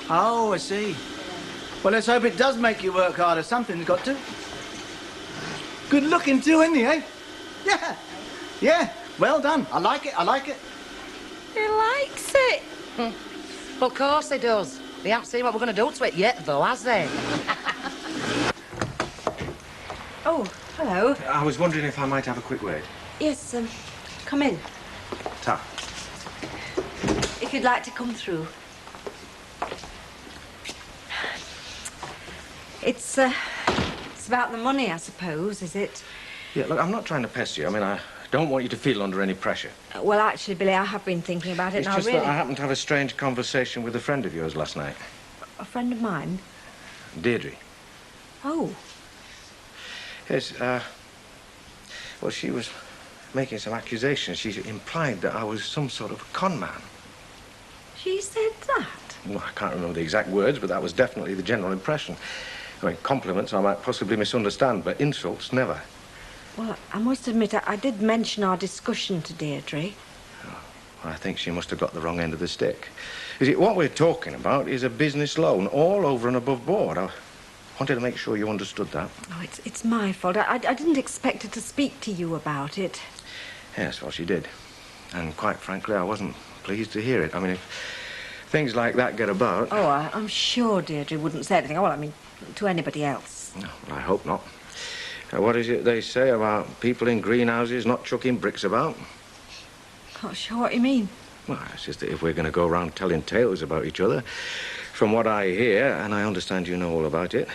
G: Oh, I see. Well, let's hope it does make you work harder. Something's got to. Good looking too, isn't he, eh? Yeah. Yeah. Well done. I like it. I like it.
B: He likes it.
L: Well, of course he does. They haven't seen what we're going to do to it yet, though, has they?
H: Oh, hello.
W: I was wondering if I might have a quick word.
H: Yes, come in.
W: Ta.
H: If you'd like to come through. It's about the money, I suppose, is it?
T: Yeah, look, I'm not trying to pest you. I mean, I don't want you to feel under any pressure.
H: Well, actually, Billy, I have been thinking about it,
T: It's
H: and
T: just
H: I really...
T: that I happened to have a strange conversation with a friend of yours last night.
H: A friend of mine?
T: Deirdre.
H: Oh.
T: Yes, well, she was making some accusations. She implied that I was some sort of con man.
H: She said that?
T: Well, I can't remember the exact words, but that was definitely the general impression. I mean, compliments I might possibly misunderstand, but insults, never.
H: Well, I must admit, I did mention our discussion to Deirdre.
T: I think she must have got the wrong end of the stick. You see, what we're talking about is a business loan, all over and above board. I wanted to make sure you understood that.
H: Oh, it's my fault. I didn't expect her to speak to you about it.
T: Yes, well, she did. And quite frankly, I wasn't pleased to hear it. I mean, if things like that get about...
H: Oh, I'm sure Deirdre wouldn't say anything. Well, I mean, to anybody else.
T: No, well, I hope not. What is it they say about people in greenhouses not chucking bricks about?
H: Not sure what you mean.
T: Well, it's just that if we're going to go around telling tales about each other, from what I hear, and I understand you know all about it,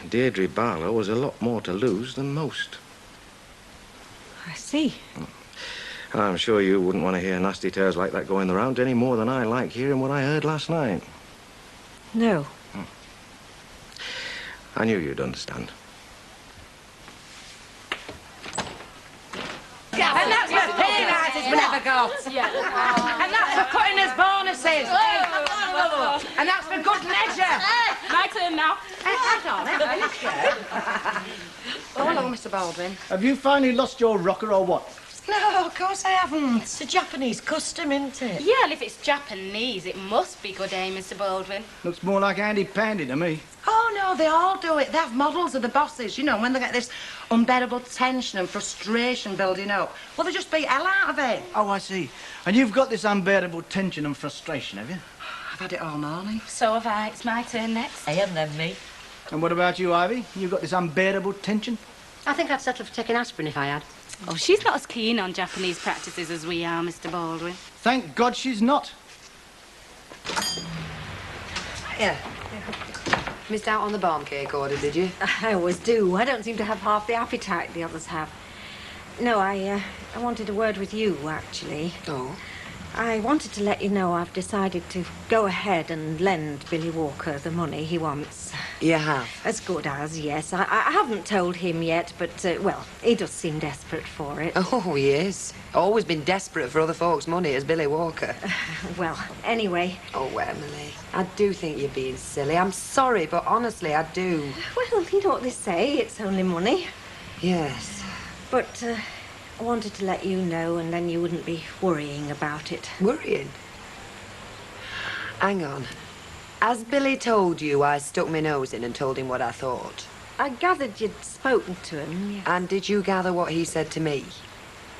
T: Deirdre Barlow has a lot more to lose than most.
H: I see.
T: And I'm sure you wouldn't want to hear nasty tales like that going the round any more than I like hearing what I heard last night.
H: No.
T: I knew you'd understand.
L: And that's for pay rises we never got. And that's for cutting us bonuses. And that's for good measure.
B: My turn now.
L: Oh, hello, Mr. Baldwin.
G: Have you finally lost your rocker or what?
L: No, of course I haven't.
M: It's a Japanese custom, isn't it?
B: Yeah, and if it's Japanese, it must be good, eh, Mr. Baldwin?
G: Looks more like handy-pandy to me.
L: Oh, no, they all do it. They have models of the bosses, you know, when they get this unbearable tension and frustration building up. Well, they just beat hell out of it.
G: Oh, I see. And you've got this unbearable tension and frustration, have you?
L: I've had it all morning.
B: So have I. It's my turn next.
M: Hey, and then me.
G: And what about you, Ivy? You've got this unbearable tension?
A: I think I'd settle for taking aspirin if I had.
B: Oh, she's not as keen on Japanese practices as we are, Mr. Baldwin.
G: Thank God she's not.
S: Yeah. Missed out on the barn cake order, did you?
H: I always do. I don't seem to have half the appetite the others have. No, I wanted a word with you, actually.
S: Oh?
H: I wanted to let you know I've decided to go ahead and lend Billy Walker the money he wants.
S: You have?
H: As good as, yes. I haven't told him yet, but, well, he does seem desperate for it.
S: Oh, he is. Always been desperate for other folks' money, as Billy Walker.
H: Well, anyway...
S: Oh, Emily, I do think you're being silly. I'm sorry, but honestly, I do.
H: Well, you know what they say. It's only money.
S: Yes.
H: But, I wanted to let you know, and then you wouldn't be worrying about it.
S: Worrying? Hang on. As Billy told you, I stuck my nose in and told him what I thought.
H: I gathered you'd spoken to him, yes.
S: And did you gather what he said to me?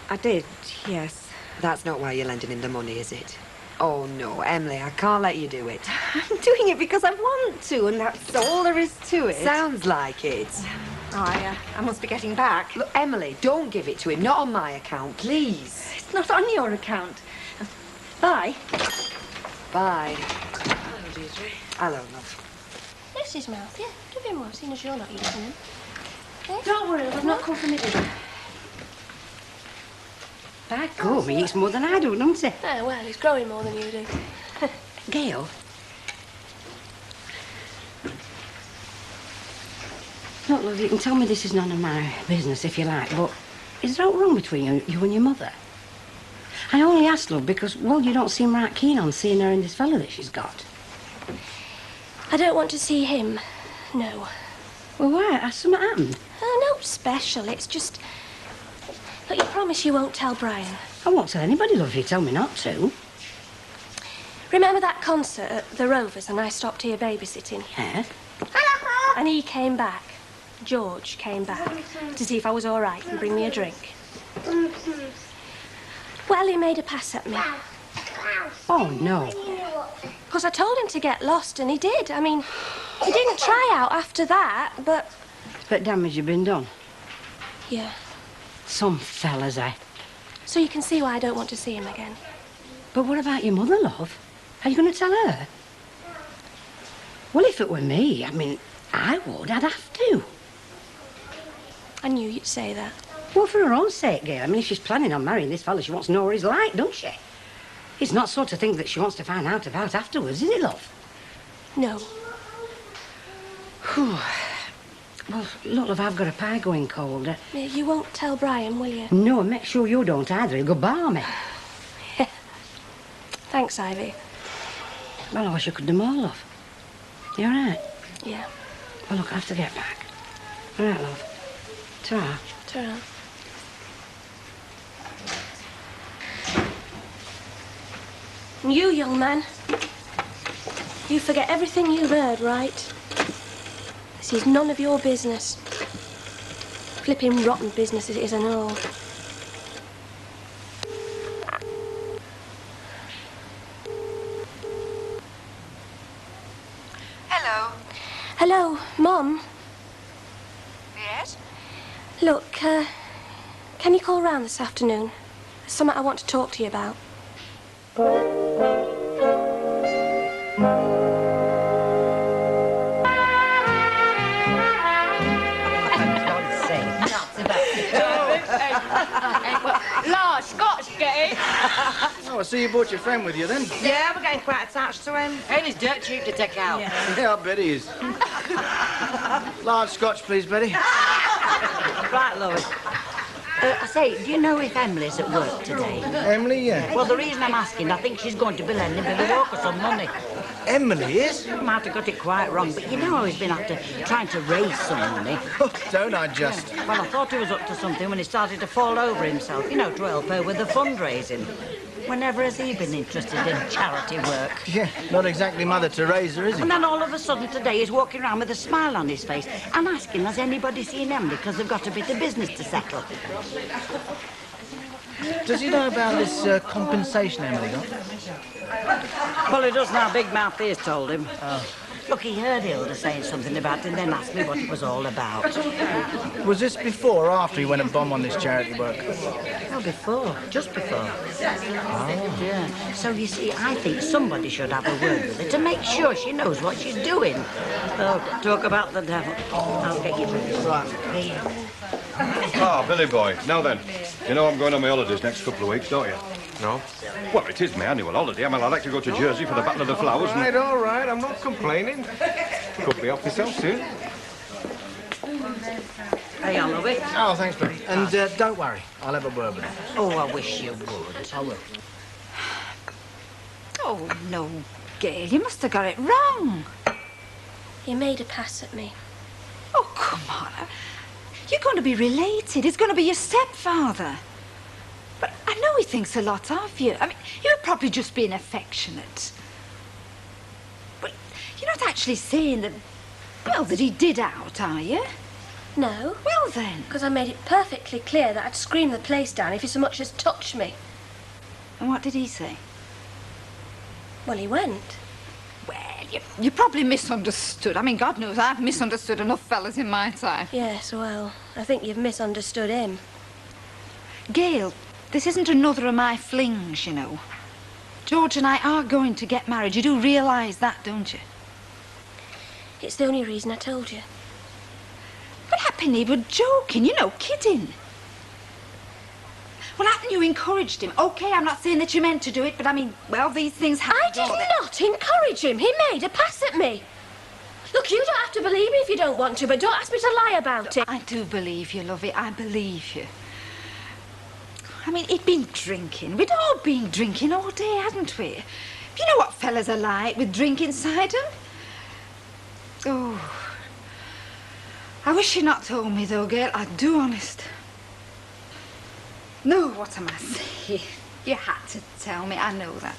H: I did, yes.
S: That's not why you're lending him the money, is it? Oh, no, Emily, I can't let you do it.
H: I'm doing it because I want to, and that's all there is to it.
S: Sounds like it.
H: I must be getting back.
S: Look, Emily, don't give it to him. Not on my account, please.
H: It's not on your account. Bye.
S: Bye.
H: Hello, Deirdre.
S: Hello, love.
Q: Yes, his mouth, yeah. Give him one, seeing as you're not eating him.
A: Don't worry, I've not come from it. By God, he eats more than I do, doesn't he?
Q: Oh, well, he's growing more than you do.
A: Gail? Look, love, you can tell me this is none of my business if you like, but is there aught wrong between you and your mother? I only asked, love, because, well, you don't seem right keen on seeing her and this fella that she's got.
Q: I don't want to see him, no.
A: Well, why? Has something happened?
Q: Oh, no special, it's just... Look, you promise you won't tell Brian?
A: I won't tell anybody, love, if you tell me not to.
Q: Remember that concert at the Rovers and I stopped here babysitting?
A: Yeah?
Q: And he came back. George came back to see if I was all right and bring me a drink. Well, he made a pass at me.
A: Oh, no.
Q: Because I told him to get lost, and he did. I mean, he didn't try out after that, but...
A: But damage had been done.
Q: Yeah.
A: Some fellas, eh?
Q: So you can see why I don't want to see him again.
A: But what about your mother, love? Are you going to tell her? Well, if it were me, I mean, I would. I'd have to.
Q: I knew you'd say that.
A: Well, for her own sake, Gail. I mean, if she's planning on marrying this fella, she wants to know what he's like, don't she? It's not sort of thing that she wants to find out about afterwards, is it, love?
Q: No.
A: Whew. Well, look, love, I've got a pie going cold.
Q: You won't tell Brian, will you?
A: No, and make sure you don't either. He'll go balmy.
Q: Thanks, Ivy.
A: Well, I wish you could do more, love. You all right?
Q: Yeah.
A: Well, look, I have to get back. All right, love. Ta-ra.
Q: Ta-ra. And you, young man, you forget everything you've heard, right? This is none of your business. Flipping rotten business as it is and all.
F: Hello.
Q: Hello, Mum.
F: Yes?
Q: Look, can you call round this afternoon? There's something I want to talk to you about.
H: Large Scotch, get it?
G: Oh, I see you brought your friend with you then.
L: Yeah, we're getting quite attached to him.
M: And he's dirt cheap to take out.
G: Yeah, I bet he is. Large Scotch, please, Betty.
M: Right, Louis.
U: I say, do you know if Emily's at work today?
G: Emily, yeah.
U: Well, the reason I'm asking, I think she's going to be lending Billy Walker some money.
G: Emily is?
U: I might have got it quite wrong, but you know how he's been after trying to raise some money.
G: Don't I just?
U: Well, I thought he was up to something when he started to fall over himself, you know, to help her with the fundraising. Whenever has he been interested in charity work?
G: Yeah, not exactly Mother Teresa, is he?
U: And then all of a sudden today he's walking around with a smile on his face and asking, has anybody seen Emily? Because they've got a bit of business to settle.
G: Does he know about this compensation Emily got?
U: Well, he does now. Big Mouth Ears told him. Oh. Look, he heard Hilda saying something about it and then asked me what it was all about.
G: Was this before or after he went and bomb on this charity work?
U: Well, before. Just before. Oh. Yeah. So, you see, I think somebody should have a word with her to make sure she knows what she's doing. Oh, talk about the devil. I'll get you this.
G: Right.
W: Ah, Billy boy. Now then, you know I'm going on my holidays next couple of weeks, don't you?
T: No.
W: Well, it is my annual holiday. I mean, I'd like to go to Jersey for the Battle of the Flowers.
T: All right, I'm not complaining. Could be off yourself soon.
U: Hey, on, Louis.
G: Oh, thanks, Betty. And don't worry, I'll have a word with him.
U: Oh, I wish you would.
G: I will.
F: Oh, no, Gail, you must have got it wrong.
Q: He made a pass at me.
F: Oh, come on. You're going to be related. He's going to be your stepfather. But I know he thinks a lot of you. I mean, you're probably just being affectionate. But you're not actually saying that, well, that he did out, are you?
Q: No.
B: Well, then.
Q: Because I made it perfectly clear that I'd scream the place down if he so much as touched me.
B: And what did he say?
Q: Well, he went.
F: Well, you probably misunderstood. I mean, God knows I've misunderstood enough fellas in my time.
Q: Yes, well, I think you've misunderstood him.
F: Gail, this isn't another of my flings, you know. George and I are going to get married. You do realise that, don't you?
Q: It's the only reason I told you.
F: But Penny, we're joking, you know, kidding. Well, happen you encouraged him. OK, I'm not saying that you meant to do it, but I mean, well, these things happen.
Q: I did not encourage him. He made a pass at me. Look, you don't have to believe me if you don't want to, but don't ask me to lie about it.
F: I do believe you, lovey. I believe you. I mean, he'd been drinking. We'd all been drinking all day, hadn't we? You know what fellas are like with drink inside them? Oh. I wish you'd not told me, though, Gail. I do, honest. No, what am I saying? You had to tell me. I know that.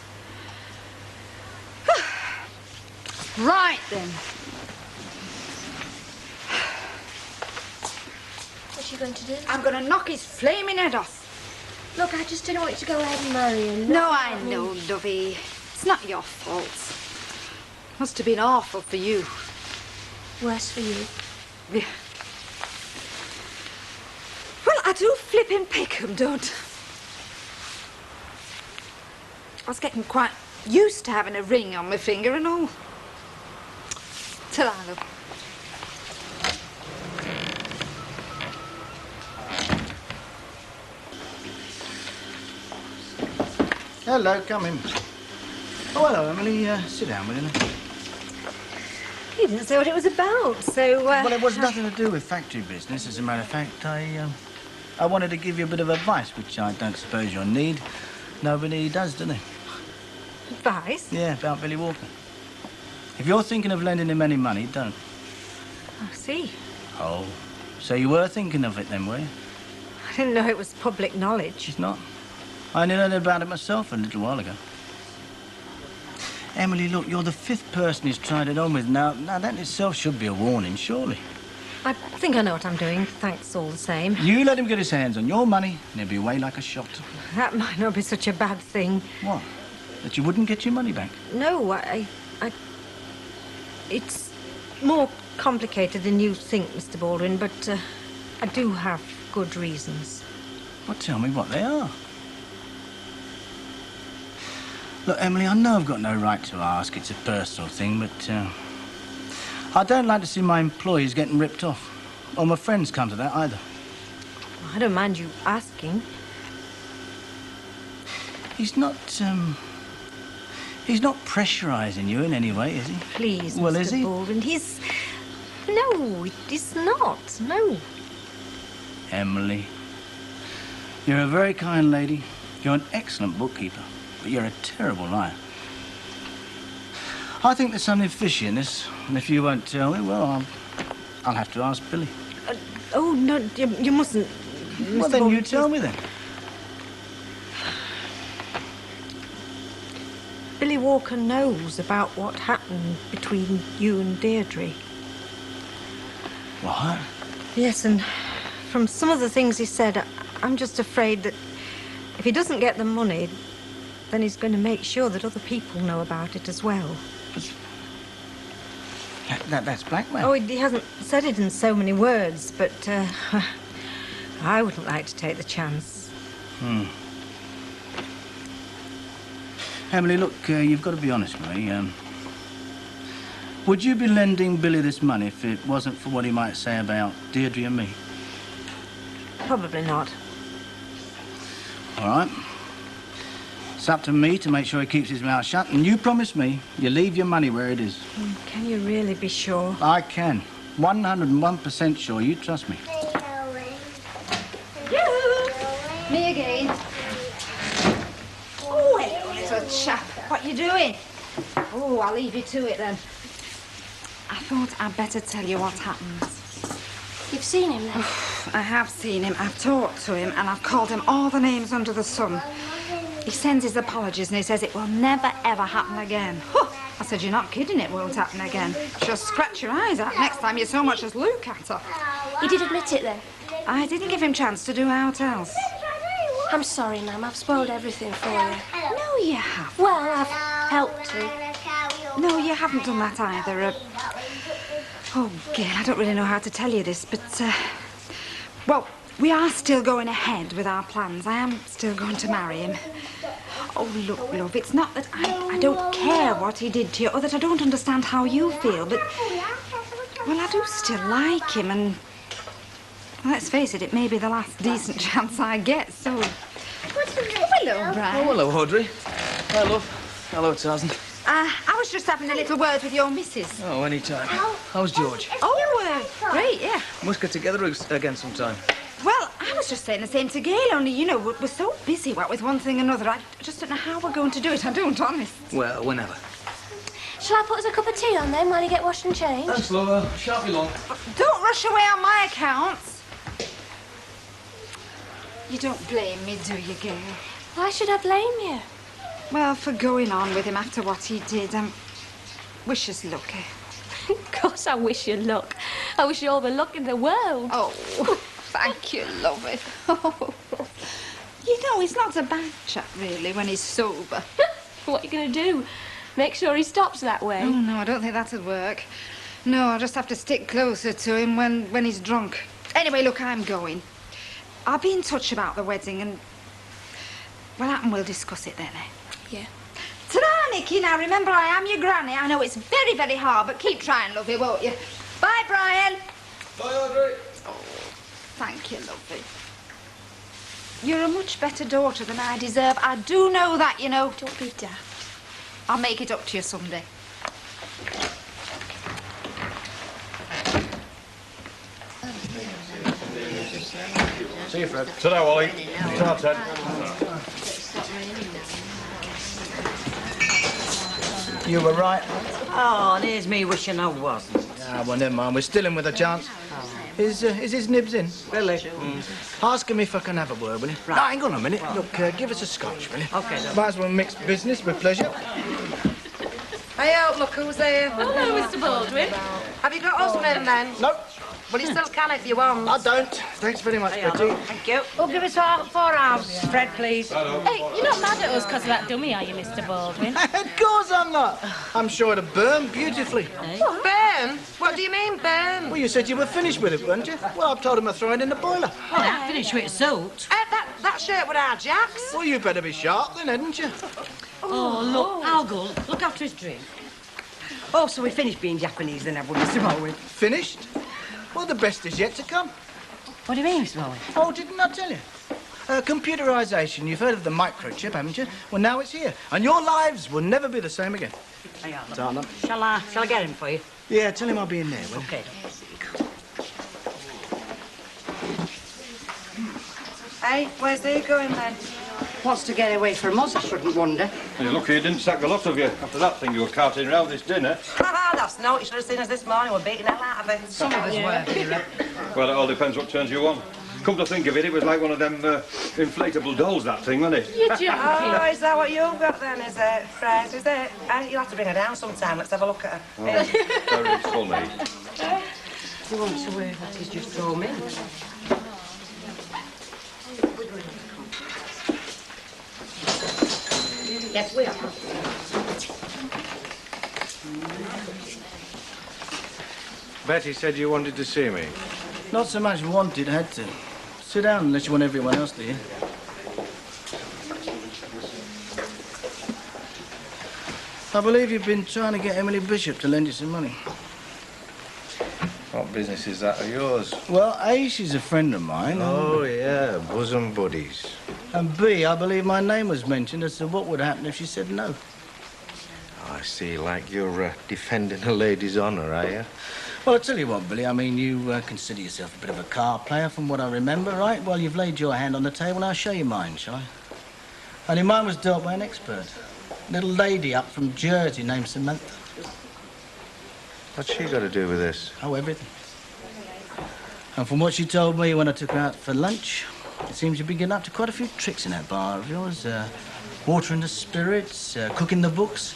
F: Right, then.
Q: What's she going to do?
F: I'm going to knock his flaming head off.
Q: Look, I just didn't want you to go ahead and marry him.
F: No, I know, lovey. It's not your fault. Must have been awful for you.
Q: Worse for you.
F: Yeah. Well, I do flipping pick 'em, don't I was getting quite used to having a ring on my finger and all. Till I love.
G: Hello, come in. Oh, hello, Emily. Sit down, will you?
H: You didn't say what it was about, so...
G: Well, it was nothing to do with factory business. As a matter of fact, I wanted to give you a bit of advice, which I don't suppose you'll need. Nobody does, do they?
H: Advice?
G: Yeah, about Billy Walker. If you're thinking of lending him any money, don't.
H: I see.
G: Oh, so you were thinking of it then, were you?
H: I didn't know it was public knowledge.
G: It's not. I only learned about it myself a little while ago. Emily, look, you're the 5th person he's tried it on with now. Now, that in itself should be a warning, surely.
H: I think I know what I'm doing. Thanks all the same.
G: You let him get his hands on your money, and he'll be away like a shot.
H: That might not be such a bad thing.
G: What? That you wouldn't get your money back?
H: No, it's more complicated than you think, Mr. Baldwin, but I do have good reasons.
G: Well, tell me what they are. Look, Emily, I know I've got no right to ask. It's a personal thing, but I don't like to see my employees getting ripped off. Or my friends come to that either.
H: I don't mind you asking.
G: He's not pressurising you in any way, is he?
H: Please,
G: well,
H: Mr.
G: is he?
H: Baldwin, he's... No, he's not. No.
G: Emily, you're a very kind lady. You're an excellent bookkeeper, but you're a terrible liar. I think there's something fishy in this, and if you won't tell me, well, I'll have to ask Billy.
H: Oh, no, you mustn't.
G: Well,
H: Mr.
G: then
H: Baldwin,
G: you tell me then.
H: Billy Walker knows about what happened between you and Deirdre.
G: What?
H: Yes, and from some of the things he said, I'm just afraid that if he doesn't get the money, then he's going to make sure that other people know about it as well.
G: That's blackmail.
H: Oh, he hasn't said it in so many words, but I wouldn't like to take the chance.
G: Emily, look, you've got to be honest with me. Would you be lending Billy this money if it wasn't for what he might say about Deirdre and me?
H: Probably not.
G: All right. It's up to me to make sure he keeps his mouth shut, and you promise me you leave your money where it is.
H: Can you really be sure?
G: I can. 101% sure. You trust me.
F: Me again. Oh, hello, little chap. What you doing? Oh, I'll leave you to it then. I thought I'd better tell you what happened.
Q: You've seen him then?
F: I have seen him. I've talked to him, and I've called him all the names under the sun. He sends his apologies, and he says it will never, ever happen again. I said, you're not kidding, it won't happen again. She'll scratch your eyes out next time you so much as look at her.
Q: He did admit it then?
F: I didn't give him chance to do aught else.
Q: I'm sorry, Ma'am. I've spoiled everything for you.
F: No, you haven't.
Q: Well, I've helped to.
F: No, you haven't done that either. Oh, Gail, I don't really know how to tell you this, but, well, we are still going ahead with our plans. I am still going to marry him. Oh, look, love, it's not that I don't care what he did to you, or that I don't understand how you feel, but, well, I do still like him, and let's face it, it may be the last decent chance I get, so... Oh, hello, Brian.
C: Oh, hello, Audrey. Hi, love. Hello, Tarzan.
F: I was just having a little word with your missus.
C: Oh, any time. How's George?
F: Oh, great, yeah.
C: Must get together again sometime.
F: Well, I was just saying the same to Gail, only, you know, we're so busy, what with one thing and another. I just don't know how we're going to do it. I don't, honest.
C: Well, whenever.
Q: Shall I put us a cup of tea on then while you get washed and changed?
C: Thanks, love. Shan't be long.
F: Don't rush away on my accounts. You don't blame me, do you, Gail?
Q: Why should I blame you?
F: Well, for going on with him after what he did. Wish us luck.
Q: Of course I wish you luck. I wish you all the luck in the world.
F: Oh, thank you, lovey. Oh. You know, he's not a bad chap, really, when he's sober.
Q: What are you going to do? Make sure he stops that way?
F: Oh, no, I don't think that'll work. No, I'll just have to stick closer to him when he's drunk. Anyway, look, I'm going. I'll be in touch about the wedding and... Well, and we'll discuss it then, eh?
Q: Yeah.
F: Ta-ra, Nicky. Now, remember, I am your granny. I know it's very, very hard, but keep trying, lovey, won't you? Bye, Brian.
C: Bye, Audrey.
F: Oh, thank you, lovey. You're a much better daughter than I deserve. I do know that, you know.
Q: Don't be daft.
F: I'll make it up to you someday.
W: See you, Fred. Ta-ra, Wally. Ta-ra, Ted.
G: You were right.
U: Oh, and here's me wishing I wasn't.
G: Ah, well, never mind. We're still in with a chance. Is his nibs in?
U: Really?
G: Ask him if I can have a word, will you?
U: Right.
G: No, hang on a minute. Look, give us a scotch, will you?
U: OK, then.
G: Might as well mix business with pleasure.
L: Hey, out, look who's there.
P: Hello, Mr. Baldwin.
L: Have you got husband then?
G: Nope.
L: Well, you still can if you want.
G: I don't. Thanks very much, Betty.
L: Thank you.
H: Oh, give us 4 hours, Fred, please.
P: Hey, you're not mad at us because of that dummy, are you, Mr. Baldwin?
G: Of course I'm not. I'm sure it'd burn beautifully.
L: Burn? What do you mean, burn?
G: Well, you said you were finished with it, weren't you? Well, I've told him to throw it in the boiler.
U: Well, I finished with suit.
L: That shirt with our jacks.
G: Well, you better be sharp then, hadn't you?
U: Oh, look, I'll go. Look after his drink.
H: Oh, so we finished being Japanese then, have we, Mr. Baldwin?
G: Finished? Well, the best is yet to come.
H: What do you mean, Mr. Baldwin?
G: Oh, didn't I tell you? Computerisation. You've heard of the microchip, haven't you? Well, now it's here. And your lives will never be the same again.
H: Hang on.
G: Darling.
H: Shall I get him for you?
G: Yeah, tell him I'll be in there, will you?
H: OK.
L: Hey, where's he going then?
A: Wants to get away from us, I shouldn't wonder.
W: You're lucky he didn't sack the lot of you after that thing you were carting round this dinner.
L: That's no, you should have seen us this morning. We're beating hell out of it.
A: Some of us were.
W: Well, it all depends what turns you on. Come to think of it, it was like one of them inflatable dolls, that thing, wasn't it?
P: You're joking.
L: Oh, is that what you've got then, is it? Fred, is it? You'll have to bring her down sometime. Let's have a look at her.
W: Oh, very funny.
A: He wants to wear what he's just told me.
H: Yes, we are.
W: Betty said you wanted to see me.
G: Not so much wanted, had to. Sit down unless you want everyone else to hear. I believe you've been trying to get Emily Bishop to lend you some money.
W: What business is that of yours?
G: Well, A, she's a friend of mine.
W: Oh, yeah, bosom buddies.
G: And B, I believe my name was mentioned as to what would happen if she said no.
W: I see, like you're defending a lady's honour, are you?
G: Well, I'll tell you what, Billy, I mean, you consider yourself a bit of a card player from what I remember, right? Well, you've laid your hand on the table, I'll show you mine, shall I? Only mine was dealt by an expert. Little lady up from Jersey named Samantha.
W: What's she got to do with this?
G: Oh, everything. And from what she told me when I took her out for lunch, it seems you've been getting up to quite a few tricks in that bar of yours. Watering the spirits, cooking the books.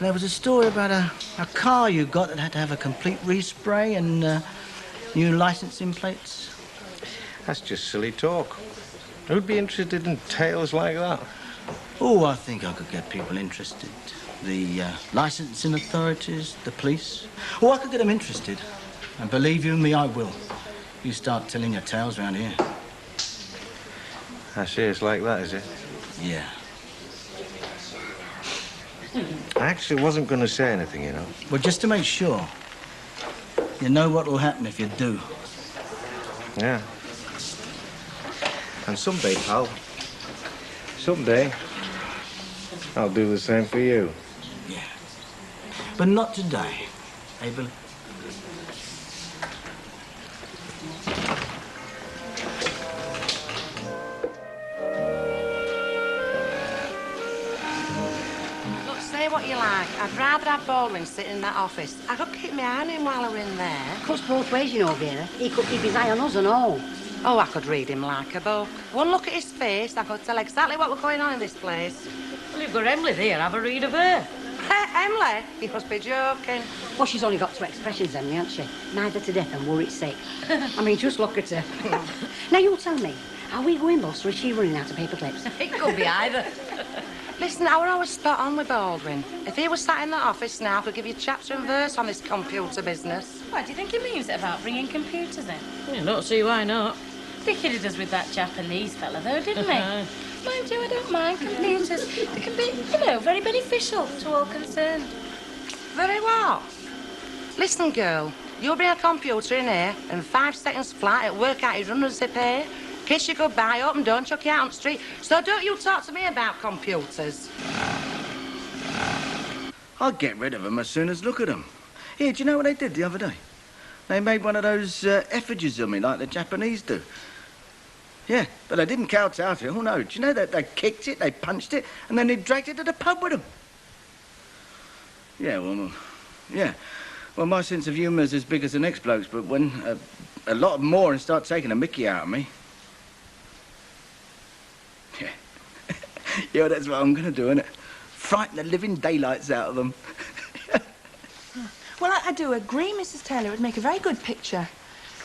G: There was a story about a car you got that had to have a complete respray and new licensing plates.
W: That's just silly talk. Who'd be interested in tales like that?
G: Oh, I think I could get people interested. The licensing authorities, the police. Oh, I could get them interested. And believe you me, I will. You start telling your tales round here.
W: I see, it's like that, is it?
G: Yeah.
W: I actually wasn't going to say anything, you know.
G: Well, just to make sure, you know what will happen if you do.
W: Yeah. And someday, pal, someday, I'll do the same for you.
G: Yeah. But not today, eh, Billy?
L: Look, say what you like. I'd rather have Baldwin sitting in that office. I could keep my eye on him while we're in there.
A: Cuts both ways, you know, Vera. He could keep his eye on us and all.
L: Oh, I could read him like a book. One look at his face, I could tell exactly what was going on in this place.
M: Well, you've got Emily there. Have a read of her.
L: Emily? You must be joking.
A: Well, she's only got two expressions, Emily, hasn't she? Neither to death and worried sick. I mean, just look at her. Now, you tell me, are we going bust or is she running out of paper clips?
M: It could be either.
L: Listen, I were always spot on with Baldwin. If he was sat in that office now, I could give you chapter and verse on this computer business.
P: What, do you think he means it about bringing computers in?
M: I don't see why not.
P: Dickie did us with that Japanese fella, though, didn't he? Mind you, I don't mind computers. They can be, you know, very beneficial to all concerned.
L: Very what? Listen, girl, you'll bring a computer in here and 5 seconds flat, it'll work out his hundreds of pay. Kiss you goodbye, open door and chuck you out on the street. So don't you talk to me about computers.
G: I'll get rid of them as soon as look at them. Here, do you know what they did the other day? They made one of those effigies of me like the Japanese do. Yeah, but they didn't kowtow to it. Oh, no. Do you know that they kicked it, they punched it, and then they dragged it to the pub with them? Yeah, well, yeah. Well, my sense of humour is as big as the next bloke's, but when a lot more and start taking a mickey out of me... Yeah. Yeah, that's what I'm going to do, innit? Frighten the living daylights out of them.
J: Well, I do agree, Mrs. Taylor. It would make a very good picture.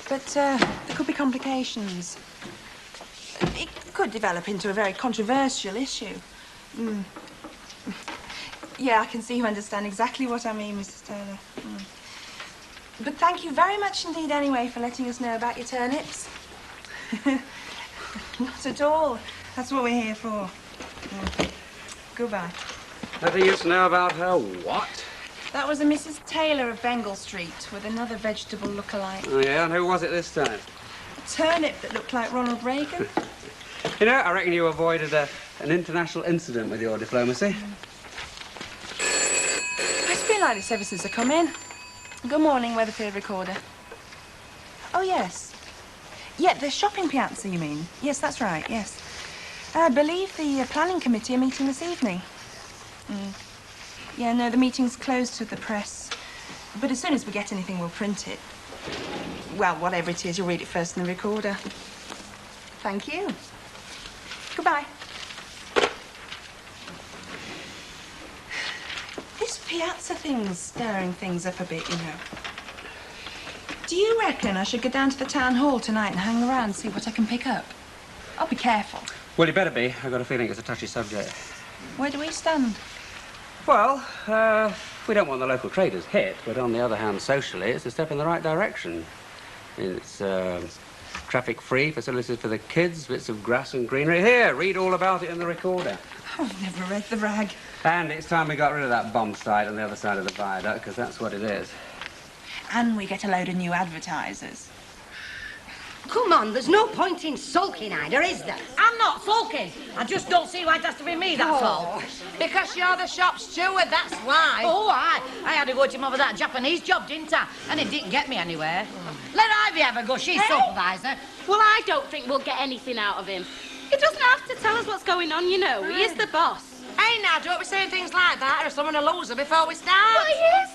J: But there could be complications. It could develop into a very controversial issue. Mm. Yeah, I can see you understand exactly what I mean, Mrs. Taylor. Mm. But thank you very much indeed, anyway, for letting us know about your turnips. Not at all. That's what we're here for. Mm. Goodbye.
O: Nothing you to know about her what?
J: That was a Mrs. Taylor of Bengal Street with another vegetable look-alike.
O: Oh, yeah? And who was it this time?
J: A turnip that looked like Ronald Reagan.
O: You know, I reckon you avoided an international incident with your diplomacy.
J: It's been like this ever since I come in. Good morning, Weatherfield Recorder. Oh, yes. Yeah, the shopping piazza, you mean? Yes, that's right, yes. I believe the planning committee are meeting this evening. Mm. Yeah, no, the meeting's closed to the press. But as soon as we get anything, we'll print it. Well, whatever it is, you'll read it first in the recorder. Thank you. Goodbye. This piazza thing's stirring things up a bit, you know. Do you reckon I should go down to the town hall tonight and hang around and see what I can pick up? I'll be careful.
O: Well, you better be. I've got a feeling it's a touchy subject.
J: Where do we stand?
O: Well, we don't want the local traders hit, but on the other hand, socially, it's a step in the right direction. It's traffic-free, facilities for the kids, bits of grass and greenery. Here, read all about it in the recorder.
J: Oh, I've never read the rag.
O: And it's time we got rid of that bomb site on the other side of the viaduct, because that's what it is.
J: And we get a load of new advertisers.
A: Come on, there's no point in sulking, Ida, is there?
M: I'm not sulking. I just don't see why it has to be me, that's all.
L: Because you're the shop steward, that's why.
M: Oh, I had to go to him over that Japanese job, didn't I? And it didn't get me anywhere. Let Ivy have a go. She's supervisor.
P: Well, I don't think we'll get anything out of him. He doesn't have to tell us what's going on, you know. He is the boss.
L: Hey, now, don't be saying things like that or someone will lose her before we start.
P: Well, he is.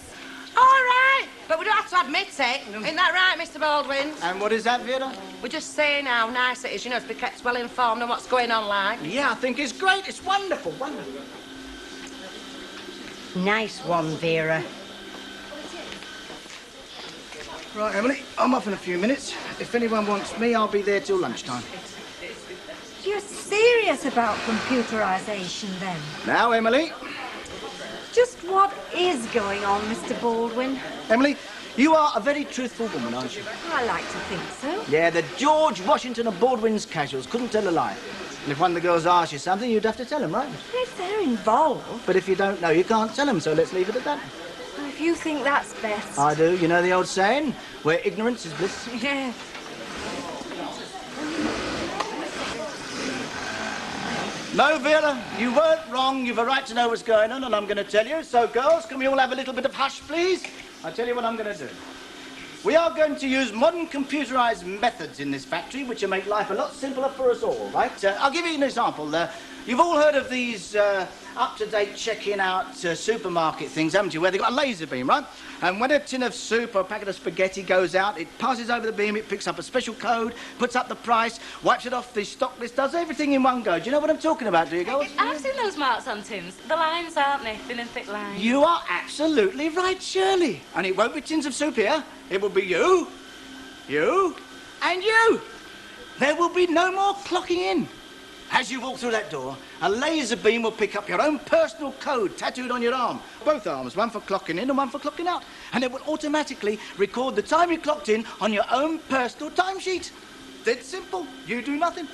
L: All right, but we don't have to admit it. Isn't that right, Mr. Baldwin?
G: And what is that, Vera?
L: We're just saying how nice it is, you know, to be kept well informed on what's going on, like.
G: Yeah, I think it's great. It's wonderful, wonderful.
A: Nice one, Vera.
G: Right, Emily, I'm off in a few minutes. If anyone wants me, I'll be there till lunchtime.
H: You're serious about computerisation, then?
G: Now, Emily.
H: Just what is going on, Mr. Baldwin?
G: Emily, you are a very truthful woman, aren't you?
H: I like to think so.
G: Yeah, the George Washington of Baldwin's casuals couldn't tell a lie. And if one of the girls asks you something, you'd have to tell them, right?
H: If they're involved.
G: But if you don't know, you can't tell them, so let's leave it at that.
H: If you think that's best.
G: I do. You know the old saying, where ignorance is bliss?
H: Yeah.
G: No, Vera, you weren't wrong. You've a right to know what's going on, and I'm going to tell you. So, girls, can we all have a little bit of hush, please? I'll tell you what I'm going to do. We are going to use modern computerised methods in this factory, which will make life a lot simpler for us all, right? I'll give you an example. You've all heard of these up-to-date checking out supermarket things, haven't you, where they've got a laser beam, right? And when a tin of soup or a packet of spaghetti goes out, it passes over the beam, it picks up a special code, puts up the price, wipes it off the stock list, does everything in one go. Do you know what I'm talking about, do you, girls?
P: I've seen those marks on tins. The lines, aren't they? Thin and thick lines.
G: You are absolutely right, Shirley. And it won't be tins of soup here. It will be you, and you. There will be no more clocking in. As you walk through that door, a laser beam will pick up your own personal code tattooed on your arm. Both arms, one for clocking in and one for clocking out. And it will automatically record the time you clocked in on your own personal timesheet. Dead simple. You do nothing.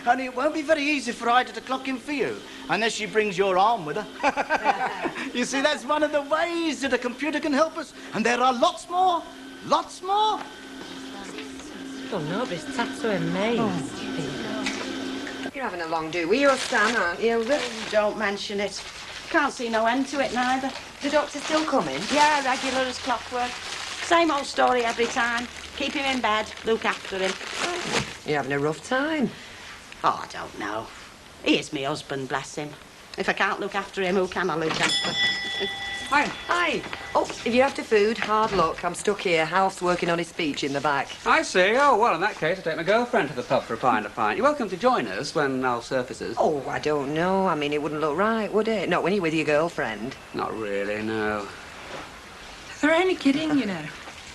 G: And it won't be very easy for Ida to clock in for you, unless she brings your arm with her. You see, that's one of the ways that a computer can help us. And there are lots more. Lots more.
S: Well, nobody's tattooing me. You're having a long do with your son, aren't you, Hilda?
A: Don't mention it. Can't see no end to it neither.
S: The doctor still coming?
A: Yeah, regular as clockwork. Same old story every time. Keep him in bed, look after him.
S: You're having a rough time.
A: Oh, I don't know. He is my husband, bless him. If I can't look after him, who can I look after?
S: Hi. Hi. Oh, if you're after food, hard luck. I'm stuck here. Half's working on his speech in the back.
O: I see. Oh, well, in that case, I'll take my girlfriend to the pub for a pint. You're welcome to join us when Al surfaces.
S: Oh, I don't know. I mean, it wouldn't look right, would it? Not when you're with your girlfriend.
O: Not really, no.
J: They're only kidding, you know.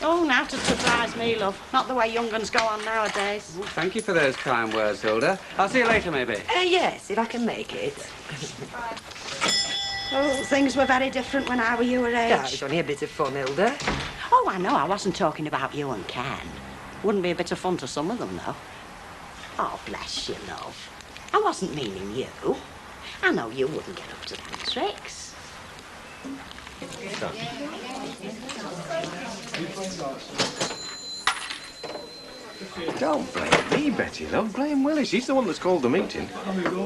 A: Oh, now to surprise me, love. Not the way young uns go on nowadays.
O: Well, thank you for those kind words, Hilda. I'll see you later, maybe.
S: Yes, if I can make it.
A: Oh, things were very different when I were your age.
S: Yeah, it was only a bit of fun, Hilda.
A: Oh, I know. I wasn't talking about you and Ken. Wouldn't be a bit of fun to some of them, though. Oh, bless you, love. I wasn't meaning you. I know you wouldn't get up to them tricks.
T: Don't blame me, Betty, love. Blame Willie. She's the one that's called the meeting.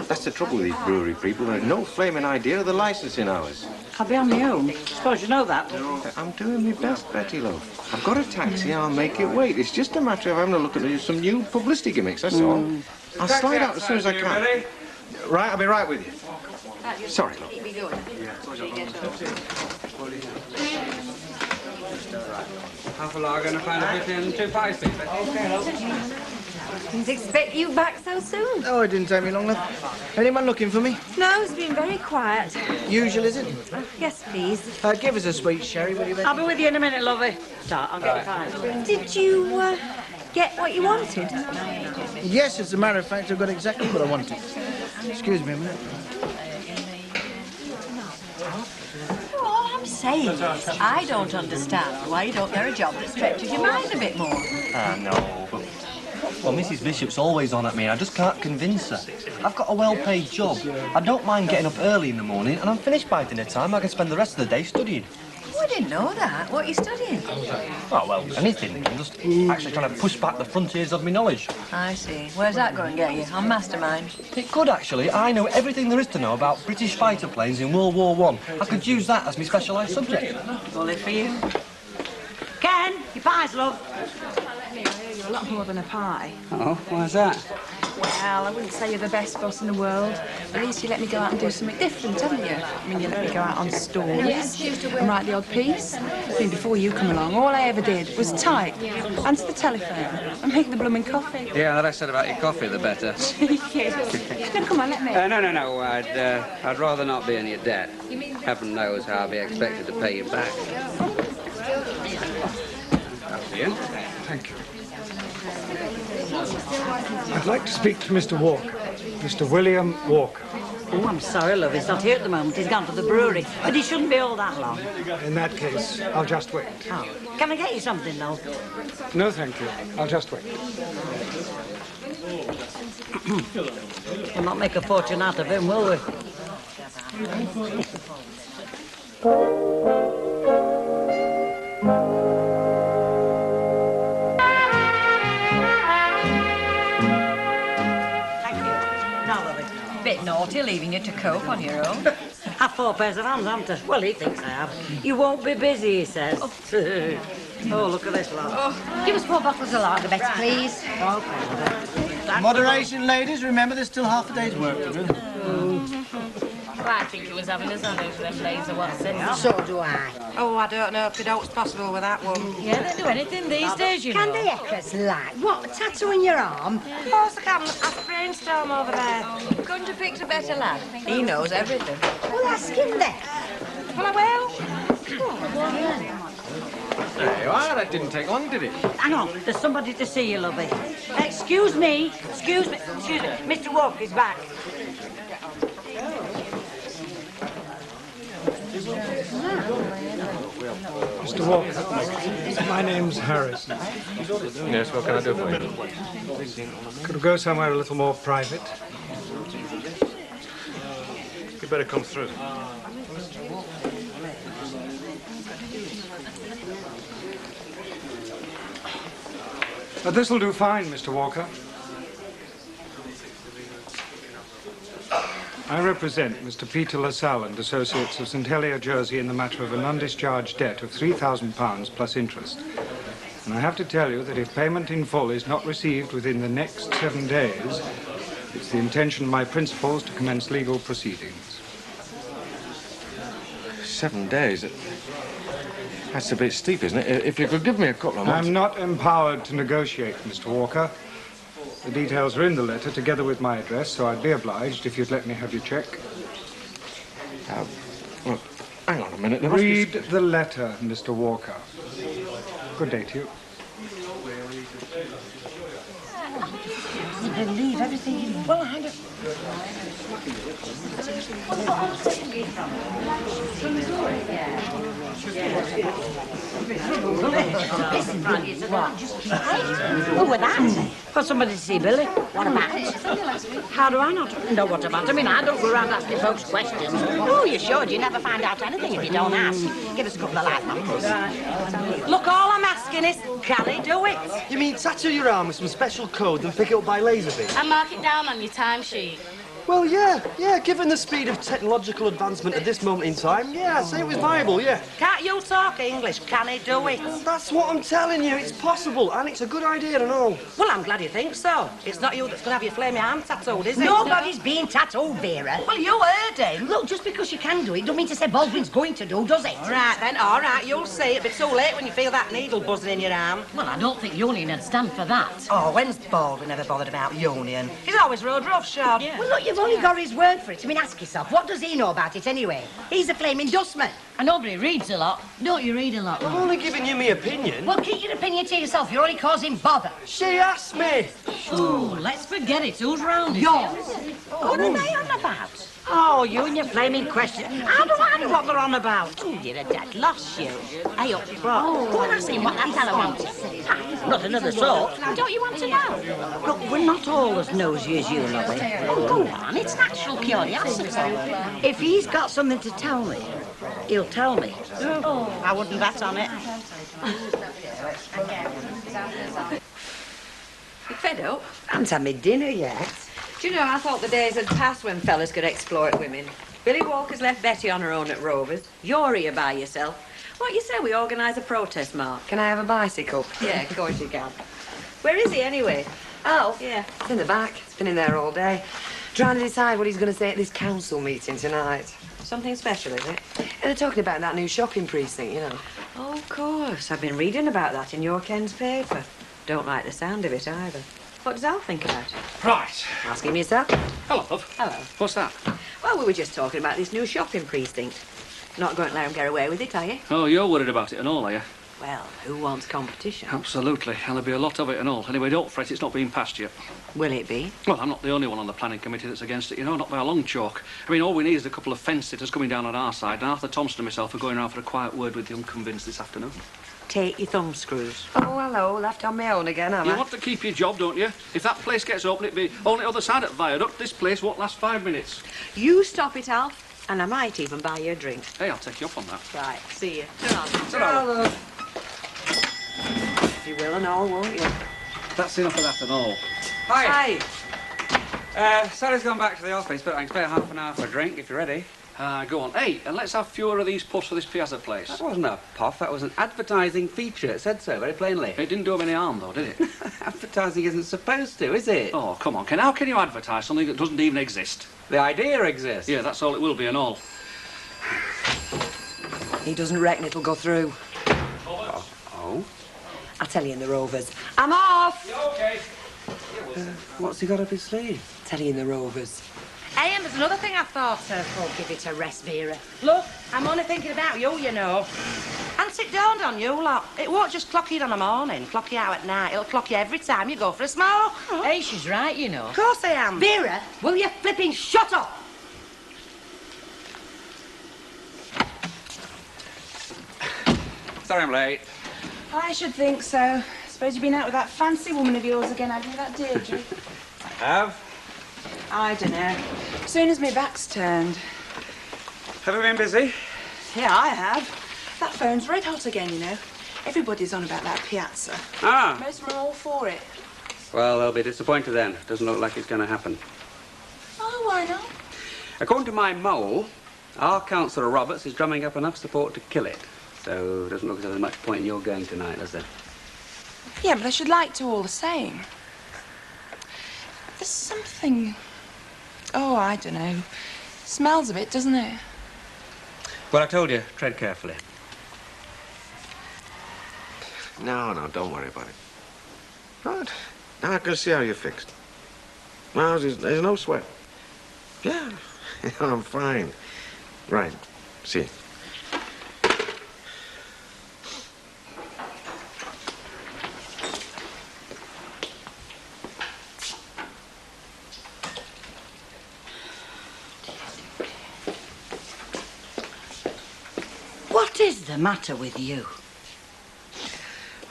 T: That's the trouble with these brewery people. They've no flaming idea of the licensing hours.
A: I'll be on my own. Suppose you know that.
T: I'm doing my best, Betty, love. I've got a taxi. I'll make it wait. It's just a matter of having a look at some new publicity gimmicks, that's all. I'll slide out as soon as I can. Right, I'll be right with you. Sorry, love.
O: Half a lager and a pint of it in 2 pies, please. Okay, love.
H: Didn't expect you back so soon.
G: Oh, it didn't take me long, love. Anyone looking for me?
H: No, it's been very quiet.
G: Usual, is it?
H: Yes, please.
G: Give us a sweet sherry, will you, Betty?
A: I'll be with you in a minute, lovey. Start, I'll get you
H: Did you get what you wanted?
G: Yes, as a matter of fact, I've got exactly what I wanted. Excuse me a minute.
H: All I'm saying is, I don't understand why you don't get a job that stretches your mind a bit more.
D: I know, but... Well, Mrs. Bishop's always on at me, and I just can't convince her. I've got a well-paid job. I don't mind getting up early in the morning, and I'm finished by dinner time. I can spend the rest of the day studying.
H: Oh, I didn't know that. What are you studying?
D: Oh, well, anything. I'm just actually trying to push back the frontiers of my knowledge.
H: I see. Where's that going to get you? On Mastermind?
D: It could, actually. I know everything there is to know about British fighter planes in World War I. I could use that as my specialised subject.
H: Bully for you.
A: Ken!
U: Ben, your pies, love.
J: You're a lot more than a pie.
O: Oh, why's that?
J: Well, I wouldn't say you're the best boss in the world. At least you let me go out and do something different, haven't you? I mean, you let me go out on stories and write the odd piece. I mean, before you come along, all I ever did was type, answer the telephone, and make the blooming coffee.
O: Yeah, the less said about your coffee, the better.
J: Cheeky. No, come on, let me.
O: No. I'd rather not be in your debt. Heaven knows how I'll be expected to pay you back.
E: Ian? Thank you. I'd like to speak to Mr. Walker. Mr. William Walker.
U: Oh, I'm sorry, love. He's not here at the moment. He's gone to the brewery. But he shouldn't be all that long.
E: In that case, I'll just wait.
U: Oh. Can I get you something, though?
E: No, thank you. I'll just wait.
U: We'll not make a fortune out of him, will we? Bit naughty leaving you to cope on your own. Have 4 pairs of hands, haven't I? Well, he thinks I have. You won't be busy, he says. Oh, look at this lot.
A: Oh, give us 4 bottles of lager, Betty, please.
U: Okay.
G: Moderation, ladies. Remember, there's still half a day's work to do.
P: Well, I think it was having us on over them days of what's it.
A: So do I.
L: Oh, I don't know if the doubt's possible with that one.
U: Yeah, they do anything these days, you
A: Can
U: know.
A: the Eckers like? What, a tattoo in your arm?
L: Of course I can. Ask Brainstorm over there.
H: Couldn't have picked a better lad.
L: He knows everything.
A: Well, ask him then.
L: Well, I will.
W: There you are. That didn't take long, did it?
U: Hang on, there's somebody to see you, lovey. Excuse me. Mr. Walker's back.
E: Mr. Walker, my name's Harrison.
W: Yes, what can I do for you?
E: Could we go somewhere a little more private?
W: You better come through.
E: This'll do fine, Mr. Walker. I represent Mr. Peter LaSalle and Associates of St. Helier, Jersey, in the matter of an undischarged debt of £3,000 plus interest. And I have to tell you that if payment in full is not received within the next 7 days, it's the intention of my principals to commence legal proceedings.
W: 7 days? That's a bit steep, isn't it? If you could give me a couple of months...
E: I'm not empowered to negotiate, Mr. Walker. The details are in the letter, together with my address, so I'd be obliged if you'd let me have your cheque.
W: Look, hang on a minute.
E: Read the letter, Mr. Walker. Good day to you.
U: I believe everything. Well, I don't... Who were that? For somebody to see Billy. What about? How do I not know what about? I mean, I don't go around asking folks questions.
A: Oh, you should. You never find out anything if you don't ask. Give us a couple of light bottles.
L: Look, all I'm asking is, can he do it?
D: You mean tattoo your arm with some special code and pick it up by laser beam?
P: And mark it down on your timesheet.
D: Well, yeah, given the speed of technological advancement at this moment in time, yeah, I'd say it was viable, yeah.
L: Can't you talk English? Can he do it?
D: That's what I'm telling you, it's possible, and it's a good idea and all.
L: Well, I'm glad you think so. It's not you that's going to have your flaming arm tattooed, is it?
A: Nobody's being tattooed, Vera.
L: Well, you heard him.
A: Look, just because you can do it, don't mean to say Baldwin's going to do, does it?
L: All right, then, all right, you'll see. It'll be too late when you feel that needle buzzing in your arm.
U: Well, I don't think Union would stand for that.
L: Oh, when's Baldwin ever bothered about Union? He's always rode roughshod.
A: Yeah. Well, look, you've only got his word for it. I mean, ask yourself, what does he know about it anyway? He's a flaming dustman.
U: And nobody reads a lot. Don't you read a lot?
D: I'm only giving you my opinion.
A: Well, keep your opinion to yourself. You're only causing bother.
D: She asked me.
U: Oh, let's forget it. Who's round?
A: Yours. What are they on about?
U: Oh, you and your flaming question. How do I know what they're on about?
A: Oh, you're a dead loss, you. Hey, up. Go and ask him what that fellow wanted.
U: Not another sort.
A: Don't you want to know?
U: Look, we're not all as nosy as you, lovey.
A: Oh, go on. It's natural curiosity.
U: If he's got something to tell me, he'll tell me.
A: Oh, I wouldn't bet on it.
H: You fed up?
S: I haven't had my dinner yet.
H: Do you know, I thought the days had passed when fellas could exploit women. Billy Walker's left Betty on her own at Rovers. You're here by yourself. What you say we organise a protest march?
S: Can I have a bicycle?
H: Yeah, of course you can. Where is he anyway? Oh, yeah.
S: It's in the back. It's been in there all day. Trying to decide what he's going to say at this council meeting tonight.
H: Something special, is it?
S: And they're talking about that new shopping precinct, you know.
H: Oh, of course. I've been reading about that in your Ken's paper. Don't like the sound of it either. What does Al think about it?
O: Right.
H: Ask him yourself.
O: Hello, love.
H: Hello.
O: What's that?
H: Well, we were just talking about this new shopping precinct. Not going to let him get away with it, are you?
O: Oh, you're worried about it and all, are you?
H: Well, who wants competition?
O: Absolutely. And there'll be a lot of it and all. Anyway, don't fret, it's not been passed yet.
H: Will it be?
O: Well, I'm not the only one on the planning committee that's against it, you know, not by a long chalk. I mean, all we need is a couple of fence-sitters coming down on our side, and Arthur Thompson and myself are going around for a quiet word with the unconvinced this afternoon.
H: Take your thumb screws.
S: Oh, hello. Left on my own again, am I?
O: You want to keep your job, don't you? If that place gets open, it'll be on the other side of the viaduct. This place won't last 5 minutes.
H: You stop it, Al, and I might even buy you a drink.
O: Hey, I'll take you up on that.
H: Right, see you.
O: Ta-ra.
S: love.
H: You will and all, won't you?
O: That's enough of that and all. Hi.
K: Sally's gone back to the office, but I can spare half an hour for a drink if you're ready.
O: Go on. Hey, and let's have fewer of these puffs for this Piazza place.
K: That wasn't a puff, that was an advertising feature. It said so, very plainly.
O: It didn't do him any harm, though, did it?
K: Advertising isn't supposed to, is it?
O: Oh, come on, Ken. How can you advertise something that doesn't even exist?
K: The idea exists.
O: Yeah, that's all it will be and all.
S: He doesn't reckon it'll go through.
K: Oh?
S: I'll tell you in the Rovers. I'm off!
O: Yeah, OK.
K: What's he got up his sleeve?
S: Tell you in the Rovers.
L: Hey, and there's another thing I thought of. Oh, give it a rest, Vera. Look, I'm only thinking about you, you know. And it dawned on you, lot. It won't just clock you in on a morning, clock you out at night. It'll clock you every time you go for a smoke.
M: Hey, she's right, you know.
L: Of course I am.
M: Vera, will you flipping shut up?
K: Sorry I'm late.
J: I should think so. Suppose you've been out with that fancy woman of yours again, have you, that Deirdre?
K: Have?
J: I don't know. As soon as my back's turned.
K: Have you been busy?
J: Yeah, I have. That phone's red hot again, you know. Everybody's on about that Piazza.
K: Ah.
J: Most of them are all for it.
K: Well, they'll be disappointed then. Doesn't look like it's going to happen.
J: Oh, why not?
K: According to my mole, our Councillor Roberts is drumming up enough support to kill it. So it doesn't look as though there's much point in your going tonight, does there?
J: Yeah, but I should like to all the same. There's something... Oh, I don't know. Smells a bit, doesn't it?
K: Well, I told you, tread carefully.
W: No, don't worry about it. Right. Now I can see how you're fixed. No, there's no sweat. Yeah, I'm fine. Right. See.
M: What is the matter with you?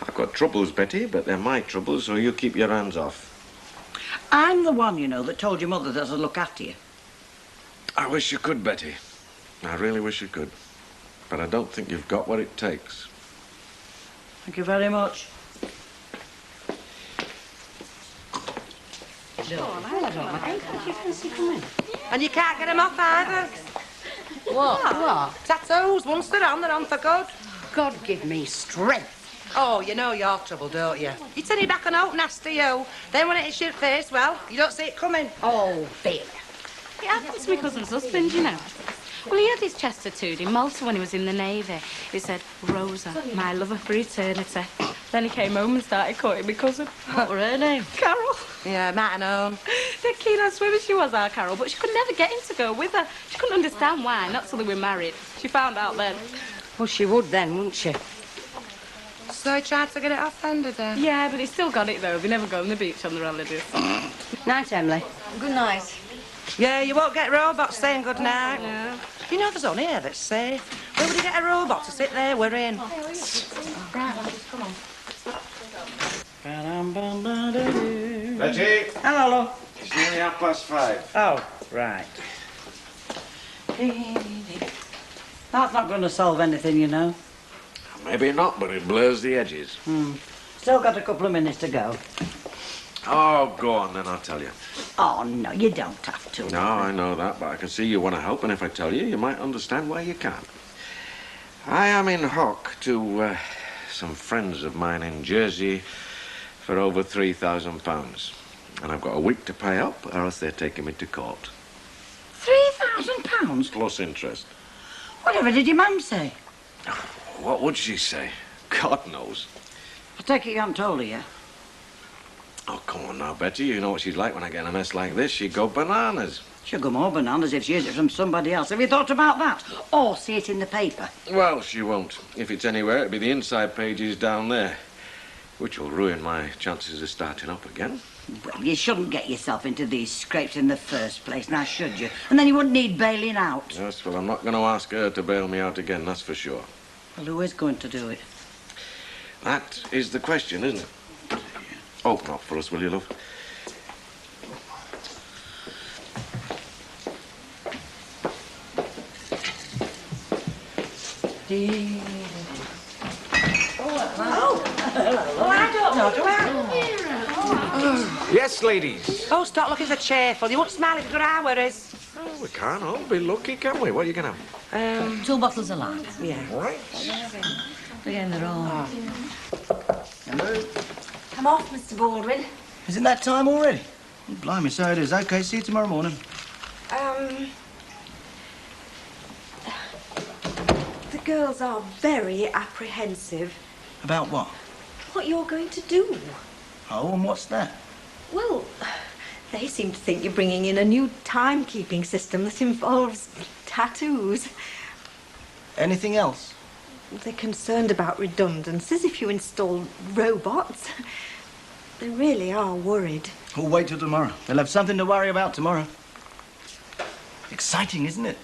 W: I've got troubles, Betty, but they're my troubles, so you keep your hands off.
U: I'm the one, you know, that told your mother that I'd look after you.
W: I wish you could, Betty. I really wish you could. But I don't think you've got what it takes.
U: Thank you very much.
L: And you can't get them off either.
M: What?
L: Tattoos, once they're on for good.
M: God give me strength.
L: Oh, you know your trouble, don't you? You turn your back on out, nasty you. Then when it hits your face, well, you don't see it coming.
M: Oh, Vera.
P: It happened to my cousin's husband, you know. Well, he had his chest tattooed in Malta when he was in the Navy. It said, Rosa, my lover for eternity. Then he came home and started courting my cousin.
M: What were her name?
P: Carol.
L: Yeah, might have known.
P: Dead keen on swimming she was, our Carol, but she could never get him to go with her. She couldn't understand why, not till they were married. She found out then.
A: Well, she would then, wouldn't she?
L: So he tried to get it off then, did he?
P: Yeah, but he still got it, though. They never go on the beach on the holidays.
A: Night, Emily.
H: Good night.
L: Yeah, you won't get robots saying good night. No. You know there's only here that's safe. Where would you get a robot to sit there worrying? Right, come on.
W: Betty!
U: Hello, love.
W: It's nearly 5:30.
U: Oh, right. That's not going to solve anything, you know.
W: Maybe not, but it blurs the edges.
U: Still got a couple of minutes to go.
W: Oh, go on, then I'll tell you.
U: Oh, no, you don't have to.
W: No, I know that, but I can see you want to help, and if I tell you, you might understand why you can't.
I: I am in hock to some friends of mine in Jersey for over £3,000. And I've got a week to pay up, or else they're taking me to court.
U: £3,000?
I: Plus interest.
U: Whatever did your mum say?
I: What would she say? God knows.
U: I take it you haven't told her yet.
I: Oh, come on now, Betty. You know what she's like when I get in a mess like this. She'd go bananas.
U: She'll go more bananas if she hears it from somebody else. Have you thought about that? Or see it in the paper?
I: Well, she won't. If it's anywhere, it'll be the inside pages down there, which will ruin my chances of starting up again.
U: Well, you shouldn't get yourself into these scrapes in the first place, now should you? And then you wouldn't need bailing out.
I: Yes, well, I'm not going to ask her to bail me out again, that's for sure.
U: Well, who is going to do it?
I: That is the question, isn't it? Open up for us, will you, love?
L: Oh, I don't know, do I?
I: Yes, ladies.
L: Oh, stop looking so cheerful. You won't smile if you've got our worries.
I: Oh, we can't all be lucky, can we? What are you going to have?
M: 2 bottles of lager.
L: Yeah.
I: Right.
M: Again, they're all...
G: Hello?
H: Come off, Mr. Baldwin.
G: Isn't that time already? Blimey, so it is. OK, see you tomorrow morning.
H: The girls are very apprehensive.
G: About what?
H: What you're going to do.
G: Oh, and what's that?
H: Well, they seem to think you're bringing in a new timekeeping system that involves tattoos.
G: Anything else?
H: They're concerned about redundancies if you install robots. They really are worried.
G: We'll wait till tomorrow. They'll have something to worry about tomorrow. Exciting, isn't it?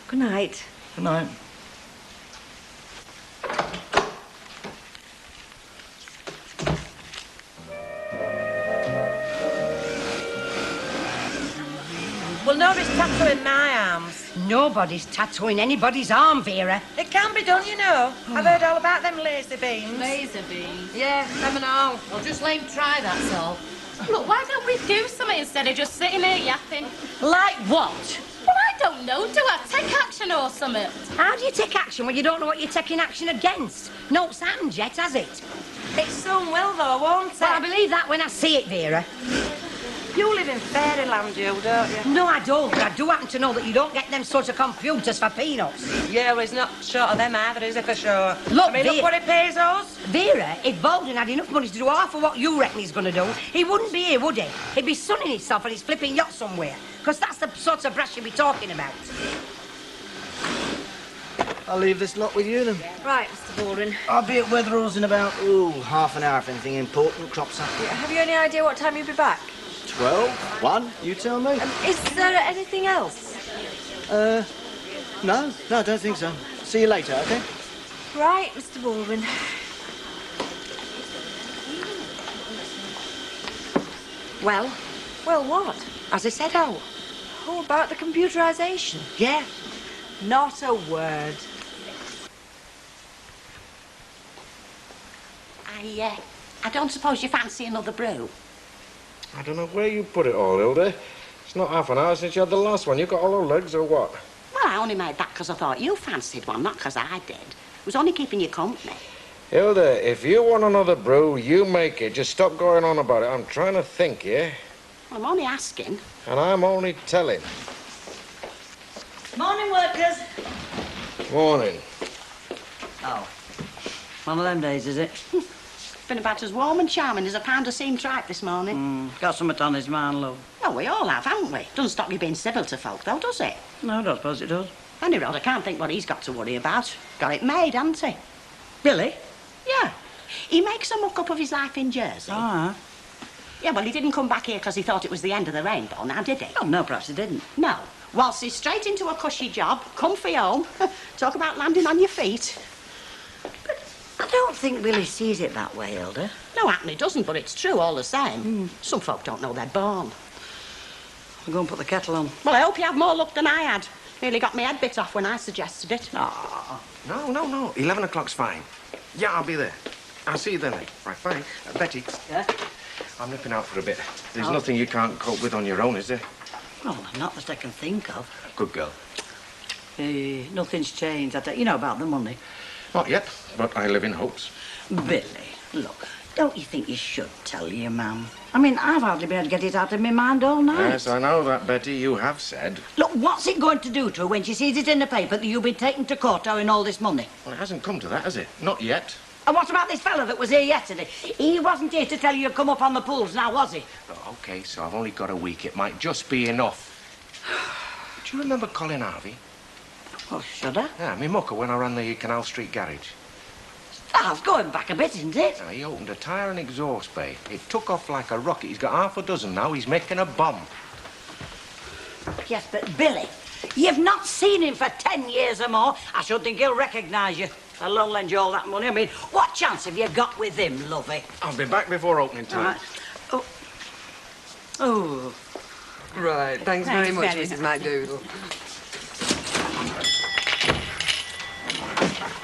H: Good night.
G: Good night.
L: Well, nobody's tattooing my arms.
M: Nobody's tattooing anybody's arm, Vera.
L: It can be done, you know. I've heard all about them laser beams.
M: Laser beams?
L: Yeah, them and all.
M: Well, just let him try, that's all.
P: Look, why don't we do something instead of just sitting here yapping?
M: Like what?
P: Well, I don't know. Do I take action or something?
M: How do you take action when you don't know what you're taking action against? No, it's happened yet, has it?
L: It soon will, though, won't it?
M: Well, I believe that when I see it, Vera.
L: You live in fairyland, you, don't you?
M: No, I don't, but I do happen to know that you don't get them sorts of computers for peanuts.
L: Yeah, well, he's not short of them either, is he, for sure?
M: Look,
L: I mean, look what he pays us.
M: Vera, if Bolden had enough money to do half of what you reckon he's going to do, he wouldn't be here, would he? He'd be sunning himself on his flipping yacht somewhere, because that's the sorts of brass you'd be talking about.
G: I'll leave this lot with you then.
H: Right, Mr. Baldwin.
G: I'll be at Weatherall's in about, half an hour if anything important crops up.
H: Have you any idea what time you'll be back?
G: 12, 1, you tell me.
H: Is there anything else?
G: No, I don't think so. See you later, OK?
H: Right, Mr. Baldwin.
L: Well?
H: Well, what?
L: As I said, oh.
H: Oh, about the computerisation?
L: Yeah.
H: Not a word.
U: I don't suppose you fancy another brew?
I: I don't know where you put it all, Hilda. It's not half an hour since you had the last one. You got hollow legs or what?
U: Well, I only made that because I thought you fancied one, not because I did. It was only keeping you company.
I: Hilda, if you want another brew, you make it. Just stop going on about it. I'm trying to think, yeah?
U: I'm only asking.
I: And I'm only telling.
U: Morning, workers.
I: Morning.
U: Oh. One of them days, is it? Been about as warm and charming as a pound of seam tripe this morning. Got something on his mind, love. Oh, we all have, haven't we? Doesn't stop you being civil to folk, though, does it? No, I don't suppose it does. Anyway, I can't think what he's got to worry about. Got it made, hasn't he? Billy? Yeah. He makes a muck up of his life in Jersey. Ah. Yeah, well, he didn't come back here because he thought it was the end of the rainbow, now did he? Oh, no, perhaps he didn't. No. Whilst he's straight into a cushy job, comfy home. Talk about landing on your feet. I don't think Billy sees it that way, Hilda. No, happen he doesn't, but it's true all the same. Some folk don't know they're born. I'll go and put the kettle on. Well, I hope you have more luck than I had. Nearly got my head bit off when I suggested it. Ah.
I: No. 11 o'clock's fine. Yeah, I'll be there. I'll see you then. Right, fine. Betty.
U: Yeah?
I: I'm nipping out for a bit. There's
U: Oh.
I: nothing you can't cope with on your own, is there?
U: Well, not that I can think of.
I: Good girl.
U: Nothing's changed. You know about the money.
T: Not yet, but I live in hopes.
U: Billy, look, don't you think you should tell your mum? I mean, I've hardly been able to get it out of my mind all night.
T: Yes, I know that, Betty. You have said.
U: Look, what's it going to do to her when she sees it in the paper that you've been taken to court owing all this money?
T: Well, it hasn't come to that, has it? Not yet.
U: And what about this fella that was here yesterday? He wasn't here to tell you to come up on the pools now, was he?
T: Oh, OK, so I've only got a week. It might just be enough. Do you remember Colin Harvey?
U: Oh, should I?
T: Yeah, me mucker when I ran the Canal Street garage.
U: That's going back a bit, isn't it?
T: Now, he opened a tyre and exhaust bay. It took off like a rocket. He's got half a dozen now. He's making a bomb.
U: Yes, but Billy, you've not seen him for 10 years or more. I should think he'll recognise you. I'll lend you all that money. I mean, what chance have you got with him, lovey?
T: I'll be back before opening time.
U: Right. Oh. Oh.
S: Right, thanks very much, Mrs. McDoodle.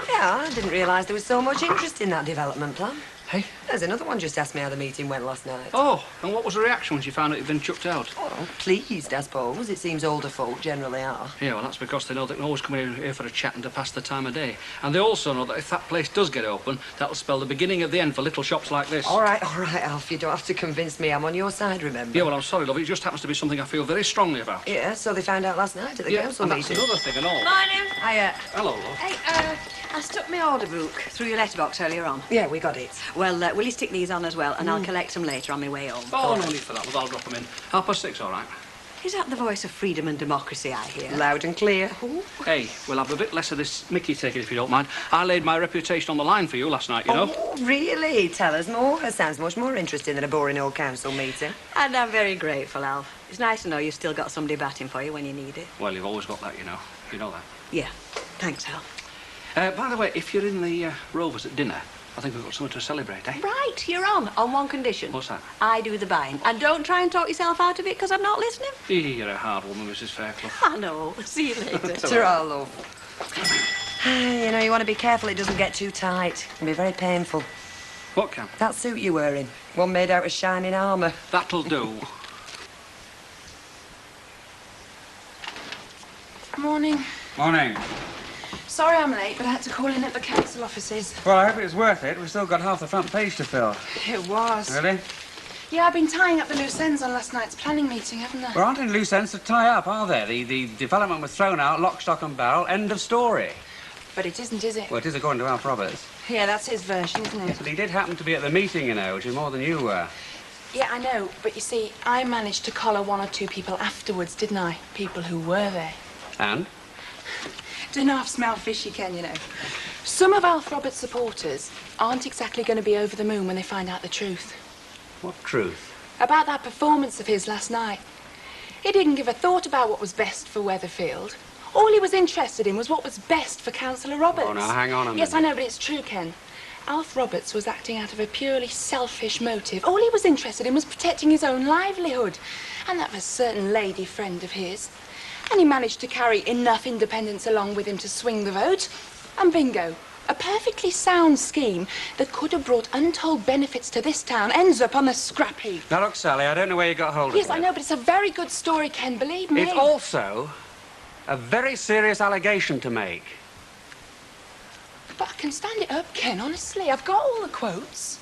S: Yeah, I didn't realise there was so much interest in that development plan.
K: Hey?
S: There's another one just asked me how the meeting went last night.
K: Oh, and what was the reaction when she found out you'd been chucked out?
S: Oh, pleased, I suppose. It seems older folk generally are.
K: Yeah, well, that's because they know they can always come in here for a chat and to pass the time of day. And they also know that if that place does get open, that'll spell the beginning of the end for little shops like this.
S: All right, Alf, you don't have to convince me. I'm on your side, remember?
K: Yeah, well, I'm sorry, love. It just happens to be something I feel very strongly about.
S: Yeah, so they found out last night at the council
K: and
S: meeting.
K: that's another thing and all.
J: Morning.
K: Hello, love.
J: Hey, I stuck my order book through your letterbox earlier on.
S: Yeah, we got it.
J: Well, will you stick these on as well, and I'll collect them later on my way home.
K: Oh, no need for that, love. I'll drop them in. 6:30, all right?
J: Is that the voice of freedom and democracy I hear?
S: Loud and clear.
K: Hey, we'll have a bit less of this Mickey taking, if you don't mind. I laid my reputation on the line for you last night, you know.
S: Oh, really? Tell us more. It sounds much more interesting than a boring old council meeting.
J: And I'm very grateful, Alf. It's nice to know you've still got somebody batting for you when you need it.
K: Well, you've always got that, you know. You know that.
J: Yeah. Thanks, Al.
K: By the way, if you're in the Rovers at dinner, I think we've got something to celebrate, eh?
J: Right, you're on one condition.
K: What's that?
J: I do the buying. And don't try and talk yourself out of it, because I'm not listening.
K: You're a hard woman, Mrs. Fairclough.
J: I know. See you later.
S: Ta-ra, love. You know, you want to be careful it doesn't get too tight. It can be very painful.
K: What can?
S: That suit you're wearing. One made out of shining armour.
K: That'll do.
J: Morning.
K: Morning.
J: Sorry I'm late, but I had to call in at the council offices.
K: Well, I hope it was worth it. We've still got half the front page to fill.
J: It was.
K: Really?
J: Yeah, I've been tying up the loose ends on last night's planning meeting, haven't I?
K: There aren't any loose ends to tie up, are there? The development was thrown out, lock, stock and barrel, end of story.
J: But it isn't, is it?
K: Well, it is according to Alf Roberts.
J: Yeah, that's his version, isn't it?
K: But he did happen to be at the meeting, you know, which is more than you were.
J: Yeah, I know. But you see, I managed to collar one or two people afterwards, didn't I? People who were there.
K: And?
J: Don't know if smell fishy, can you know? Some of Alf Roberts' supporters aren't exactly going to be over the moon when they find out the truth.
K: What truth?
J: About that performance of his last night. He didn't give a thought about what was best for Weatherfield. All he was interested in was what was best for Councillor Roberts.
K: Oh, now, hang on a minute.
J: Yes, I know, but it's true, Ken. Alf Roberts was acting out of a purely selfish motive. All he was interested in was protecting his own livelihood. And that was a certain lady friend of his. And he managed to carry enough independence along with him to swing the vote. And bingo. A perfectly sound scheme that could have brought untold benefits to this town ends up on the scrap heap.
K: Now, look, Sally, I don't know where you got hold of
J: Yes,
K: it.
J: I know, but it's a very good story, Ken, believe me.
K: It's also a very serious allegation to make.
J: But I can stand it up, Ken, honestly. I've got all the quotes.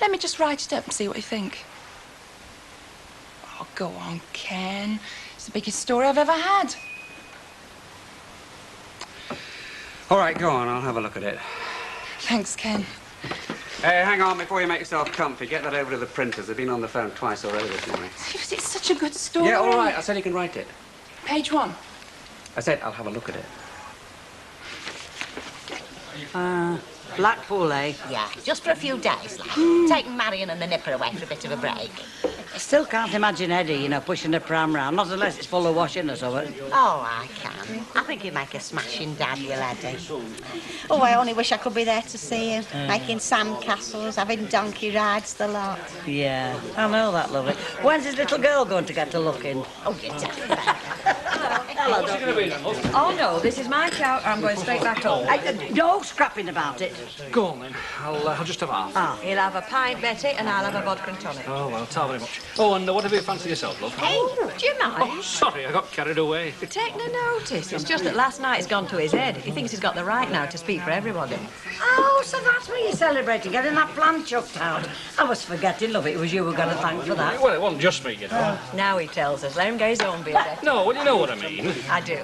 J: Let me just write it up and see what you think. Oh, go on, Ken. It's the biggest story I've ever had.
K: All right, go on. I'll have a look at it.
J: Thanks, Ken.
K: Hey, hang on before you make yourself comfy. Get that over to the printers. They've been on the phone twice already this morning.
J: It's such a good story.
K: Yeah, all right. I said you can write it.
J: Page 1.
K: I said I'll have a look at it.
U: Blackpool, eh?
M: Yeah, just for a few days, like. Taking Marion and the nipper away for a bit of a break.
U: I still can't imagine Eddie, you know, pushing a pram round, not unless it's full of washing or something.
M: Oh, I can. I think he'd make a smashing dad, you laddie. Oh, I only wish I could be there to see him. Making sandcastles, having donkey rides, the lot.
U: Yeah, I know that, lovely. When's his little girl going to get to looking?
M: Oh, you're daft.
H: fella,
N: What's it going to be then, love?
H: Oh, no, this is my chow. I'm going straight back home.
U: No scrapping about it.
N: Go on then. I'll just have half.
H: Ah, he'll have a pint, Betty, and I'll have a vodka and tonic.
N: Oh, well, thank very much. Oh, and whatever you fancy yourself, love.
H: Hey, do you mind?
N: Oh, sorry, I got carried away.
H: Take no notice. It's just that last night it's gone to his head. He thinks he's got the right now to speak for everybody.
U: Oh, so that's what you're celebrating, getting that plan chucked out. I was forgetting, love, it was you were going to thank for that.
N: Well, it wasn't just me, you know.
H: Now he tells us. Let him get his own beer.
N: No, well, you know what I mean.
H: I do.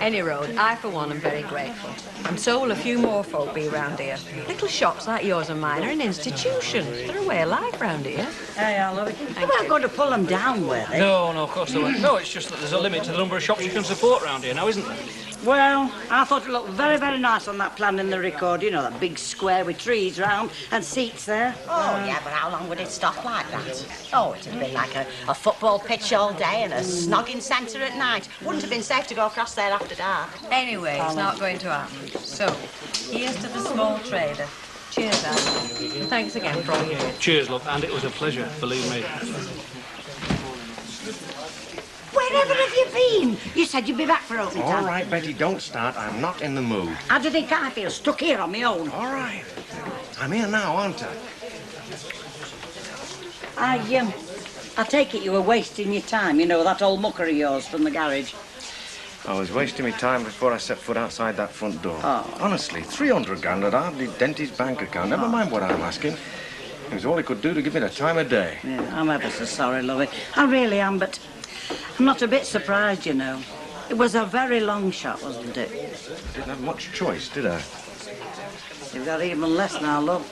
H: Any road, I, for one, am very grateful. And so will a few more folk be round here. Little shops like yours and mine are an institution. They're a way of life round here.
U: Hey, I love it. You weren't going to pull them down, were they?
N: No, of course they weren't. No, it's just that there's a limit to the number of shops you can support round here now, isn't there?
U: Well, I thought it looked very, very nice on that plan in the record. You know, that big square with trees round and seats there. Oh, yeah, but how long would it stop like that? Oh, it'd have been like a football pitch all day and a snogging centre at night. Wouldn't have been safe to go across there after dark.
H: Anyway, it's not going to happen. So, here's to the small trader. Cheers, Al. Thanks again for all you did.
N: Cheers, love, and it was a pleasure, believe me.
U: Wherever have you been? You said you'd be back for opening time.
T: All right, Betty, don't start. I'm not in the mood.
U: How do you think I feel? Stuck here on my own.
T: All right. I'm here now, aren't I?
U: I take it you were wasting your time. You know, that old mucker of yours from the garage.
T: I was wasting my time before I set foot outside that front door.
U: Oh.
T: Honestly, 300 grand would hardly dent his bank account. Never mind what I'm asking. It was all he could do to give me the time of day.
U: Yeah, I'm ever so sorry, lovey. I really am, but I'm not a bit surprised, you know. It was a very long shot, wasn't it?
T: I didn't have much choice, did I?
U: You've got even less now, love.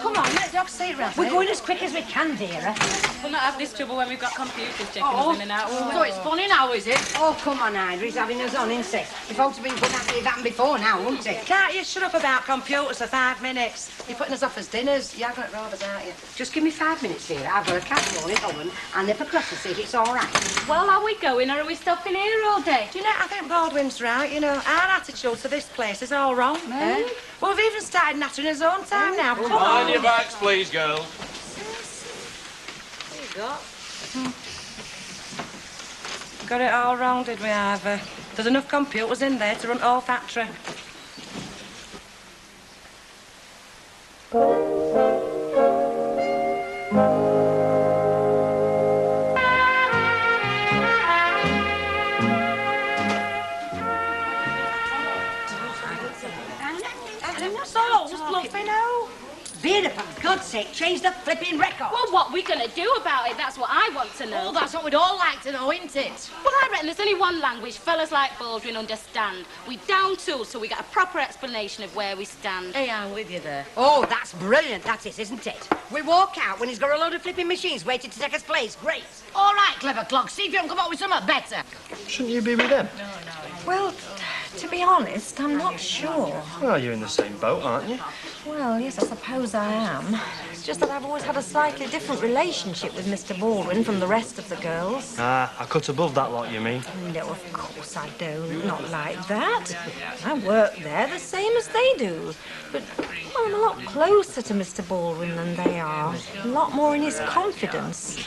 L: Come on, let Doc see it, Rafi.
U: We're going as quick as we can, dearer.
P: We'll not have this trouble when we've got computers checking us in and out, will we?
L: So it's funny now, is it?
U: Oh, come on, Ida. He's having us on, isn't he? If folks have been good at it, happened before now, wouldn't it?
L: Can't you shut up about computers for 5 minutes? You're putting us off as dinners. You're having it robbers, aren't you?
U: Just give me 5 minutes, dear. I've got a casserole in oven and nip across to see if it's all right.
P: Well, are we going or are we stopping here all day?
L: Do you know, I think Baldwin's right, you know. Our attitude to this place is all wrong.
U: Eh?
L: Well, we've even started nattering his own time now. Come
W: Mind
L: on.
W: your backs, please, girls.
L: There you go. Got it all wrong, did we, Ivor? There's enough computers in there to run all factory.
U: So, Fluffy, now. Vera, for God's sake, change the flipping record.
P: Well, what are we going to do about it? That's what I want to know.
L: Oh, that's what we'd all like to know, isn't it?
P: Well, I reckon there's only one language fellas like Baldwin understand. We down tools, so we get a proper explanation of where we stand.
U: Hey, I'm with you there. Oh, that's brilliant, that is, isn't it? We walk out when he's got a load of flipping machines waiting to take his place. Great.
L: All right, clever clock. See if you can come up with something better.
D: Shouldn't you be with them?
H: Well, to be honest, I'm not sure.
D: Well, you're in the same boat, aren't you?
H: Well, yes, I suppose I am. It's just that I've always had a slightly different relationship with Mr. Baldwin from the rest of the girls.
D: Ah, I cut above that lot, you mean?
H: No, of course I don't. Not like that. I work there the same as they do. But, well, I'm a lot closer to Mr. Baldwin than they are. A lot more in his confidence.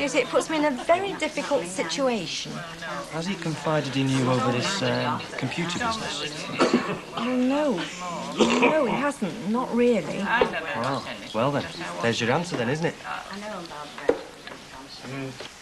H: You see, it puts me in a very difficult situation.
D: Has he confided in you over this computer business?
H: Oh, no. No, he hasn't. Not really.
D: Well then, there's your answer then, isn't it?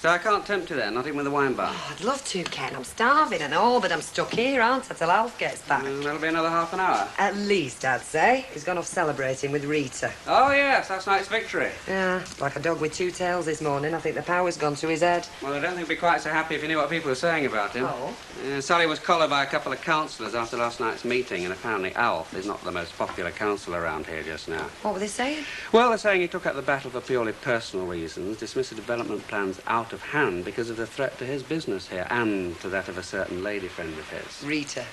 K: So I can't tempt you then, not even with a wine bar?
S: Oh, I'd love to, Ken. I'm starving and all, but I'm stuck here, aren't I, till Alf gets back?
K: That'll be another half an hour.
S: At least, I'd say. He's gone off celebrating with Rita.
K: Oh, yes, last night's victory.
S: Yeah, like a dog with two tails this morning. I think the power's gone to his head.
K: Well, I don't think he'd be quite so happy if he knew what people were saying about him.
S: Oh?
K: Sally was collared by a couple of councillors after last night's meeting, and apparently Alf is not the most popular councillor around here just now.
S: What were they saying?
K: Well, they're saying he took up the battle for purely personal reasons, dismissed the development plans out of hand because of the threat to his business here and to that of a certain lady friend of his.
S: Rita.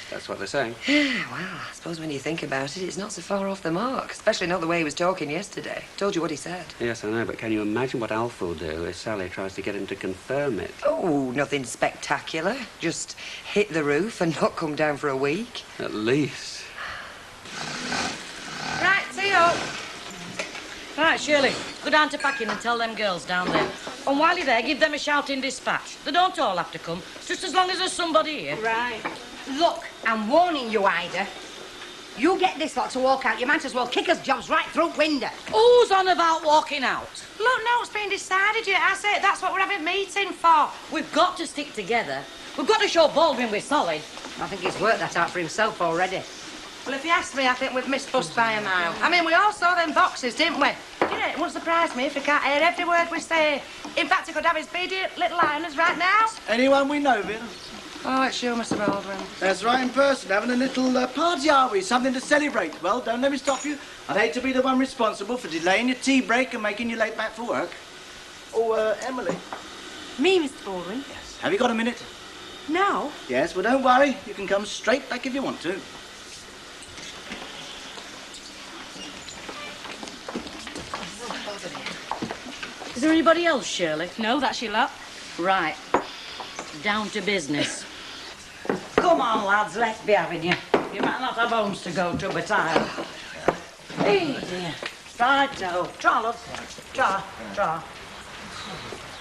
K: That's what they're saying.
S: Well, I suppose when you think about it, it's not so far off the mark, especially not the way he was talking yesterday. Told you what he said.
K: Yes, I know, but can you imagine what Alf will do if Sally tries to get him to confirm it?
S: Oh, nothing spectacular. Just hit the roof and not come down for a week.
K: At least.
L: Right, see you.
M: Right, Shirley, go down to packing and tell them girls down there. And while you're there, give them a shouting dispatch. They don't all have to come, just as long as there's somebody here.
A: Right. Look, I'm warning you, Ida. You get this lot to walk out, you might as well kick us jobs right through window.
M: Who's on about walking out?
L: Look, no, it's been decided yet. I say that's what we're having a meeting for.
M: We've got to stick together. We've got to show Baldwin we're solid.
A: I think he's worked that out for himself already.
L: Well, if you ask me, I think we've missed bus by a mile. I mean, we all saw them boxes, didn't we? You know, it won't surprise me if we can't hear every word we say. In fact, he could have his beady little liners right now.
G: Anyone we know, Vera?
L: Oh, it's you, Mr. Baldwin.
G: That's right, in person. Having a little party, are we? Something to celebrate. Well, don't let me stop you. I'd hate to be the one responsible for delaying your tea break and making you late back for work. Oh, Emily.
H: Me, Mr. Baldwin?
G: Yes. Have you got a minute?
H: Now?
G: Yes, well, don't worry. You can come straight back if you want to.
M: Is there anybody else, Shirley?
P: No, that's your lot.
M: Right. Down to business.
U: Come on, lads, let's be having you. You might not have homes to go to, but I'll. Hey, dear. Righto. Try, love. Try.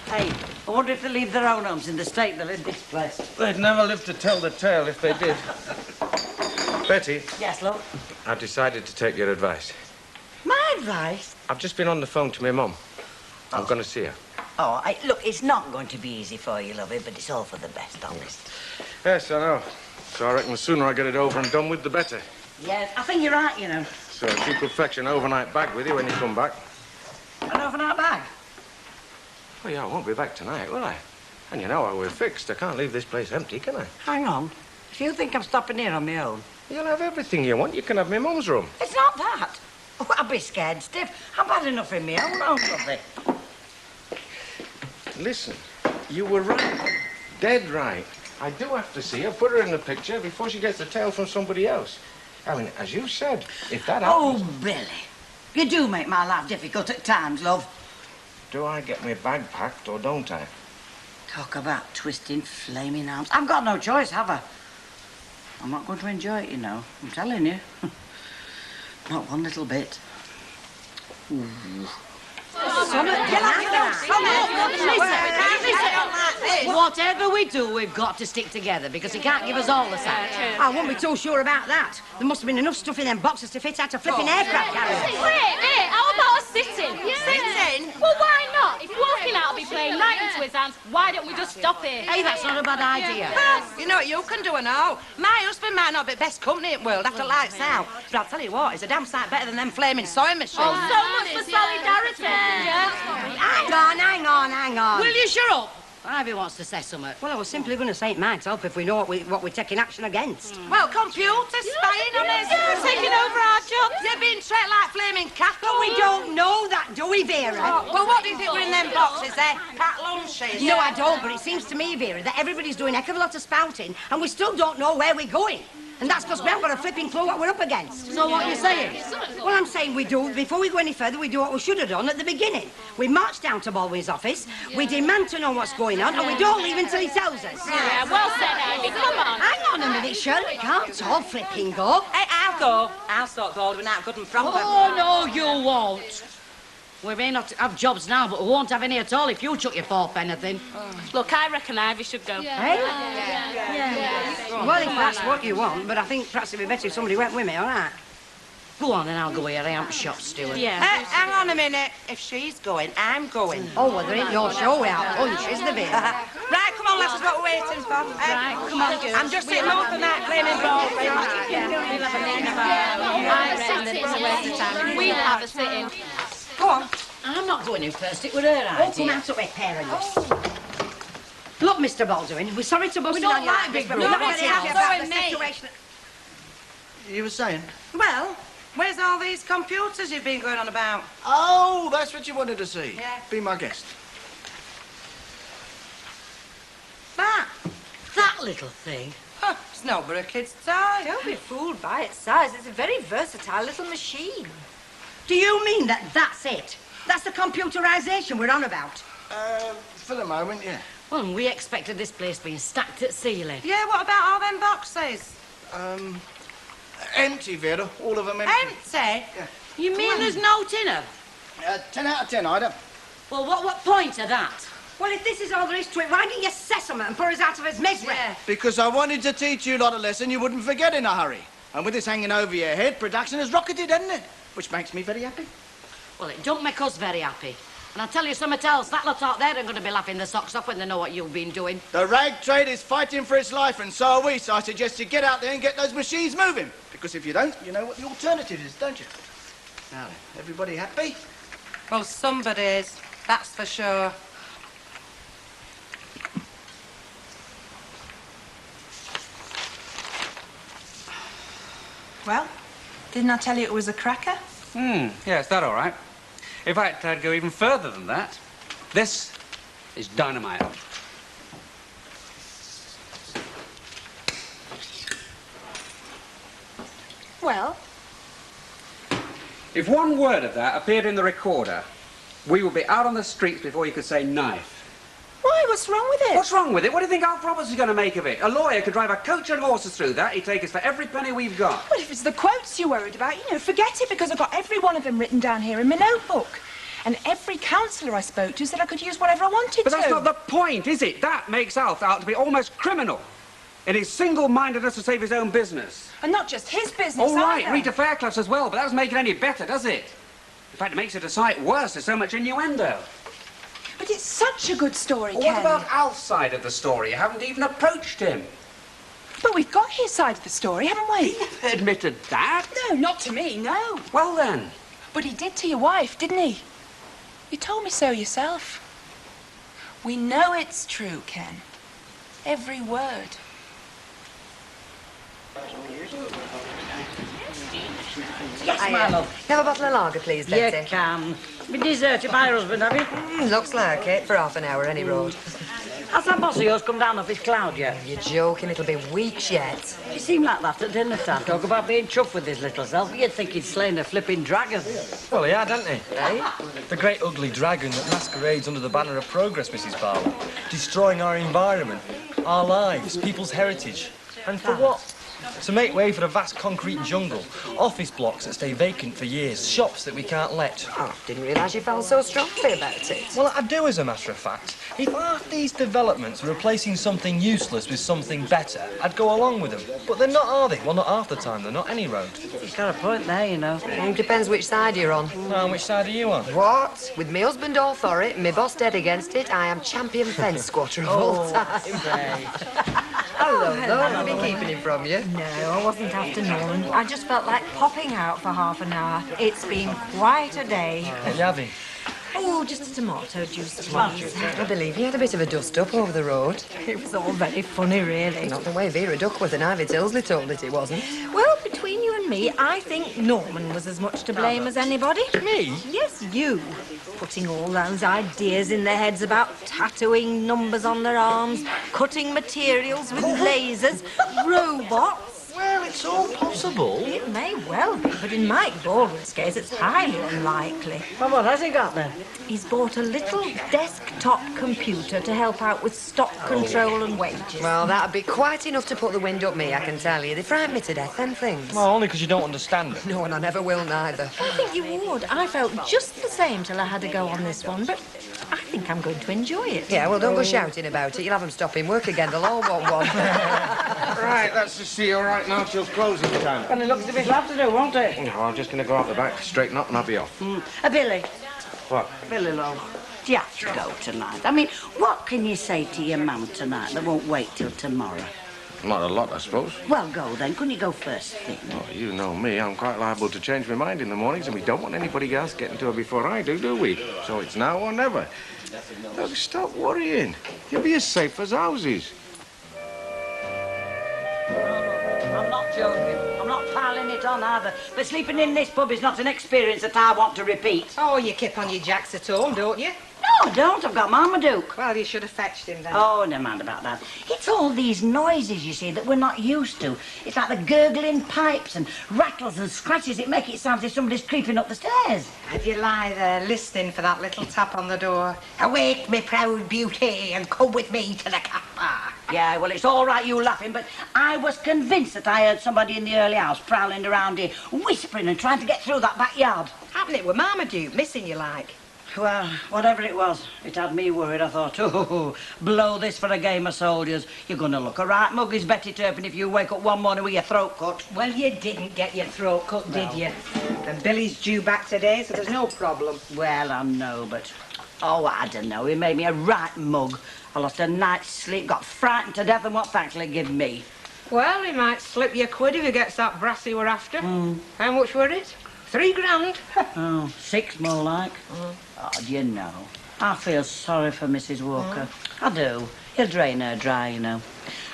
U: Hey, I wonder if they leave their own homes in the state they're in this place.
T: They'd never live to tell the tale if they did. Betty,
U: Yes, love.
T: I've decided to take your advice.
U: My advice?
T: I've just been on the phone to my mum. I'm going to see her.
U: Oh, look, it's not going to be easy for you, lovey, but it's all for the best, honest.
T: Yes, I know. So I reckon the sooner I get it over and done with, the better.
U: Yes, I think you're right, you know.
T: So if you could fetch an overnight bag with you when you come back.
U: An overnight bag?
T: Well, yeah, I won't be back tonight, will I? And you know how we're fixed. I can't leave this place empty, can I?
U: Hang on. If you think I'm stopping here on my own...
T: You'll have everything you want. You can have my mum's room.
U: It's not that. Oh, I'll be scared stiff. I'm bad enough in my own home, lovey.
T: Listen, you were right. Dead right. I do have to see her, put her in the picture before she gets the tale from somebody else. I mean, as you said, if that happens...
U: Oh, Billy. You do make my life difficult at times, love.
T: Do I get my bag packed or don't I?
U: Talk about twisting flaming arms. I've got no choice, have I? I'm not going to enjoy it, you know. I'm telling you. Not one little bit. Ooh.
M: Whatever we do, we've got to stick together because he can't give us all the sack.
A: I won't be too sure about that. There must have been enough stuff in them boxes to fit out a flipping aircraft carrier.
P: Wait, how about a sit-in? Sit-in? Well, why not? If walking out will be playing right into his hands, why don't we just stop here?
M: Hey, that's not a bad idea.
L: You know what you can do and all. My husband might not be best company in the world after lights out, but I'll tell you what, he's a damn sight better than them flaming sewing machines.
P: Oh, so much for solidarity.
A: Hang on.
M: Will you shut up? Ivy wants to say something.
A: Well, I was simply going to say it might help if we know what we're taking action against.
L: Well, computers spying on us.
P: Yeah, taking over our jobs.
L: You're being treated like flaming cattle.
A: But we don't know that, do we, Vera?
L: Well, what do you think were in them boxes, eh? Cat lunches?
A: No, I don't, but it seems to me, Vera, that everybody's doing a heck of a lot of spouting, and we still don't know where we're going. And that's because we haven't got a flipping clue what we're up against.
M: So what are you saying?
A: Well, I'm saying before we go any further, we do what we should have done at the beginning. We march down to Baldwin's office, we demand to know what's going on, and we don't leave until he tells us.
P: Yeah, well said, Ivy. Come on.
A: Hang on a minute, Shirley. We can't all flipping go.
L: Hey, I'll go. I'll sort Baldwin out good and proper.
M: Oh, no, you won't. We may not have jobs now, but we won't have any at all if you chuck your fourth anything.
P: Look, I reckon Ivy should go.
A: Hey? Well, if that's what you want, but I think perhaps it'd be better if somebody went with me, all right?
M: Go on, and I'll go here. I am shop steward.
P: Yeah.
L: Hang on a minute. If she's going, I'm going.
A: Oh, well, there ain't no show without punch, is there, Vera?
L: Right, come on, lads, that's what we're waiting for.
P: Right, come on, girls.
L: I'm just sitting home for that flaming Baldwin.
P: I reckon that it's a waste of time. We'll have a sit-in.
A: Go on.
M: I'm not going in first. It was her idea.
A: Oh, come out of it, parents. Look, Mr. Baldwin, we're sorry to bust in
M: don't
A: on your
M: like
A: like
M: big
A: this, but we're not
L: groups.
A: going to have
L: Nobody
A: about
L: has
A: the
L: to
A: situation.
G: You were saying?
L: Well, where's all these computers you've been going on about?
G: Oh, that's what you wanted to see.
L: Yeah.
G: Be my guest.
M: That little thing.
L: Huh, it's no but a kid's toy.
H: Don't be fooled by its size. It's a very versatile little machine.
A: Do you mean that's it? That's the computerisation we're on about?
G: For the moment, yeah.
M: Well, we expected this place being stacked at ceiling.
L: Yeah, what about all them boxes?
G: Empty, Vera. All of them empty.
L: Empty?
M: You mean there's no tin of?
G: 10 out of 10, Ida.
M: Well, what point of that?
H: Well, if this is all there is to it, why didn't you say something and put us out of his misery? Yeah.
G: Because I wanted to teach you lot a lesson you wouldn't forget in a hurry. And with this hanging over your head, production has rocketed, hasn't it? Which makes me very happy.
M: Well, it don't make us very happy. And I'll tell you something else, that lot out there are going to be laughing their socks off when they know what you've been doing.
G: The rag trade is fighting for its life, and so are we, so I suggest you get out there and get those machines moving. Because if you don't, you know what the alternative is, don't you? Now then, everybody happy?
L: Well, somebody's, that's for sure.
J: Well, didn't I tell you it was a cracker?
O: Yes, that all right. In fact, I'd go even further than that. This is dynamite.
J: Well?
O: If one word of that appeared in the recorder, we would be out on the streets before you could say knife.
J: Why? What's wrong with it?
O: What's wrong with it? What do you think Alf Roberts is going to make of it? A lawyer could drive a coach and horses through that. He'd take us for every penny we've got.
J: Well, if it's the quotes you're worried about, you know, forget it, because I've got every one of them written down here in my notebook. And every counsellor I spoke to said I could use whatever I wanted
O: But
J: to.
O: that's not the point, is it? That makes Alf out to be almost criminal in his single-mindedness to save his own business.
J: And not just his business,
O: All right,
J: either.
O: Rita Fairclough's as well, but that doesn't make it any better, does it? In fact, it makes it a sight worse. There's so much innuendo.
J: But it's such a good story,
O: Well,
J: Ken.
O: what about Alf's side of the story? You haven't even approached him.
J: But we've got his side of the story, haven't we?
O: He never admitted that.
J: No, not to me, no.
O: Well, then.
J: But he did to your wife, didn't he? You told me so yourself. We know it's true, Ken. Every word.
M: Yes, my love.
S: Have a bottle of lager, please,
M: You
S: Letty.
M: can. Been deserted by your husband, have you?
S: Looks like it, for half an hour, any road.
M: Has that boss of yours come down off his cloud yet?
S: You're joking, it'll be weeks yet.
M: He seemed like that at dinner time. Talk about being chuffed with his little self. You'd think he'd slain a flipping dragon.
D: Well, he had, hadn't he? Eh? The great ugly dragon that masquerades under the banner of progress, Mrs. Barlow. Destroying our environment, our lives, people's heritage. And for what? To make way for a vast concrete jungle, office blocks that stay vacant for years, shops that we can't let.
S: Oh, didn't realise you felt so strongly about it.
D: Well, I do, as a matter of fact. If half these developments were replacing something useless with something better, I'd go along with them. But they're not, are they? Well, not half the time. They're not any road.
M: He's got a point there, you know.
S: It depends which side you're on.
D: Well, which side are you on?
S: What? With me husband all for it, me boss dead against it, I am champion fence squatter of all time. Hello, though. I've been keeping him from you.
H: No, I wasn't after Norman. I just felt like popping out for half an hour. It's been quite a day.
D: What you having?
H: Oh, just a tomato juice, please.
S: I believe he had a bit of a dust-up over the road.
H: It was all very funny, really.
S: Not the way Vera Duckworth and Ivy Tilsley told it, it wasn't.
H: Well, between you and me, I think Norman was as much to blame as anybody.
D: Me?
H: Yes, you. Putting all those ideas in their heads about tattooing numbers on their arms, cutting materials with lasers, robots.
D: Well, it's all possible.
H: It may well be, but in Mike Baldwin's case, it's highly unlikely.
M: Well, what has he got then?
H: He's bought a little desktop computer to help out with stock control and wages.
S: Well, that'd be quite enough to put the wind up me, I can tell you. They frighten me to death, them things.
D: Well, only because you don't understand it.
S: No, and I never will neither.
H: I think you would. I felt just the same till I had to go on this one, but I think I'm going to enjoy it.
S: Yeah, well, don't go shouting about it. You'll have them stopping work again. They'll all want one.
I: Right, that's to see you all right now till closing time.
M: Well, it looks as if he'll have to do, won't it?
I: No, I'm just going to go out the back, straighten up, and I'll be off.
M: Billy.
I: What?
U: Billy, love, do you have to go tonight? I mean, what can you say to your mum tonight that won't wait till tomorrow?
I: Not a lot, I suppose.
U: Well, go then. Couldn't you go first thing?
I: Oh, you know me. I'm quite liable to change my mind in the mornings, and we don't want anybody else getting to her before I do we? So it's now or never. Look, stop worrying. You'll be as safe as houses.
U: I'm not joking. I'm not piling it on either. But sleeping in this pub is not an experience that I want to repeat.
H: Oh, you keep on your jacks at home, don't you?
U: No, I don't. I've got Marmaduke.
H: Well, you should have fetched him then.
U: Oh, never mind about that. It's all these noises, you see, that we're not used to. It's like the gurgling pipes and rattles and scratches. It make it sound as if somebody's creeping up the stairs.
H: If you lie there listening for that little tap on the door, awake, me proud beauty, and come with me to the car.
U: Yeah, well, it's all right you laughing, but I was convinced that I heard somebody in the early house prowling around here, whispering and trying to get through that backyard.
H: Happened it with Marmaduke, missing you like.
U: Well, whatever it was, it had me worried. I thought, oh, blow this for a game of soldiers. You're going to look a right mug as Betty Turpin if you wake up one morning with your throat cut.
S: Well, you didn't get your throat cut,
U: No.
S: did you? And Billy's due back today, so there's no problem.
U: Well, I know, but... Oh, I don't know. He made me a right mug. I lost a night's sleep, got frightened to death, and what thanks will he give me?
S: Well, he might slip you a quid if he gets that brass he were after. How much were it? 3 grand.
U: Oh, 6 more like. Oh, do you know, I feel sorry for Mrs. Walker. I do. He'll drain her dry, you know.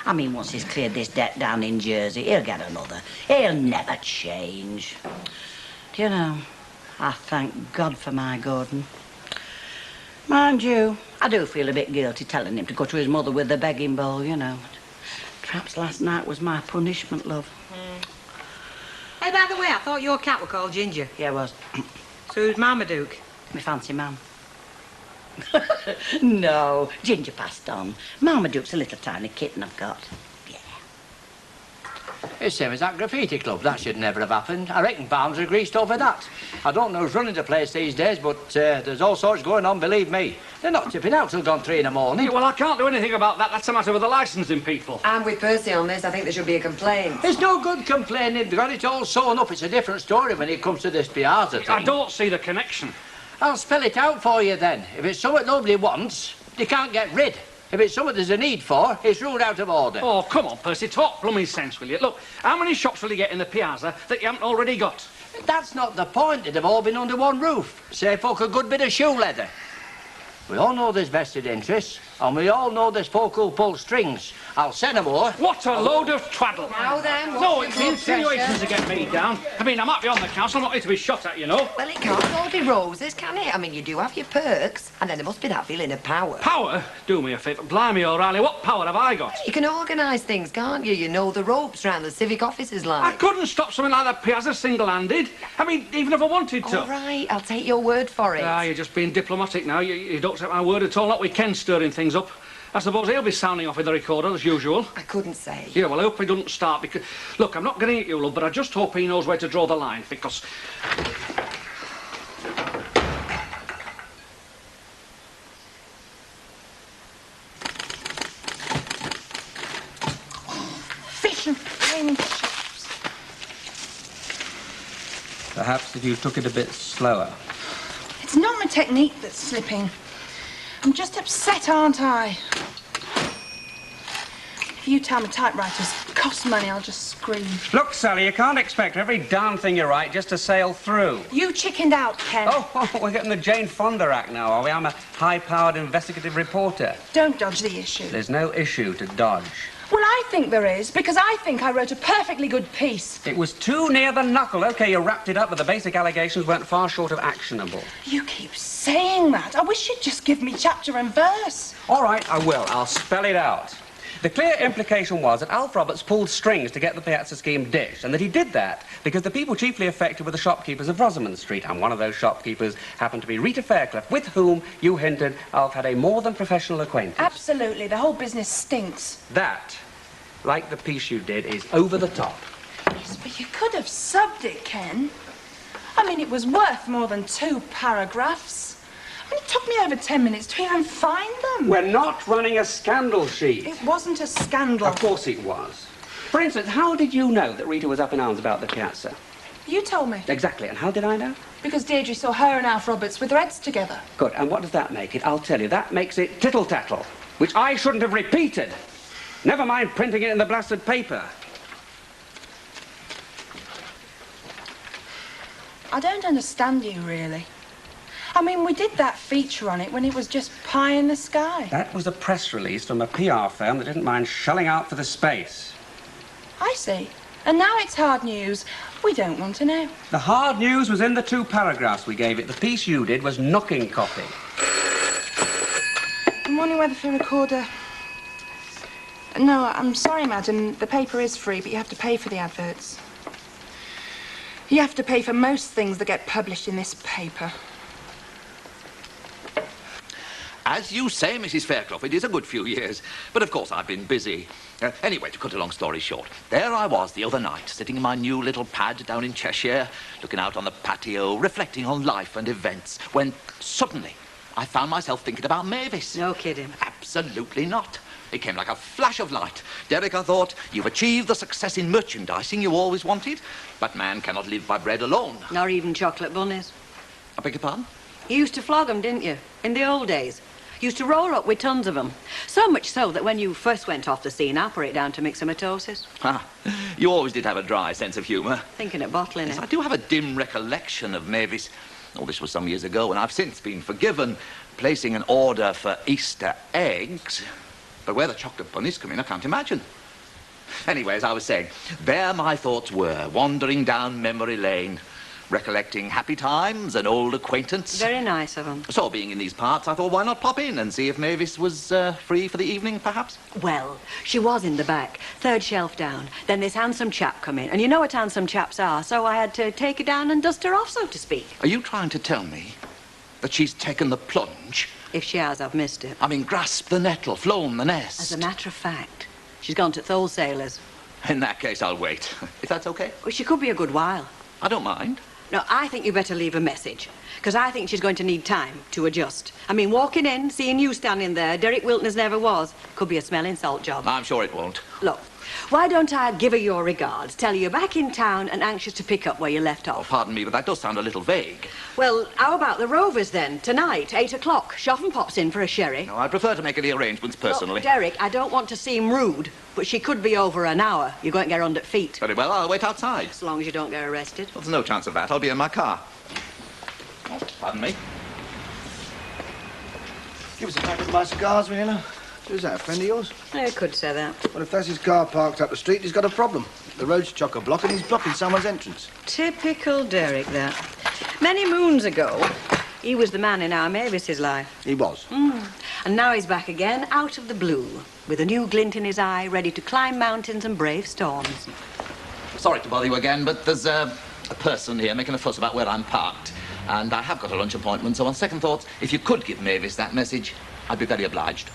U: I mean, once he's cleared this debt down in Jersey, he'll get another. He'll never change. Do you know, I thank God for my Gordon. Mind you, I do feel a bit guilty telling him to go to his mother with the begging bowl, you know. Perhaps last night was my punishment, love.
S: Hey, by the way, I thought your cat were called Ginger.
U: Yeah, it was.
S: So who's Marmaduke?
U: My fancy man. No, Ginger passed on. Marmaduke's a little tiny kitten I've got.
B: It's same as that graffiti club. That should never have happened. I reckon palms are greased over that. I don't know who's running the place these days, but there's all sorts going on, believe me. They're not tipping out till gone 3 in the morning.
N: Yeah, well, I can't do anything about that. That's a matter with the licensing people.
S: I'm with Percy on this. I think there should be a complaint.
B: It's no good complaining. They've got it all sewn up. It's a different story when it comes to this Piazza thing.
N: I don't see the connection.
B: I'll spell it out for you then. If it's something nobody wants, they can't get rid. If it's something there's a need for, it's ruled out of order.
N: Oh, come on, Percy, talk blooming sense, will you? Look, how many shops will you get in the Piazza that you haven't already got?
B: That's not the point. They'd have all been under one roof. Save folk a good bit of shoe leather. We all know there's vested interests, and we all know there's folk who'll pull strings. I'll send them more.
N: What a load of twaddle.
S: Now then,
N: No, it's the insinuations that get me down. I mean, I might be on the council, not here to be shot at, you know.
S: Well, it can't all be roses, can it? I mean, you do have your perks, and then there must be that feeling of power.
N: Power? Do me a favour. Blimey, O'Reilly, what power have I got?
S: You can organise things, can't you? You know the ropes round the civic offices
N: I
S: like.
N: couldn't stop something like that Piazza single-handed. I mean, even if I wanted to.
S: All right, I'll take your word for it.
N: Ah, you're just being diplomatic now. You don't take my word at all. Not with Ken stirring things up. I suppose he'll be sounding off with the recorder, as usual.
S: I couldn't say.
N: Yeah, well, I hope he doesn't start, because... Look, I'm not getting at you, love, but I just hope he knows where to draw the line, because...
J: Fish and flaming shops.
O: Perhaps if you took it a bit slower.
J: It's not my technique that's slipping. I'm just upset, aren't I? If you tell me typewriters cost money, I'll just scream.
O: Look, Sally, you can't expect every darn thing you write just to sail through.
J: You chickened out, Ken.
O: Oh, we're getting the Jane Fonda act now, are we? I'm a high-powered investigative reporter.
J: Don't dodge the issue.
O: There's no issue to dodge.
J: Well, I think there is, because I think I wrote a perfectly good piece.
O: It was too near the knuckle. OK, you wrapped it up, but the basic allegations weren't far short of actionable.
J: You keep saying that. I wish you'd just give me chapter and verse.
O: All right, I will. I'll spell it out. The clear implication was that Alf Roberts pulled strings to get the Piazza scheme ditched, and that he did that because the people chiefly affected were the shopkeepers of Rosamond Street, and one of those shopkeepers happened to be Rita Fairclough, with whom, you hinted, Alf had a more than professional acquaintance.
J: Absolutely. The whole business stinks.
O: That, like the piece you did, is over the top.
J: Yes, but you could have subbed it, Ken. I mean, it was worth more than 2 paragraphs. I mean, it took me over 10 minutes to even find them.
O: We're not running a scandal sheet.
J: It wasn't a scandal.
O: Of course it was. For instance, how did you know that Rita was up in arms about the Piazza?
J: You told me.
O: Exactly, and how did I know?
J: Because Deirdre saw her and Alf Roberts with their heads together.
O: Good, and what does that make it? I'll tell you, that makes it tittle-tattle, which I shouldn't have repeated. Never mind printing it in the blasted paper.
J: I don't understand you, really. I mean, we did that feature on it when it was just pie in the sky.
O: That was a press release from a PR firm that didn't mind shelling out for the space.
J: I see. And now it's hard news. We don't want to know.
O: The hard news was in the 2 paragraphs we gave it. The piece you did was knocking copy.
J: Good morning, Weatherfield Recorder. No, I'm sorry, madam. The paper is free, but you have to pay for the adverts. You have to pay for most things that get published in this paper.
C: As you say, Mrs. Fairclough, it is a good few years. But of course I've been busy. Anyway, to cut a long story short, there I was the other night, sitting in my new little pad down in Cheshire, looking out on the patio, reflecting on life and events, when suddenly I found myself thinking about Mavis.
H: No kidding.
C: Absolutely not. It came like a flash of light. Derek, I thought, you've achieved the success in merchandising you always wanted, but man cannot live by bread alone.
H: Nor even chocolate bunnies.
C: I beg your pardon?
H: You used to flog 'em, didn't you? In the old days. Used to roll up with tons of 'em. So much so that when you first went off the scene, I put it down to myxomatosis.
C: Ah, you always did have a dry sense of humour.
H: Thinking of bottling
C: Yes,
H: it.
C: I do have a dim recollection of Mavis. Oh, this was some years ago, and I've since been forgiven, placing an order for Easter eggs. But where the chocolate bunnies come in, I can't imagine. Anyway, as I was saying, there my thoughts were, wandering down memory lane, recollecting happy times and old acquaintance.
H: Very nice of 'em.
C: So, being in these parts, I thought, why not pop in and see if Mavis was free for the evening, perhaps?
H: Well, she was in the back, third shelf down. Then this handsome chap come in, and you know what handsome chaps are, so I had to take her down and dust her off, so to speak.
C: Are you trying to tell me that she's taken the plunge?
H: If she has, I've missed it.
C: I mean, grasped the nettle, flown the nest.
H: As a matter of fact, she's gone to the wholesalers.
C: In that case, I'll wait. If that's okay?
H: Well, she could be a good while.
C: I don't mind.
H: No, I think you better leave a message, because I think she's going to need time to adjust. I mean, walking in, seeing you standing there, Derek Wilton as never was, could be a smelling salt job.
C: I'm sure it won't.
H: Look, why don't I give her your regards, tell her you're back in town and anxious to pick up where you left off?
C: Oh, pardon me, but that does sound a little vague.
H: Well, how about the Rovers then, tonight, 8 o'clock? Shoffin pops in for a sherry.
C: No, I prefer to make the arrangements personally.
H: Look, Derek, I don't want to seem rude, but she could be over an hour. You're going to get her under feet.
C: Very well, I'll wait outside.
H: As long as you don't get arrested.
C: Well, there's no chance of that. I'll be in my car. Oh, pardon me.
G: Give us a packet of my cigars, Vanilla. Who's that, a friend of yours?
H: I could say that.
G: Well, if that's his car parked up the street, he's got a problem. The road's chock-a-block and he's blocking someone's entrance.
H: Typical Derek, that. Many moons ago, he was the man in our Mavis's life.
G: He was.
H: And now he's back again, out of the blue, with a new glint in his eye, ready to climb mountains and brave storms.
C: Sorry to bother you again, but there's a person here making a fuss about where I'm parked. And I have got a lunch appointment, so on second thoughts, if you could give Mavis that message, I'd be very obliged.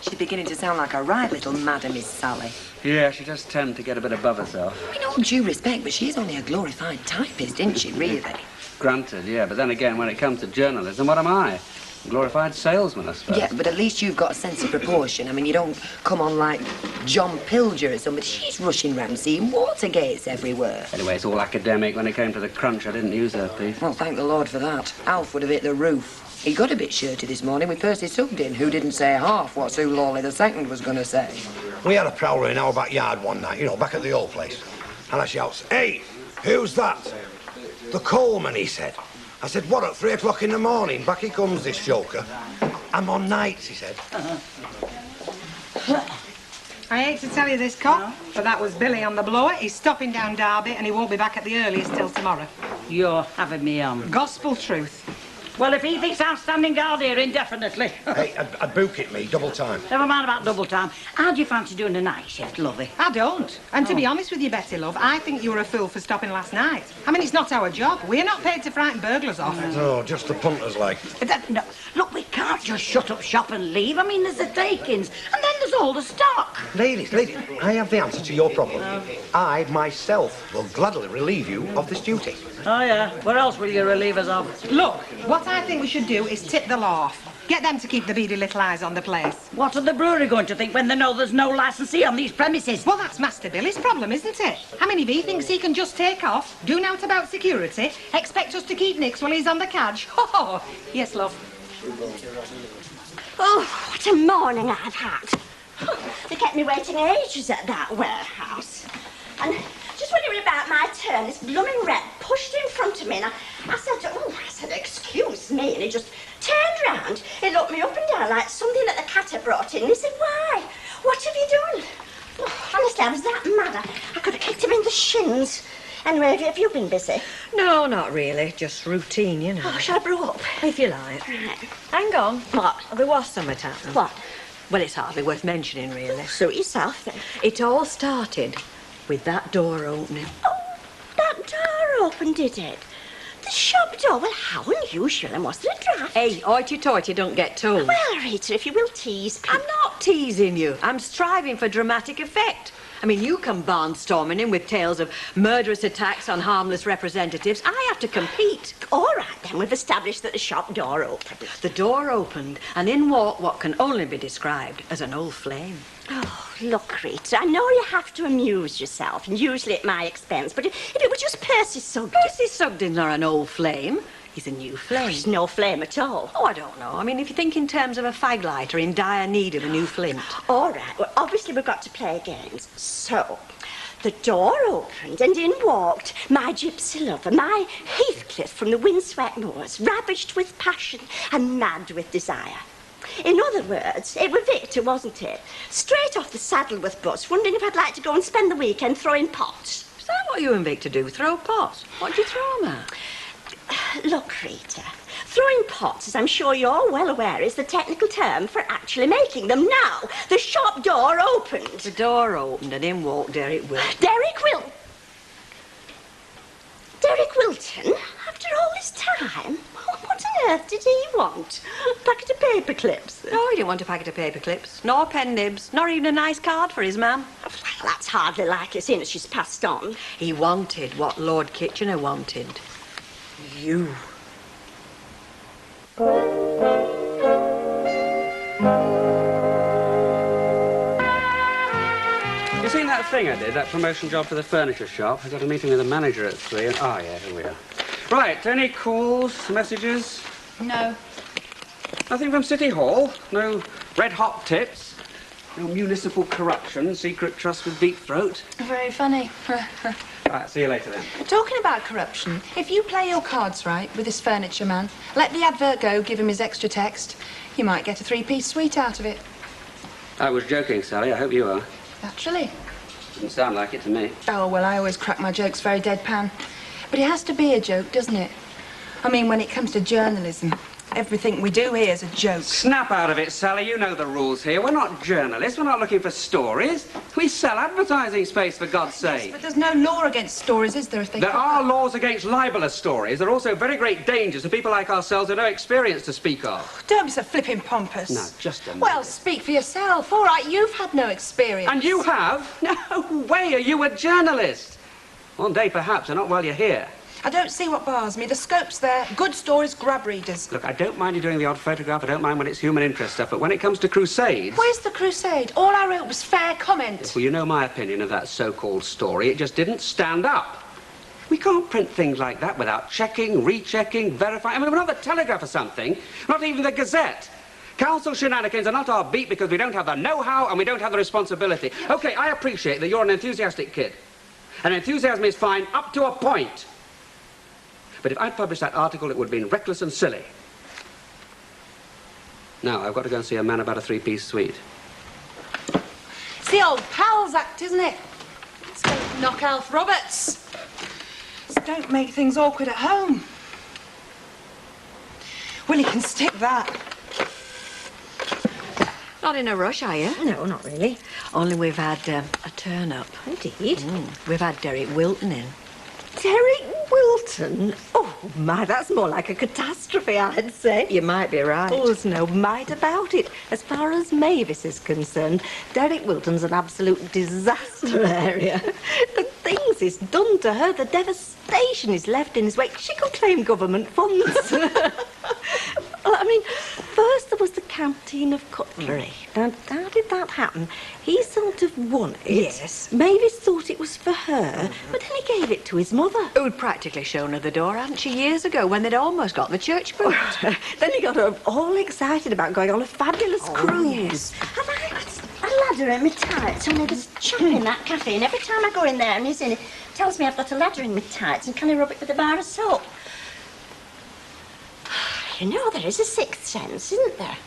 S: She's beginning to sound like a right little madam, Miss Sally.
K: Yeah, she does tend to get a bit above herself.
S: In all due respect, but she's only a glorified typist, isn't she, really?
K: Granted, yeah, but then again, when it comes to journalism, what am I? A glorified salesman, I suppose.
S: Yeah, but at least you've got a sense of proportion. I mean, you don't come on like John Pilger or somebody. She's rushing round seeing Watergates everywhere.
K: Anyway, it's all academic. When it came to the crunch, I didn't use her piece.
S: Well, thank the Lord for that. Alf would have hit the roof. He got a bit shirty this morning with Percy Sugden, who didn't say half what Sue Lawley II was going to say.
R: We had a prowler in our backyard one night, you know, back at the old place. And I shouts, "Hey, who's that?" "The Coleman," he said. I said, "What, at 3 o'clock in the morning? Back he comes, this joker." "I'm on nights," he said.
V: I hate to tell you this, Cop, but that was Billy on the blower. He's stopping down Derby and he won't be back at the earliest till tomorrow.
U: You're having me on.
V: Gospel truth.
U: Well, if he thinks I'm standing guard here indefinitely.
R: Hey, I'd book it, me, double time.
U: Never mind about double time. How do you fancy doing a night shift, lovey?
V: I don't. And to be honest with you, Betty, love, I think you were a fool for stopping last night. I mean, it's not our job. We're not paid to frighten burglars off.
R: Oh, just the punters, like.
U: No, look, we can't just shut up shop and leave. I mean, there's the takings, and then there's all the stock.
R: Ladies, I have the answer to your problem. I, myself, will gladly relieve you of this duty.
U: Oh, yeah. Where else will you relieve us of?
V: Look, what I think we should do is tip the law off. Get them to keep the beady little eyes on the place.
U: What are the brewery going to think when they know there's no licensee on these premises?
V: Well, that's Master Billy's problem, isn't it? How many of he thinks he can just take off, do naught about security, expect us to keep Nix while he's on the cadge? Oh, yes, love.
X: Oh, what a morning I've had. They kept me waiting ages at that warehouse. And just when it was about my turn, this blooming red pushed in front of me, and I said, "Excuse me," and he just turned round. He looked me up and down like something that the cat had brought in, and he said, "Why? What have you done?" Oh, honestly, I was that mad. I could have kicked him in the shins. Anyway, have you been busy?
H: No, not really. Just routine, you know.
X: Oh, shall I brew up?
H: If you like.
X: Right.
H: Hang on.
X: What?
H: There was something happening.
X: What?
H: Well, it's hardly worth mentioning, really.
X: Suit yourself, then.
H: It all started with that door opening.
X: That door opened, did it? The shop door? Well, how unusual. And was there a draft?
S: Hey, hoity-toity, don't get told.
X: Well, Rita, if you will tease people.
S: I'm not teasing you. I'm striving for dramatic effect. I mean, you come barnstorming in with tales of murderous attacks on harmless representatives. I have to compete.
X: All right, then, we've established that the shop door opened.
S: The door opened, and in walked what can only be described as an old flame.
X: Oh, look, Rita, I know you have to amuse yourself, and usually at my expense, but if it were just Percy Sugden...
S: Percy Sugden's not an old flame. He's a new flame.
X: There's no flame at all.
S: Oh, I don't know. I mean, if you think in terms of a fag lighter in dire need of a new flint.
X: All right. Well, obviously we've got to play games. So, the door opened and in walked my gypsy lover, my Heathcliff from the windswept moors, ravished with passion and mad with desire. In other words, it was Victor, wasn't it? Straight off the Saddleworth bus, wondering if I'd like to go and spend the weekend throwing pots.
S: Is that what you and Victor do? Throw pots? What do you throw them at?
X: Look, Rita, throwing pots, as I'm sure you're well aware, is the technical term for actually making them. Now, the shop door opened.
S: The door opened and in walked Derek Wilton.
X: Derek Wilton? After all this time? What on earth did he want? A packet of paper clips?
S: No, he didn't want a packet of paper clips, nor pen nibs, nor even a nice card for his mam.
X: Well, that's hardly like it, seeing as she's passed on.
S: He wanted what Lord Kitchener wanted. You.
O: You seen that thing I did, that promotion job for the furniture shop? I got a meeting with the manager at 3 and... Oh, yeah, here we are. Right, any calls, messages?
J: No.
O: Nothing from City Hall? No red-hot tips? No municipal corruption, secret trust with deep throat?
J: Very funny.
O: Right, see you later then.
J: Talking about corruption, if you play your cards right with this furniture man, let the advert go, give him his extra text, you might get a 3-piece suite out of it.
O: I was joking, Sally. I hope you are.
J: Naturally.
O: Doesn't sound like it to me.
J: Oh, well, I always crack my jokes very deadpan. But it has to be a joke, doesn't it? I mean, when it comes to journalism, everything we do here is a joke.
O: Snap out of it, Sally. You know the rules here. We're not journalists. We're not looking for stories. We sell advertising space, for God's sake.
J: Yes, but there's no law against stories, is there? If they
O: There are laws against libelous stories. There are also very great dangers to people like ourselves with no experience to speak of.
J: Don't be so flipping pompous.
O: No, just a minute.
J: Well, speak for yourself. All right, you've had no experience.
O: And you have? No way are you a journalist. One day, perhaps, and not while you're here.
J: I don't see what bars me. The scope's there. Good stories grab readers.
O: Look, I don't mind you doing the odd photograph. I don't mind when it's human interest stuff. But when it comes to crusades...
J: Where's the crusade? All I wrote was fair comment.
O: Well, you know my opinion of that so-called story. It just didn't stand up. We can't print things like that without checking, rechecking, verifying. I mean, we're not the Telegraph or something. Not even the Gazette. Council shenanigans are not our beat because we don't have the know-how and we don't have the responsibility. OK, I appreciate that you're an enthusiastic kid. And enthusiasm is fine up to a point. But if I'd published that article, it would have been reckless and silly. Now, I've got to go and see a man about a 3-piece suite.
J: It's the old pals act, isn't it? Let's go knock Alf Roberts. Just don't make things awkward at home. Well, you can stick that.
S: Not in a rush, are you?
X: No, not really.
S: Only we've had a turn-up.
X: Indeed.
S: We've had Derek Wilton in.
X: Derek Wilton? Oh, my, that's more like a catastrophe, I'd say.
S: You might be right.
X: Oh, there's no might about it. As far as Mavis is concerned, Derek Wilton's an absolute disaster area. The things he's done to her, the devastation he's left in his wake, she could claim government funds. Well, I mean, first there was the canteen of cutlery. Now, how did that happen? He sort of won it.
S: Yes.
X: Mavis thought it was for her, but then he gave it to his mother.
S: Who'd practically shown her the door, hadn't she, years ago, when they'd almost got the church boot.
X: Then he got her all excited about going on a fabulous cruise.
S: Yes.
X: And I got a ladder in my tights, and there's chap in that cafe, and every time I go in there and he's in it, tells me I've got a ladder in my tights, and can I rub it with a bar of soap? You know, there is a sixth sense, isn't there?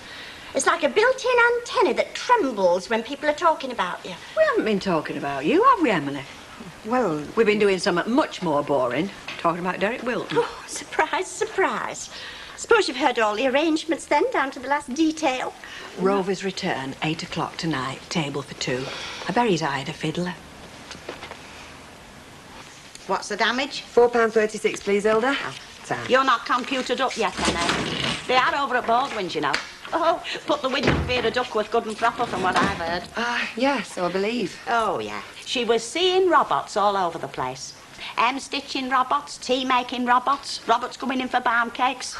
X: It's like a built-in antenna that trembles when people are talking about you.
S: We haven't been talking about you, have we, Emily? Well, we've been doing something much more boring, talking about Derek Wilton.
X: Oh, surprise, surprise. Suppose you've heard all the arrangements then, down to the last detail.
S: Rover's return, 8 o'clock tonight, table for 2. I bet he's hired a fiddler.
X: What's the damage?
S: £4.36, please, Hilda.
V: matter?
X: You're not computed up yet, then, eh? They are over at Baldwin's, you know. Oh, put the window fear of Duckworth good and proper from what I've heard.
E: Yes, I believe.
X: Oh, yeah. She was seeing robots all over the place. Stitching robots, tea-making robots, robots coming in for barm cakes.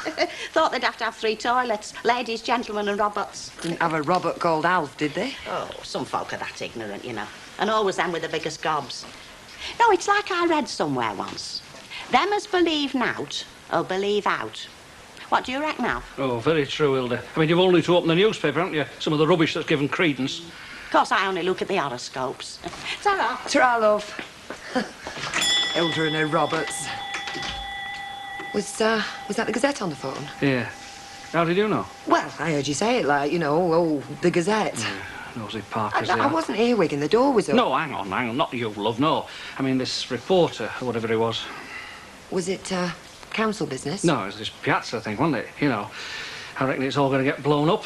X: Thought they'd have to have 3 toilets. Ladies, gentlemen and robots.
E: Didn't have a Robert called Alf, did they?
X: Oh, some folk are that ignorant, you know. And always them with the biggest gobs. No, it's like I read somewhere once. Them as believe nowt, will believe out. What do you reckon, Alf?
N: Oh, very true, Hilda. I mean, you've only to open the newspaper, haven't you? Some of the rubbish that's given credence.
X: Of course, I only look at the horoscopes. Ta-ra.
E: Ta-ra, love. Hilda and her Roberts. Was that the Gazette on the phone?
N: Yeah. How did you know?
E: Well, I heard you say it like, you know, oh, the Gazette.
N: Yeah, nosy Parkers,
E: I wasn't here, Wigan. The door was up.
N: No, hang on. Not you, love, no. I mean, this reporter, or whatever he was.
E: Was it, council business?
N: No, it was this piazza thing, wasn't it? You know, I reckon it's all going to get blown up.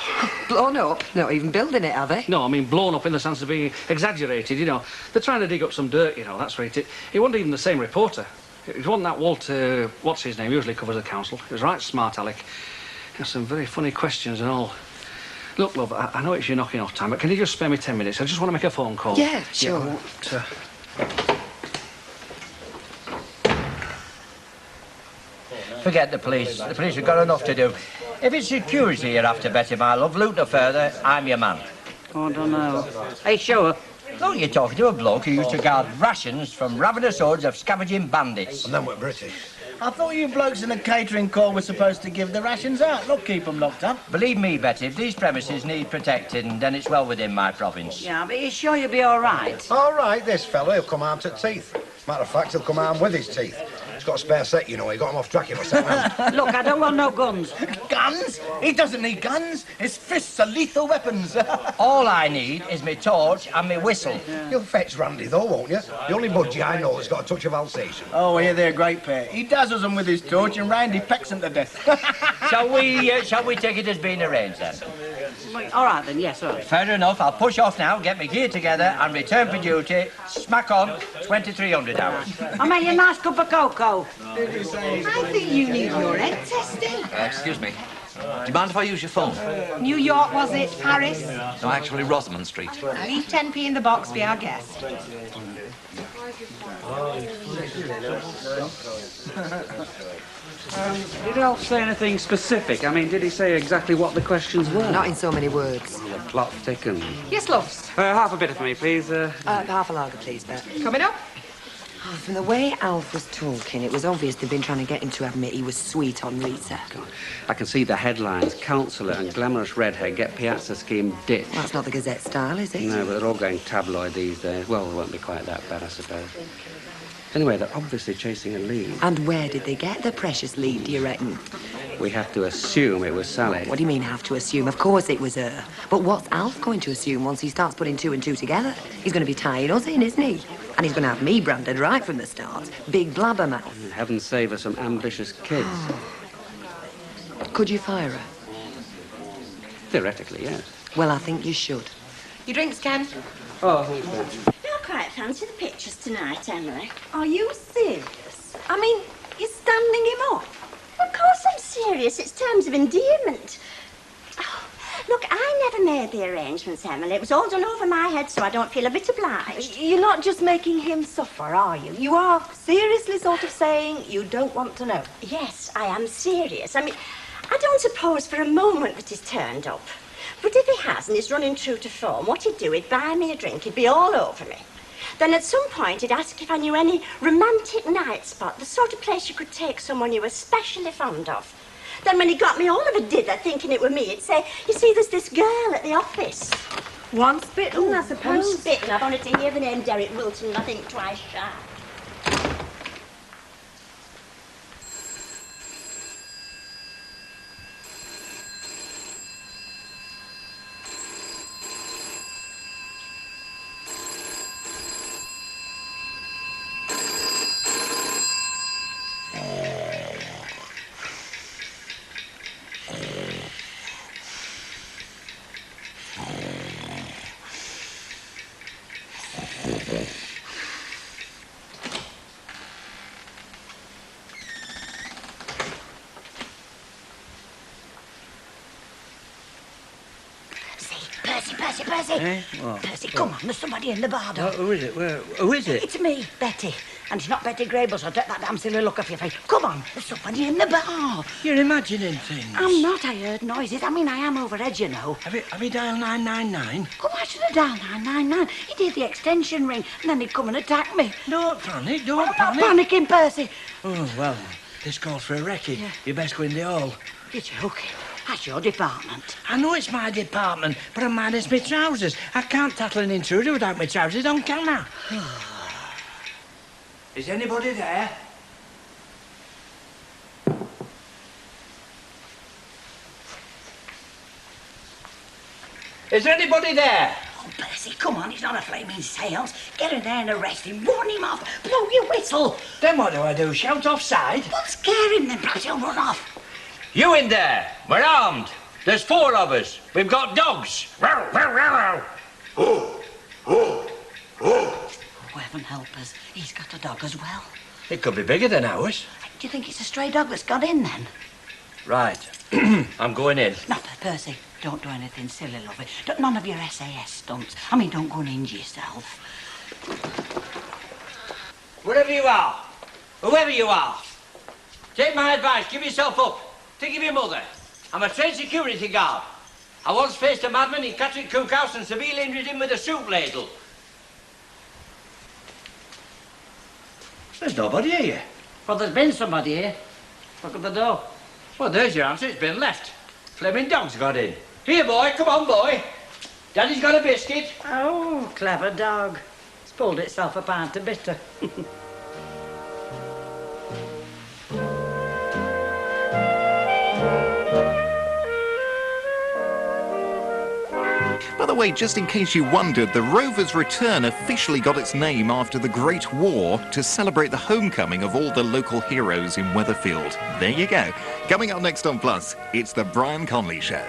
E: Blown up? Not even building it, are they?
N: No, I mean blown up in the sense of being exaggerated, you know. They're trying to dig up some dirt, you know, that's right. It wasn't even the same reporter. It wasn't that Walter, what's his name, usually covers the council. It was right smart, Alec. Got some very funny questions and all. Look, love, I know it's your knocking off time, but can you just spare me 10 minutes? I just want to make a phone call.
E: Yeah, sure.
N: Yeah, I want to...
B: Forget the police. The police have got enough to do. If it's security you're after, Betty, my love, look no further. I'm your man.
K: I don't know. Hey, sure.
B: Look, you're talking to a bloke who used to guard rations from ravenous hordes of scavenging bandits.
R: And then we're British.
G: I thought you blokes in the catering corps were supposed to give the rations out. Look, keep them locked up.
B: Believe me, Betty, if these premises need protecting, then it's well within my province.
X: Yeah, but you sure you'll be all right?
R: All right, this fellow, he'll come armed to teeth. Matter of fact, he'll come armed with his teeth. He's got a spare set, you know. He got him off Dracula second-hand.
X: Look, I don't want no guns.
G: Guns? He doesn't need guns. His fists are lethal weapons.
B: All I need is my torch and my whistle.
R: You'll fetch Randy, though, won't you? The only budgie I know that's got a touch of Alsatian.
G: Oh, yeah, they're a great pair. He dazzles them with his torch and Randy pecks them to death.
B: Shall we take it as being arranged, then?
X: All right, then, yes, all right.
B: Fair enough. I'll push off now, get my gear together, and return for duty. Smack on, 2300 hours.
X: I made you a nice cup of cocoa.
V: I think you need your head testing.
C: Excuse me. Do you mind if I use your phone?
V: New York, was it? Paris?
C: No, actually, Rosamond Street.
V: Leave 10p in the box for our guest.
K: Did Alf say anything specific? I mean, did he say exactly what the questions were?
E: Not in so many words.
K: The plot thickens.
V: Yes, loves.
K: Half a bitter for me, please.
E: Half a lager, please, Bet.
V: Coming up?
E: From the way Alf was talking, it was obvious they'd been trying to get him to admit he was sweet on Rita.
K: I can see the headlines. Councillor and glamorous redhead get Piazza scheme ditched.
E: Well, that's not the Gazette style, is it?
K: No, but they're all going tabloid these days. Well, they won't be quite that bad, I suppose. Anyway, they're obviously chasing a lead.
E: And where did they get the precious lead, do you reckon?
K: We have to assume it was Sally.
E: What do you mean, have to assume? Of course it was her. But what's Alf going to assume once he starts putting 2 and 2 together? He's going to be tying us in, isn't he? And he's going to have me branded right from the start. Big blabbermouth.
K: Heaven save us some ambitious kids.
E: Could you fire her?
K: Theoretically, yes.
E: Well, I think you should.
H: Your drinks, Ken?
K: Oh, thanks, Ben.
X: I quite fancy the pictures tonight, Emily.
H: Are you serious? I mean, you're standing him up?
X: Of course I'm serious. It's terms of endearment. Oh, look, I never made the arrangements, Emily. It was all done over my head, so I don't feel a bit obliged.
H: You're not just making him suffer, are you? You are seriously sort of saying you don't want to know?
X: Yes, I am serious. I mean, I don't suppose for a moment that he's turned up. But if he has and he's running true to form, what he'd do, he'd buy me a drink, he'd be all over me. Then at some point he'd ask if I knew any romantic night spot, the sort of place you could take someone you were especially fond of. Then when he got me all of a dither thinking it were me, he'd say, you see, there's this girl at the office.
H: Once bitten, I suppose.
X: Once bitten. I've only to hear the name Derek Wilton and I think twice shy.
U: Percy!
B: Eh? What?
U: Percy, come on, there's somebody in the bar door.
B: Who is it? Who is it?
U: It's me, Betty. And it's not Betty Grable, so take that damn silly look off your face. Come on, there's somebody in the bar.
B: You're imagining things.
U: I'm not, I heard noises. I mean, I am overhead, you know.
B: Have you dialed 999?
U: Come on, I should have dialed 999. He did the extension ring, and then he'd come and attack me.
B: Don't panic, don't
U: I'm
B: panic.
U: not panicking, Percy.
B: Oh, well, this calls for a recce.
U: Yeah.
B: You best go in the hall.
U: You're joking. That's your department.
B: I know it's my department, but I'm mad as my trousers. I can't tackle an intruder without my trousers on, can I? Is anybody there? Is anybody there?
U: Oh, Percy, come on, he's not a flaming seance. Get in there and arrest him. Warn him off. Blow your whistle.
B: Then what do? Shout offside?
U: Well, scare him then, perhaps he'll run off.
B: You in there? We're armed. There's 4 of us. We've got dogs.
U: Oh, heaven help us. He's got a dog as well.
B: It could be bigger than ours.
U: Do you think it's a stray dog that's got in then?
B: Right. I'm going in.
U: No, Percy, don't do anything silly, lovey. None of your SAS stunts. I mean, don't go and injure yourself.
B: Wherever you are, whoever you are, take my advice. Give yourself up. Think of your mother. I'm a trained security guard. I once faced a madman in Catterick Cookhouse and severely injured him with a soup ladle. There's nobody here.
M: Well, there's been somebody here. Look at the door.
B: Well, there's your answer. It's been left. Fleming dog's got in. Here, boy. Come on, boy. Daddy's got a biscuit.
U: Oh, clever dog. It's pulled itself apart to bitter.
F: By the way, just in case you wondered, the Rovers' return officially got its name after the Great War to celebrate the homecoming of all the local heroes in Weatherfield. There you go. Coming up next on Plus, it's the Brian Conley Show.